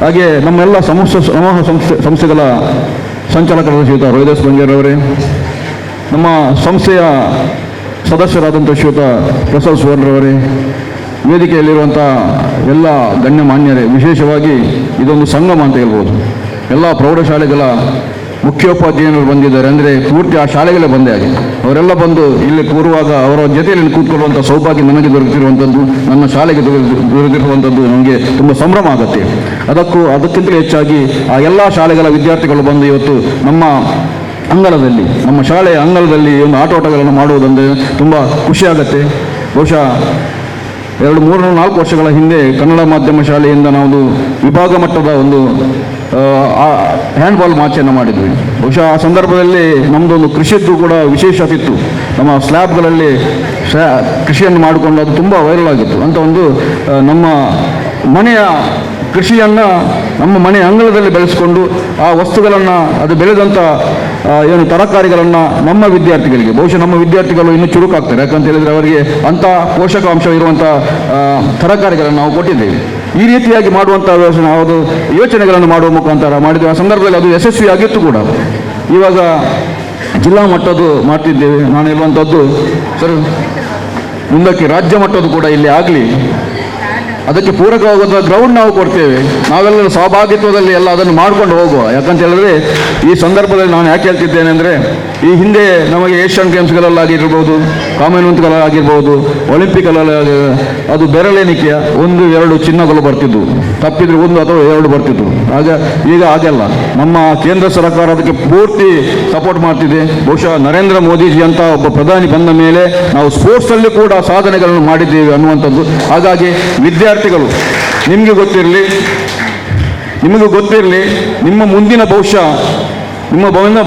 ಹಾಗೆ ನಮ್ಮೆಲ್ಲ ಸಮೂಹ ಸಂಸ್ಥೆಗಳ ಸಂಚಾಲಕರಾದ ಶ್ರೀಯುತ ರೋಹಿದಾಸ್ ಬಂಗೇರವರೇ, ನಮ್ಮ ಸಂಸ್ಥೆಯ ಸದಸ್ಯರಾದಂಥ ಶ್ರೀಯುತ ಪ್ರಸಾದ್ ಸುವರ್ಣರವರೇ, ವೇದಿಕೆಯಲ್ಲಿರುವಂಥ ಎಲ್ಲ ಗಣ್ಯಮಾನ್ಯರೇ, ವಿಶೇಷವಾಗಿ ಇದೊಂದು ಸಂಗಮ ಅಂತ ಹೇಳ್ಬೋದು. ಎಲ್ಲ ಪ್ರೌಢಶಾಲೆಗಳ ಮುಖ್ಯೋಪಾಧ್ಯಾಯರು ಬಂದಿದ್ದಾರೆ, ಅಂದರೆ ಪೂರ್ತಿ ಆ ಶಾಲೆಗಳೇ ಬಂದೇ ಆಗಿ ಅವರೆಲ್ಲ ಬಂದು ಇಲ್ಲಿ ಕೂರುವಾಗ ಅವರ ಜೊತೆಯಲ್ಲಿ ಕೂತ್ಕೊಳ್ಳುವಂಥ ಸೌಭಾಗ್ಯ ನನಗೆ ದೊರೆತಿರುವಂಥದ್ದು, ನನ್ನ ಶಾಲೆಗೆ ದೊರೆತಿರುವಂಥದ್ದು ನನಗೆ ತುಂಬ ಸಂಭ್ರಮ ಆಗುತ್ತೆ. ಅದಕ್ಕಿಂತಲೂ ಹೆಚ್ಚಾಗಿ ಆ ಎಲ್ಲ ಶಾಲೆಗಳ ವಿದ್ಯಾರ್ಥಿಗಳು ಬಂದು ಇವತ್ತು ನಮ್ಮ ಅಂಗಳದಲ್ಲಿ, ನಮ್ಮ ಶಾಲೆಯ ಅಂಗಳದಲ್ಲಿ ಒಂದು ಆಟೋಟಗಳನ್ನು ಮಾಡುವುದಂದರೆ ತುಂಬ ಖುಷಿಯಾಗತ್ತೆ. ಬಹುಶಃ 2-3-4 ವರ್ಷಗಳ ಹಿಂದೆ ಕನ್ನಡ ಮಾಧ್ಯಮ ಶಾಲೆಯಿಂದ ನಾವು ವಿಭಾಗ ಮಟ್ಟದ ಒಂದು ಹ್ಯಾಂಡ್ಬಾಲ್ ಮ್ಯಾಚನ್ನು ಮಾಡಿದ್ವಿ. ಬಹುಶಃ ಆ ಸಂದರ್ಭದಲ್ಲಿ ನಮ್ಮದೊಂದು ಕೃಷಿಯದ್ದು ಕೂಡ ವಿಶೇಷತೆ ಇತ್ತು. ನಮ್ಮ ಸ್ಲ್ಯಾಬ್ಗಳಲ್ಲಿ ಕೃಷಿಯನ್ನು ಮಾಡಿಕೊಂಡು ಅದು ತುಂಬ ವೈರಲ್ ಆಗಿತ್ತು. ಅಂತ ಒಂದು ನಮ್ಮ ಮನೆಯ ಕೃಷಿಯನ್ನು ನಮ್ಮ ಮನೆಯ ಅಂಗಳದಲ್ಲಿ ಬೆಳೆಸಿಕೊಂಡು ಆ ವಸ್ತುಗಳನ್ನು ಅದು ಬೆಳೆದಂಥ ಏನು ತರಕಾರಿಗಳನ್ನು ನಮ್ಮ ವಿದ್ಯಾರ್ಥಿಗಳಿಗೆ, ಬಹುಶಃ ನಮ್ಮ ವಿದ್ಯಾರ್ಥಿಗಳು ಇನ್ನೂ ಚುರುಕಾಗ್ತಾರೆ. ಯಾಕಂತ ಹೇಳಿದರೆ ಅವರಿಗೆ ಅಂಥ ಪೋಷಕಾಂಶ ಇರುವಂಥ ತರಕಾರಿಗಳನ್ನು ನಾವು ಕೊಟ್ಟಿದ್ದೇವೆ. ಈ ರೀತಿಯಾಗಿ ಮಾಡುವಂಥ ಯೋಚನೆಗಳನ್ನು ಮಾಡುವ ಮುಖಾಂತರ ಮಾಡಿದ್ದೇವೆ. ಆ ಸಂದರ್ಭದಲ್ಲಿ ಅದು ಯಶಸ್ವಿಯಾಗಿತ್ತು ಕೂಡ. ಇವಾಗ ಜಿಲ್ಲಾ ಮಟ್ಟದ್ದು ಮಾಡ್ತಿದ್ದೇವೆ. ನಾನು ಹೇಳುವಂಥದ್ದು ಸರ್, ಮುಂದಕ್ಕೆ ರಾಜ್ಯ ಮಟ್ಟದ್ದು ಕೂಡ ಇಲ್ಲಿ ಆಗಲಿ, ಅದಕ್ಕೆ ಪೂರಕವಾದ ಗ್ರೌಂಡ್ ನಾವು ಕೊಡ್ತೇವೆ. ನಾವೆಲ್ಲರೂ ಸಹಭಾಗಿತ್ವದಲ್ಲಿ ಎಲ್ಲ ಅದನ್ನು ಮಾಡ್ಕೊಂಡು ಹೋಗುವ. ಯಾಕಂತ ಹೇಳಿದ್ರೆ ಈ ಸಂದರ್ಭದಲ್ಲಿ ನಾನು ಯಾಕೆ ಹೇಳ್ತಿದ್ದೇನೆ ಅಂದರೆ, ಈ ಹಿಂದೆ ನಮಗೆ ಏಷ್ಯನ್ ಗೇಮ್ಸ್ಗಳಲ್ಲಾಗಿರ್ಬೋದು, ಕಾಮನ್ವೆಲ್ತ್ಗಳಾಗಿರ್ಬೋದು, ಒಲಿಂಪಿಕಲ್ಲಿ ಅದು ಬೆರಳೆಣಿಕೆಯ 1-2 ಚಿನ್ನಗಳು ಬರ್ತಿದ್ವು, ತಪ್ಪಿದ್ರೆ 1 ಅಥವಾ 2 ಬರ್ತಿದ್ವು. ಈಗ ಹಾಗೆಲ್ಲ ನಮ್ಮ ಕೇಂದ್ರ ಸರ್ಕಾರ ಅದಕ್ಕೆ ಪೂರ್ತಿ ಸಪೋರ್ಟ್ ಮಾಡ್ತಿದೆ. ಬಹುಶಃ ನರೇಂದ್ರ ಮೋದಿಜಿ ಅಂತ ಒಬ್ಬ ಪ್ರಧಾನಿ ಬಂದ ಮೇಲೆ ನಾವು ಸ್ಪೋರ್ಟ್ಸಲ್ಲಿ ಕೂಡ ಸಾಧನೆಗಳನ್ನು ಮಾಡಿದ್ದೇವೆ ಅನ್ನುವಂಥದ್ದು. ಹಾಗಾಗಿ ವಿದ್ಯಾರ್ಥಿಗಳು ನಿಮಗೆ ಗೊತ್ತಿರಲಿ, ನಿಮ್ಮ ಮುಂದಿನ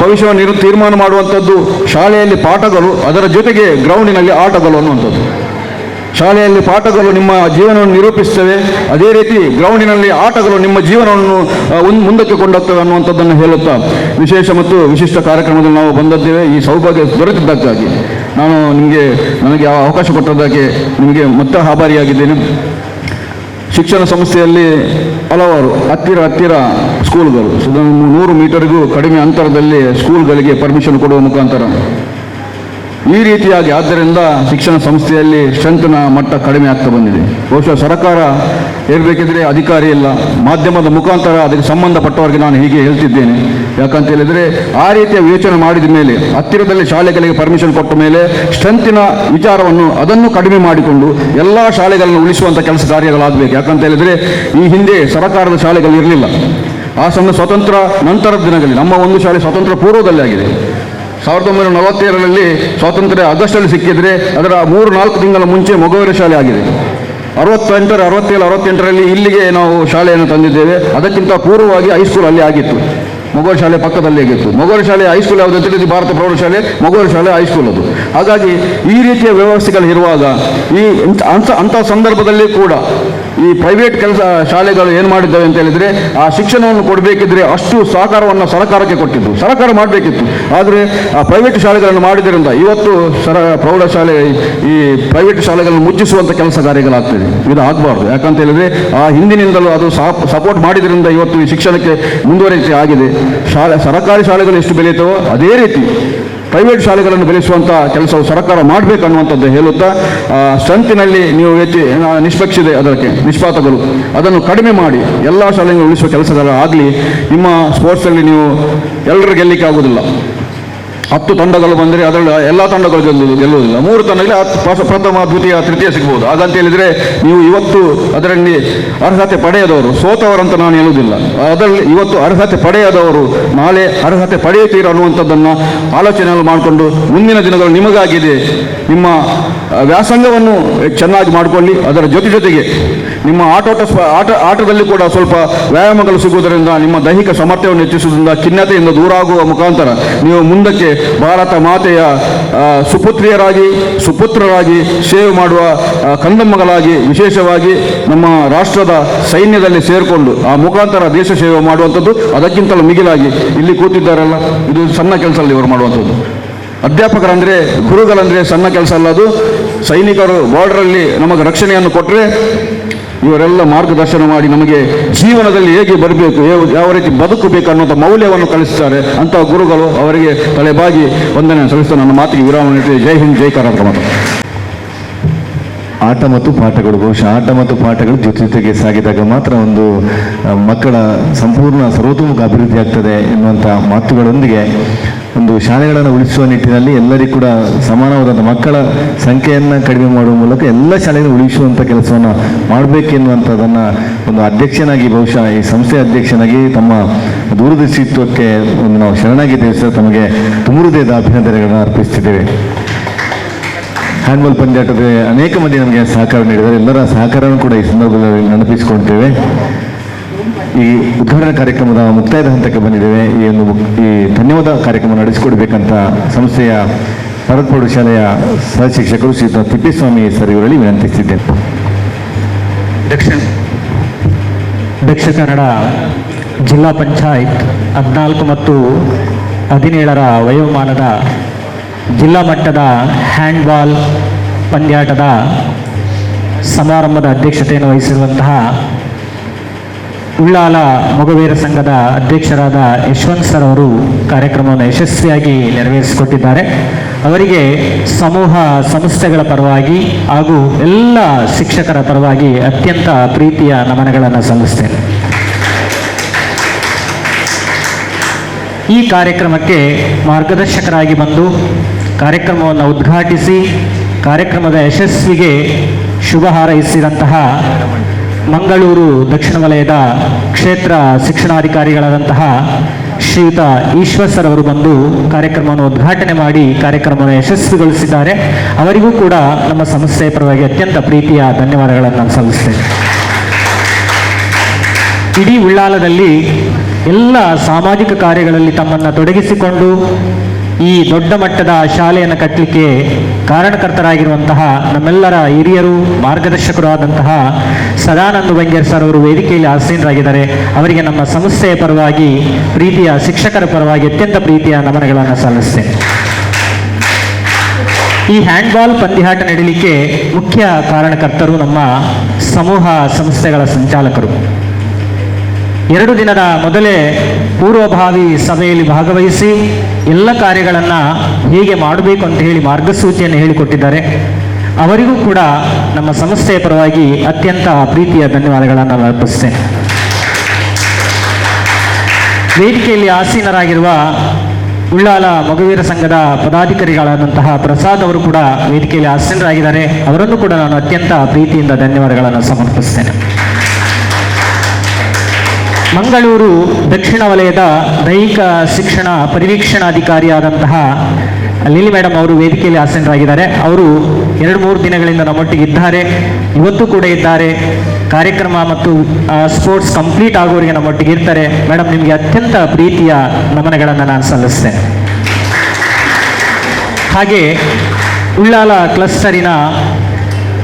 ಭವಿಷ್ಯವನ್ನು ತೀರ್ಮಾನ ಮಾಡುವಂಥದ್ದು ಶಾಲೆಯಲ್ಲಿ ಪಾಠಗಳು, ಅದರ ಜೊತೆಗೆ ಗ್ರೌಂಡಿನಲ್ಲಿ ಆಟಗಳು ಅನ್ನುವಂಥದ್ದು. ಶಾಲೆಯಲ್ಲಿ ಪಾಠಗಳು ನಿಮ್ಮ ಜೀವನವನ್ನು ನಿರೂಪಿಸ್ತವೆ, ಅದೇ ರೀತಿ ಗ್ರೌಂಡಿನಲ್ಲಿ ಆಟಗಳು ನಿಮ್ಮ ಜೀವನವನ್ನು ಮುಂದಕ್ಕೆ ಕೊಂಡೋಗ್ತವೆ ಅನ್ನುವಂಥದ್ದನ್ನು ಹೇಳುತ್ತಾ ವಿಶೇಷ ಮತ್ತು ವಿಶಿಷ್ಟ ಕಾರ್ಯಕ್ರಮದಲ್ಲಿ ನಾವು ಬಂದದ್ದೇವೆ. ಈ ಸೌಭಾಗ್ಯ ದೊರೆತಿದ್ದಕ್ಕಾಗಿ ನನಗೆ ಅವಕಾಶ ಕೊಟ್ಟದ್ದಕ್ಕೆ ನಿಮಗೆ ಮತ್ತೆ ಆಭಾರಿಯಾಗಿದ್ದೇನೆ. ಶಿಕ್ಷಣ ಸಂಸ್ಥೆಯಲ್ಲಿ ಹಲವಾರು ಹತ್ತಿರ ಸ್ಕೂಲ್ಗಳು, 100 ಮೀಟರ್ಗೂ ಕಡಿಮೆ ಅಂತರದಲ್ಲಿ ಸ್ಕೂಲ್ಗಳಿಗೆ ಪರ್ಮಿಷನ್ ಕೊಡುವ ಮುಖಾಂತರ ಈ ರೀತಿಯಾಗಿ, ಆದ್ದರಿಂದ ಶಿಕ್ಷಣ ಸಂಸ್ಥೆಯಲ್ಲಿ ಸ್ಟ್ರೆಂತ್ನ ಮಟ್ಟ ಕಡಿಮೆ ಆಗ್ತಾ ಬಂದಿದೆ. ಬಹುಶಃ ಸರ್ಕಾರ ಇರಬೇಕಿದ್ರೆ ಅಧಿಕಾರಿ ಇಲ್ಲ, ಮಾಧ್ಯಮದ ಮುಖಾಂತರ ಅದಕ್ಕೆ ಸಂಬಂಧಪಟ್ಟವರಿಗೆ ನಾನು ಹೀಗೆ ಹೇಳ್ತಿದ್ದೇನೆ. ಯಾಕಂತ ಹೇಳಿದರೆ ಆ ರೀತಿಯ ಯೋಚನೆ ಮಾಡಿದ ಮೇಲೆ, ಹತ್ತಿರದಲ್ಲಿ ಶಾಲೆಗಳಿಗೆ ಪರ್ಮಿಷನ್ ಕೊಟ್ಟ ಮೇಲೆ ಸ್ಟ್ರೆಂತಿನ ವಿಚಾರವನ್ನು ಅದನ್ನು ಕಡಿಮೆ ಮಾಡಿಕೊಂಡು ಎಲ್ಲ ಶಾಲೆಗಳನ್ನು ಉಳಿಸುವಂಥ ಕೆಲಸ ಕಾರ್ಯಗಳಾಗಬೇಕು. ಯಾಕಂತ ಹೇಳಿದರೆ ಈ ಹಿಂದೆ ಸರ್ಕಾರದ ಶಾಲೆಗಳು ಇರಲಿಲ್ಲ. ಆ ಸ್ವತಂತ್ರ ನಂತರದ ದಿನಗಳಲ್ಲಿ ನಮ್ಮ ಒಂದು ಶಾಲೆ ಸ್ವತಂತ್ರ ಪೂರ್ವದಲ್ಲಿ ಆಗಿದೆ. 1947ರಲ್ಲಿ ಸ್ವಾತಂತ್ರ್ಯ ಆಗಸ್ಟಲ್ಲಿ ಸಿಕ್ಕಿದ್ರೆ ಅದರ 3-4 ತಿಂಗಳ ಮುಂಚೆ ಮೊಗವೀರ ಶಾಲೆ ಆಗಿದೆ. 67-68ರಲ್ಲಿ ಇಲ್ಲಿಗೆ ನಾವು ಶಾಲೆಯನ್ನು ತಂದಿದ್ದೇವೆ. ಅದಕ್ಕಿಂತ ಪೂರ್ವವಾಗಿ ಹೈಸ್ಕೂಲ್ ಅಲ್ಲಿ ಆಗಿತ್ತು, ಮೊಗವೀರ ಶಾಲೆ ಪಕ್ಕದಲ್ಲಿ ಆಗಿತ್ತು. ಮೊಗವೀರ ಶಾಲೆ ಹೈಸ್ಕೂಲ್ ಯಾವುದು ತಿಳಿದು ಭಾರತ ಪ್ರೌಢಶಾಲೆ, ಮೊಗವೀರ ಶಾಲೆ ಹೈಸ್ಕೂಲ್ ಅದು. ಹಾಗಾಗಿ ಈ ರೀತಿಯ ವ್ಯವಸ್ಥೆಗಳು ಇರುವಾಗ ಅಂಥ ಸಂದರ್ಭದಲ್ಲಿ ಕೂಡ ಈ ಪ್ರೈವೇಟ್ ಶಾಲೆಗಳು ಏನು ಮಾಡಿದ್ದಾವೆ ಅಂತ ಹೇಳಿದರೆ, ಆ ಶಿಕ್ಷಣವನ್ನು ಕೊಡಬೇಕಿದ್ರೆ ಅಷ್ಟು ಸಹಕಾರವನ್ನು ಸರ್ಕಾರಕ್ಕೆ ಕೊಟ್ಟಿದ್ದು, ಸರ್ಕಾರ ಮಾಡಬೇಕಿತ್ತು. ಆದರೆ ಆ ಪ್ರೈವೇಟ್ ಶಾಲೆಗಳನ್ನು ಮಾಡಿದ್ದರಿಂದ ಇವತ್ತು ಪ್ರೌಢಶಾಲೆ ಈ ಪ್ರೈವೇಟ್ ಶಾಲೆಗಳನ್ನು ಮುಚ್ಚಿಸುವಂಥ ಕೆಲಸ ಕಾರ್ಯಗಳಾಗ್ತದೆ. ಇದು ಆಗಬಾರ್ದು. ಯಾಕಂತ ಹೇಳಿದರೆ ಆ ಹಿಂದಿನಿಂದಲೂ ಅದು ಸಪೋರ್ಟ್ ಮಾಡಿದ್ರಿಂದ ಇವತ್ತು ಈ ಶಿಕ್ಷಣಕ್ಕೆ ಮುಂದುವರಿಕೆ ಆಗಿದೆ. ಸರ್ಕಾರಿ ಶಾಲೆಗಳು ಎಷ್ಟು ಬೆಳೆಯುತ್ತವೋ ಅದೇ ರೀತಿ ಪ್ರೈವೇಟ್ ಶಾಲೆಗಳನ್ನು ಬೆಳೆಸುವಂಥ ಕೆಲಸವು ಸರ್ಕಾರ ಮಾಡಬೇಕನ್ನುವಂಥದ್ದು ಹೇಳುತ್ತಾ, ಸ್ಟ್ರೆಂತಿನಲ್ಲಿ ನೀವು ನಿಷ್ಪಕ್ಷತೆ ಅದಕ್ಕೆ ನಿಷ್ಪಾತಗಳು ಅದನ್ನು ಕಡಿಮೆ ಮಾಡಿ ಎಲ್ಲ ಶಾಲೆಗಳನ್ನು ಉಳಿಸುವ ಕೆಲಸಗಳಾಗಲಿ. ನಿಮ್ಮ ಸ್ಪೋರ್ಟ್ಸಲ್ಲಿ ನೀವು ಎಲ್ಲರೂ ಗೆಲ್ಲಲಿಕ್ಕೆ ಆಗುವುದಿಲ್ಲ. 10 ತಂಡಗಳು ಬಂದರೆ ಅದರಲ್ಲಿ ಎಲ್ಲ ತಂಡಗಳು ಗೆಲ್ಲುವುದಿಲ್ಲ. 3 ತಂಡಗಳಲ್ಲಿ ಪ್ರಥಮ, ದ್ವಿತೀಯ, ತೃತೀಯ ಸಿಗ್ಬೋದು. ಹಾಗಂತ ಹೇಳಿದರೆ ನೀವು ಇವತ್ತು ಅದರಲ್ಲಿ ಅರ್ಹತೆ ಪಡೆಯದವರು ಸೋತವರಂತ ನಾನು ಹೇಳುವುದಿಲ್ಲ. ಅದರಲ್ಲಿ ಇವತ್ತು ಅರ್ಹತೆ ಪಡೆಯದವರು ನಾಳೆ ಅರ್ಹತೆ ಪಡೆಯುತ್ತೀರ ಅನ್ನುವಂಥದ್ದನ್ನು ಆಲೋಚನೆಯನ್ನು ಮಾಡಿಕೊಂಡು ಮುಂದಿನ ದಿನಗಳು ನಿಮಗಾಗಿದೆ. ನಿಮ್ಮ ವ್ಯಾಸಂಗವನ್ನು ಚೆನ್ನಾಗಿ ಮಾಡಿಕೊಳ್ಳಿ. ಅದರ ಜೊತೆಗೆ ನಿಮ್ಮ ಆಟದಲ್ಲಿ ಕೂಡ ಸ್ವಲ್ಪ ವ್ಯಾಯಾಮಗಳು ಸಿಗುವುದರಿಂದ ನಿಮ್ಮ ದೈಹಿಕ ಸಾಮರ್ಥ್ಯವನ್ನು ಹೆಚ್ಚಿಸುವುದರಿಂದ ಖಿನ್ನತೆಯಿಂದ ದೂರ ಆಗುವ ಮುಖಾಂತರ ನೀವು ಮುಂದಕ್ಕೆ ಭಾರತ ಮಾತೆಯ ಸುಪುತ್ರರಾಗಿ ಸೇವೆ ಮಾಡುವ ಕಂದಮ್ಮಗಳಾಗಿ, ವಿಶೇಷವಾಗಿ ನಮ್ಮ ರಾಷ್ಟ್ರದ ಸೈನ್ಯದಲ್ಲಿ ಸೇರಿಕೊಂಡು ಆ ಮುಖಾಂತರ ದೇಶ ಸೇವೆ ಮಾಡುವಂಥದ್ದು. ಅದಕ್ಕಿಂತಲೂ ಮಿಗಿಲಾಗಿ ಇಲ್ಲಿ ಕೂತಿದ್ದಾರಲ್ಲ, ಇದು ಸಣ್ಣ ಕೆಲಸ ಅಲ್ಲ ಇವರು ಮಾಡುವಂಥದ್ದು. ಅಧ್ಯಾಪಕರಂದರೆ, ಗುರುಗಳಂದರೆ ಸಣ್ಣ ಕೆಲಸ ಅಲ್ಲ ಅದು. ಸೈನಿಕರು ಬಾರ್ಡರಲ್ಲಿ ನಮಗೆ ರಕ್ಷಣೆಯನ್ನು ಕೊಟ್ಟರೆ ಇವರೆಲ್ಲ ಮಾರ್ಗದರ್ಶನ ಮಾಡಿ ನಮಗೆ ಜೀವನದಲ್ಲಿ ಹೇಗೆ ಬರಬೇಕು, ಯಾವ ರೀತಿ ಬದುಕಬೇಕು ಅನ್ನುವಂಥ ಮೌಲ್ಯವನ್ನು ಕಲಿಸ್ತಾರೆ. ಅಂಥ ಗುರುಗಳು, ಅವರಿಗೆ ತಲೆಬಾಗಿ ವಂದನೆ ಸಲ್ಲಿಸ್ತಾ ನನ್ನ ಮಾತಿಗೆ ವಿರಾಮ ನೀಡ್ತೇವೆ. ಜೈ ಹಿಂದ್, ಜೈ ಕರ್ನಾಟಕ. ಆಟ ಮತ್ತು ಪಾಠಗಳು, ಬಹುಶಃ ಆಟ ಮತ್ತು ಪಾಠಗಳು ಜೊತೆಗೆ ಸಾಗಿದಾಗ ಮಾತ್ರ ಒಂದು ಮಕ್ಕಳ ಸಂಪೂರ್ಣ ಸರ್ವತೋಮುಖ ಅಭಿವೃದ್ಧಿ ಆಗ್ತದೆ ಎನ್ನುವಂಥ ಮಾತುಗಳೊಂದಿಗೆ ಒಂದು ಶಾಲೆಗಳನ್ನು ಉಳಿಸುವ ನಿಟ್ಟಿನಲ್ಲಿ ಎಲ್ಲರಿಗೂ ಕೂಡ ಸಮಾನವಾದಂಥ ಮಕ್ಕಳ ಸಂಖ್ಯೆಯನ್ನು ಕಡಿಮೆ ಮಾಡುವ ಮೂಲಕ ಎಲ್ಲ ಶಾಲೆಗಳನ್ನು ಉಳಿಸುವಂಥ ಕೆಲಸವನ್ನು ಮಾಡಬೇಕೆನ್ನುವಂಥದ್ದನ್ನು ಒಂದು ಅಧ್ಯಕ್ಷನಾಗಿ, ಬಹುಶಃ ಈ ಸಂಸ್ಥೆಯ ಅಧ್ಯಕ್ಷನಾಗಿ ತಮ್ಮ ದೂರದರ್ಶಿತ್ವಕ್ಕೆ ಒಂದು ನಾವು ಶರಣಾಗಿದ್ದೇವೆ ಸರ್. ತಮಗೆ ತುಂಬ ಹೃದಯದ ಅಭಿನಂದನೆಗಳನ್ನು ಅರ್ಪಿಸ್ತಿದ್ದೇವೆ. ಹ್ಯಾಂಡ್ಬಾಲ್ ಪಂದ್ಯಾಟದ ಅನೇಕ ಮಂದಿ ನಮಗೆ ಸಹಕಾರ ನೀಡಿದ್ದಾರೆ. ಎಲ್ಲರ ಸಹಕಾರವನ್ನು ಕೂಡ ಈ ಸಂದರ್ಭದಲ್ಲಿ ನೆನಪಿಸಿಕೊಳ್ತೇವೆ. ಈ ಉದ್ಘಾಟನಾ ಕಾರ್ಯಕ್ರಮದ ಮುಕ್ತಾಯದ ಹಂತಕ್ಕೆ ಬಂದಿದ್ದೇವೆ. ಈ ಧನ್ಯವಾದ ಕಾರ್ಯಕ್ರಮ ನಡೆಸಿಕೊಡ್ಬೇಕಂತ ಸಂಸ್ಥೆಯ ಭಾರತ್ ಪ್ರೌಢಶಾಲೆಯ ಸಹ ಶಿಕ್ಷಕರು ಶ್ರೀ ತಿಪ್ಪೇಸ್ವಾಮಿ ಸರ್ ಇವರಲ್ಲಿ ವಿನಂತಿಸಿದ್ದೇನೆ. ದಕ್ಷಿಣ ಕನ್ನಡ ಜಿಲ್ಲಾ ಪಂಚಾಯತ್ 14 ಮತ್ತು 17ರ ವಯೋಮಾನದ ಜಿಲ್ಲಾ ಮಟ್ಟದ ಹ್ಯಾಂಡ್ಬಾಲ್ ಪಂದ್ಯಾಟದ ಸಮಾರಂಭದ ಅಧ್ಯಕ್ಷತೆಯನ್ನು ವಹಿಸಿರುವಂತಹ ಉಳ್ಳಾಲ ಮೊಗವೀರ ಸಂಘದ ಅಧ್ಯಕ್ಷರಾದ ಯಶವಂತ್ ಸರ್ ಅವರು ಕಾರ್ಯಕ್ರಮವನ್ನು ಯಶಸ್ವಿಯಾಗಿ ನೆರವೇರಿಸಿಕೊಟ್ಟಿದ್ದಾರೆ. ಅವರಿಗೆ ಸಮೂಹ ಸಂಸ್ಥೆಗಳ ಪರವಾಗಿ ಹಾಗೂ ಎಲ್ಲ ಶಿಕ್ಷಕರ ಪರವಾಗಿ ಅತ್ಯಂತ ಪ್ರೀತಿಯ ನಮನಗಳನ್ನು ಸಲ್ಲಿಸ್ತೇನೆ. ಈ ಕಾರ್ಯಕ್ರಮಕ್ಕೆ ಮಾರ್ಗದರ್ಶಕರಾಗಿ ಬಂದು ಕಾರ್ಯಕ್ರಮವನ್ನು ಉದ್ಘಾಟಿಸಿ ಕಾರ್ಯಕ್ರಮದ ಯಶಸ್ವಿಗೆ ಶುಭ ಹಾರೈಸಿದಂತಹ ಮಂಗಳೂರು ದಕ್ಷಿಣ ವಲಯದ ಕ್ಷೇತ್ರ ಶಿಕ್ಷಣಾಧಿಕಾರಿಗಳಾದಂತಹ ಶ್ರೀಯುತ ಈಶ್ವರ್ ಸರ್ ಅವರು ಬಂದು ಕಾರ್ಯಕ್ರಮವನ್ನು ಉದ್ಘಾಟನೆ ಮಾಡಿ ಕಾರ್ಯಕ್ರಮವನ್ನು ಯಶಸ್ವಿಗೊಳಿಸಿದ್ದಾರೆ. ಅವರಿಗೂ ಕೂಡ ನಮ್ಮ ಸಂಸ್ಥೆಯ ಪರವಾಗಿ ಅತ್ಯಂತ ಪ್ರೀತಿಯ ಧನ್ಯವಾದಗಳನ್ನು ನಾನು ಸಲ್ಲಿಸ್ತೇನೆ. ಇಡೀ ಉಳ್ಳಾಲದಲ್ಲಿ ಎಲ್ಲ ಸಾಮಾಜಿಕ ಕಾರ್ಯಗಳಲ್ಲಿ ತಮ್ಮನ್ನು ತೊಡಗಿಸಿಕೊಂಡು ಈ ದೊಡ್ಡ ಮಟ್ಟದ ಶಾಲೆಯನ್ನು ಕಟ್ಟಲಿಕ್ಕೆ ಕಾರಣಕರ್ತರಾಗಿರುವಂತಹ ನಮ್ಮೆಲ್ಲರ ಹಿರಿಯರು ಮಾರ್ಗದರ್ಶಕರು ಆದಂತಹ ಸದಾನಂದ ಬಂಗೇರ್ ಸರ್ ಅವರು ವೇದಿಕೆಯಲ್ಲಿ ಆಸೀನರಾಗಿದ್ದಾರೆ. ಅವರಿಗೆ ನಮ್ಮ ಸಂಸ್ಥೆಯ ಪರವಾಗಿ ಪ್ರೀತಿಯ ಶಿಕ್ಷಕರ ಪರವಾಗಿ ಅತ್ಯಂತ ಪ್ರೀತಿಯ ನಮನಗಳನ್ನು ಸಲ್ಲಿಸ್ತೇನೆ. ಈ ಹ್ಯಾಂಡ್ಬಾಲ್ ಪಂದ್ಯಾಟ ನಡೆಯಲಿಕ್ಕೆ ಮುಖ್ಯ ಕಾರಣಕರ್ತರು ನಮ್ಮ ಸಮೂಹ ಸಂಸ್ಥೆಗಳ ಸಂಚಾಲಕರು. 2 ದಿನದ ಮೊದಲೇ ಪೂರ್ವಭಾವಿ ಸಭೆಯಲ್ಲಿ ಭಾಗವಹಿಸಿ ಎಲ್ಲ ಕಾರ್ಯಗಳನ್ನು ಹೇಗೆ ಮಾಡಬೇಕು ಅಂತ ಹೇಳಿ ಮಾರ್ಗಸೂಚಿಯನ್ನು ಹೇಳಿಕೊಟ್ಟಿದ್ದಾರೆ. ಅವರಿಗೂ ಕೂಡ ನಮ್ಮ ಸಂಸ್ಥೆಯ ಪರವಾಗಿ ಅತ್ಯಂತ ಪ್ರೀತಿಯ ಧನ್ಯವಾದಗಳನ್ನು ಅರ್ಪಿಸ್ತೇನೆ. ವೇದಿಕೆಯಲ್ಲಿ ಆಸೀನರಾಗಿರುವ ಉಳ್ಳಾಲ ಮೊಗವೀರ ಸಂಘದ ಪದಾಧಿಕಾರಿಗಳಾದಂತಹ ಪ್ರಸಾದ್ ಅವರು ಕೂಡ ವೇದಿಕೆಯಲ್ಲಿ ಆಸೀನರಾಗಿದ್ದಾರೆ. ಅವರನ್ನು ಕೂಡ ನಾನು ಅತ್ಯಂತ ಪ್ರೀತಿಯಿಂದ ಧನ್ಯವಾದಗಳನ್ನು ಸಮರ್ಪಿಸ್ತೇನೆ. ಮಂಗಳೂರು ದಕ್ಷಿಣ ವಲಯದ ದೈಹಿಕ ಶಿಕ್ಷಣ ಪರಿವೀಕ್ಷಣಾಧಿಕಾರಿಯಾದಂತಹ ಲಿಲಿ ಮೇಡಮ್ ಅವರು ವೇದಿಕೆಯಲ್ಲಿ ಆಸೀನರಾಗಿದ್ದಾರೆ. ಅವರು 2-3 ದಿನಗಳಿಂದ ನಮ್ಮೊಟ್ಟಿಗೆ ಇದ್ದಾರೆ, ಇವತ್ತು ಕೂಡ ಇದ್ದಾರೆ. ಕಾರ್ಯಕ್ರಮ ಮತ್ತು ಸ್ಪೋರ್ಟ್ಸ್ ಕಂಪ್ಲೀಟ್ ಆಗೋರಿಗೆ ನಮ್ಮೊಟ್ಟಿಗೆ ಇರ್ತಾರೆ. ಮೇಡಮ್, ನಿಮಗೆ ಅತ್ಯಂತ ಪ್ರೀತಿಯ ನಮನಗಳನ್ನು ನಾನು ಸಲ್ಲಿಸ್ತೇನೆ. ಹಾಗೆ ಉಳ್ಳಾಲ ಕ್ಲಸ್ಟರಿನ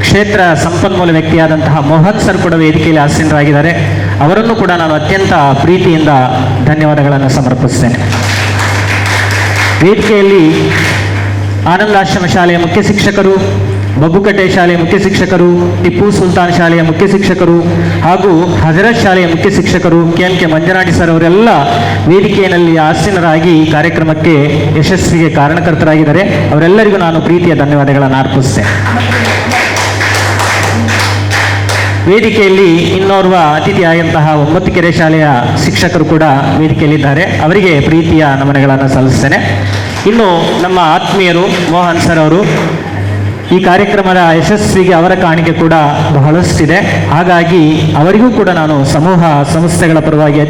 ಕ್ಷೇತ್ರ ಸಂಪನ್ಮೂಲ ವ್ಯಕ್ತಿಯಾದಂತಹ ಮೋಹನ್ ಸರ್ ಕೂಡ ವೇದಿಕೆಯಲ್ಲಿ ಆಸೀನರಾಗಿದ್ದಾರೆ. ಅವರನ್ನು ಕೂಡ ನಾನು ಅತ್ಯಂತ ಪ್ರೀತಿಯಿಂದ ಧನ್ಯವಾದಗಳನ್ನು ಸಮರ್ಪಿಸ್ತೇನೆ. ವೇದಿಕೆಯಲ್ಲಿ ಆನಂದಾಶ್ರಮ ಶಾಲೆಯ ಮುಖ್ಯ ಶಿಕ್ಷಕರು, ಬಬ್ಬುಕಟ್ಟೆ ಶಾಲೆಯ ಮುಖ್ಯ ಶಿಕ್ಷಕರು, ಟಿಪ್ಪು ಸುಲ್ತಾನ್ ಶಾಲೆಯ ಮುಖ್ಯ ಶಿಕ್ಷಕರು ಹಾಗೂ ಹಜರತ್ ಶಾಲೆಯ ಮುಖ್ಯ ಶಿಕ್ಷಕರು KMK ಮಂಜನಾಡಿ ಸರ್ ಅವರೆಲ್ಲ ವೇದಿಕೆಯಲ್ಲಿ ಆಸೀನರಾಗಿ ಕಾರ್ಯಕ್ರಮಕ್ಕೆ ಯಶಸ್ವಿಗೆ ಕಾರಣಕರ್ತರಾಗಿದ್ದಾರೆ. ಅವರೆಲ್ಲರಿಗೂ ನಾನು ಪ್ರೀತಿಯ ಧನ್ಯವಾದಗಳನ್ನು ಅರ್ಪಿಸ್ತೇನೆ. ವೇದಿಕೆಯಲ್ಲಿ ಇನ್ನೋರ್ವ ಅತಿಥಿಯಾದಂತಹ 9 ಕೆರೆ ಶಾಲೆಯ ಶಿಕ್ಷಕರು ಕೂಡ ವೇದಿಕೆಯಲ್ಲಿದ್ದಾರೆ. ಅವರಿಗೆ ಪ್ರೀತಿಯ ನಮನಗಳನ್ನು ಸಲ್ಲಿಸ್ತೇನೆ. ಇನ್ನು ನಮ್ಮ ಆತ್ಮೀಯರು ಮೋಹನ್ ಸರ್ ಅವರು ಈ ಕಾರ್ಯಕ್ರಮದ ಯಶಸ್ವಿಗೆ ಅವರ ಕಾಣಿಕೆ ಕೂಡ ಬಹಳಷ್ಟಿದೆ. ಹಾಗಾಗಿ ಅವರಿಗೂ ಕೂಡ ನಾನು ಸಮೂಹ ಸಂಸ್ಥೆಗಳ ಪರವಾಗಿ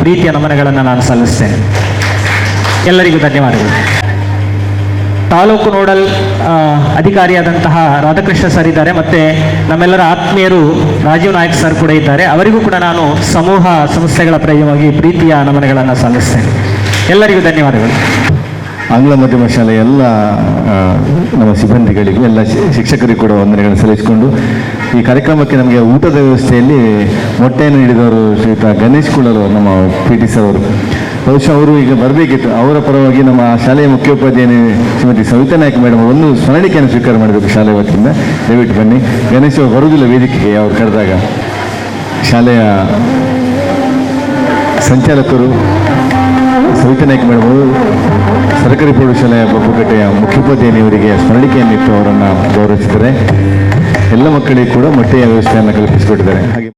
ಪ್ರೀತಿಯ ನಮನಗಳನ್ನು ನಾನು ಸಲ್ಲಿಸ್ತೇನೆ. ಎಲ್ಲರಿಗೂ ಧನ್ಯವಾದಗಳು. ತಾಲೂಕು ನೋಡಲ್ ಅಧಿಕಾರಿಯಾದಂತಹ ರಾಧಾಕೃಷ್ಣ ಸರ್ ಇದ್ದಾರೆ, ಮತ್ತು ನಮ್ಮೆಲ್ಲರ ಆತ್ಮೀಯರು ರಾಜೀವ್ ನಾಯಕ್ ಸರ್ ಕೂಡ ಇದ್ದಾರೆ. ಅವರಿಗೂ ಕೂಡ ನಾನು ಸಮೂಹ ಸಂಸ್ಥೆಗಳ ಪರವಾಗಿ ಪ್ರೀತಿಯ ನಮನಗಳನ್ನು ಸಲ್ಲಿಸ್ತೇನೆ. ಎಲ್ಲರಿಗೂ ಧನ್ಯವಾದಗಳು. ಆಂಗ್ಲ ಮಾಧ್ಯಮ ಶಾಲೆಯ ಎಲ್ಲ ನಮ್ಮ ಸಿಬ್ಬಂದಿಗಳಿಗೂ ಎಲ್ಲ ಶಿಕ್ಷಕರಿಗೂ ಕೂಡ ವಂದನೆಗಳನ್ನು ಸಲ್ಲಿಸಿಕೊಂಡು ಈ ಕಾರ್ಯಕ್ರಮಕ್ಕೆ ನಮಗೆ ಊಟದ ವ್ಯವಸ್ಥೆಯಲ್ಲಿ ಮೊಟ್ಟೆಯನ್ನು ನೀಡಿದವರು ಶ್ರೀಯುತ ಗಣೇಶ್ ಕುಳ್ಳಲು ನಮ್ಮ PT ಸರ್ ಅವರು. ಬಹುಶಃ ಅವರು ಈಗ ಬರಬೇಕಿತ್ತು. ಅವರ ಪರವಾಗಿ ನಮ್ಮ ಶಾಲೆಯ ಮುಖ್ಯೋಪಾಧ್ಯಾಯ ಶ್ರೀಮತಿ ಸವಿತಾ ನಾಯಕ್ ಮೇಡಮ್ ಒಂದು ಸ್ಮರಣಿಕೆಯನ್ನು ಸ್ವೀಕಾರ ಮಾಡಬೇಕು ಶಾಲೆಯ ವತಿಯಿಂದ. ದಯವಿಟ್ಟು ಬನ್ನಿ. ಗಣೇಶ್ ಅವರು ಬರುವುದಿಲ್ಲ ವೇದಿಕೆಗೆ, ಅವರು ಕರೆದಾಗ. ಶಾಲೆಯ ಸಂಚಾಲಕರು ಸವಿತಾ ನಾಯಕ್ ಮೇಡಮ್ ಅವರು ಸರ್ಕಾರಿ ಪ್ರೌಢಶಾಲೆಯ ಬಬ್ಬುಕಟ್ಟೆಯ ಮುಖ್ಯೋಪಾಧ್ಯಾಯನಿಯವರಿಗೆ ಸ್ಮರಣಿಕೆಯನ್ನಿಟ್ಟು ಅವರನ್ನು ಗೌರವಿಸಿದ್ದಾರೆ. ಎಲ್ಲ ಮಕ್ಕಳಿಗೂ ಕೂಡ ಮೊಟ್ಟೆಯ ವ್ಯವಸ್ಥೆಯನ್ನು ಕಲ್ಪಿಸಿಕೊಟ್ಟಿದ್ದಾರೆ. ಹಾಗೆ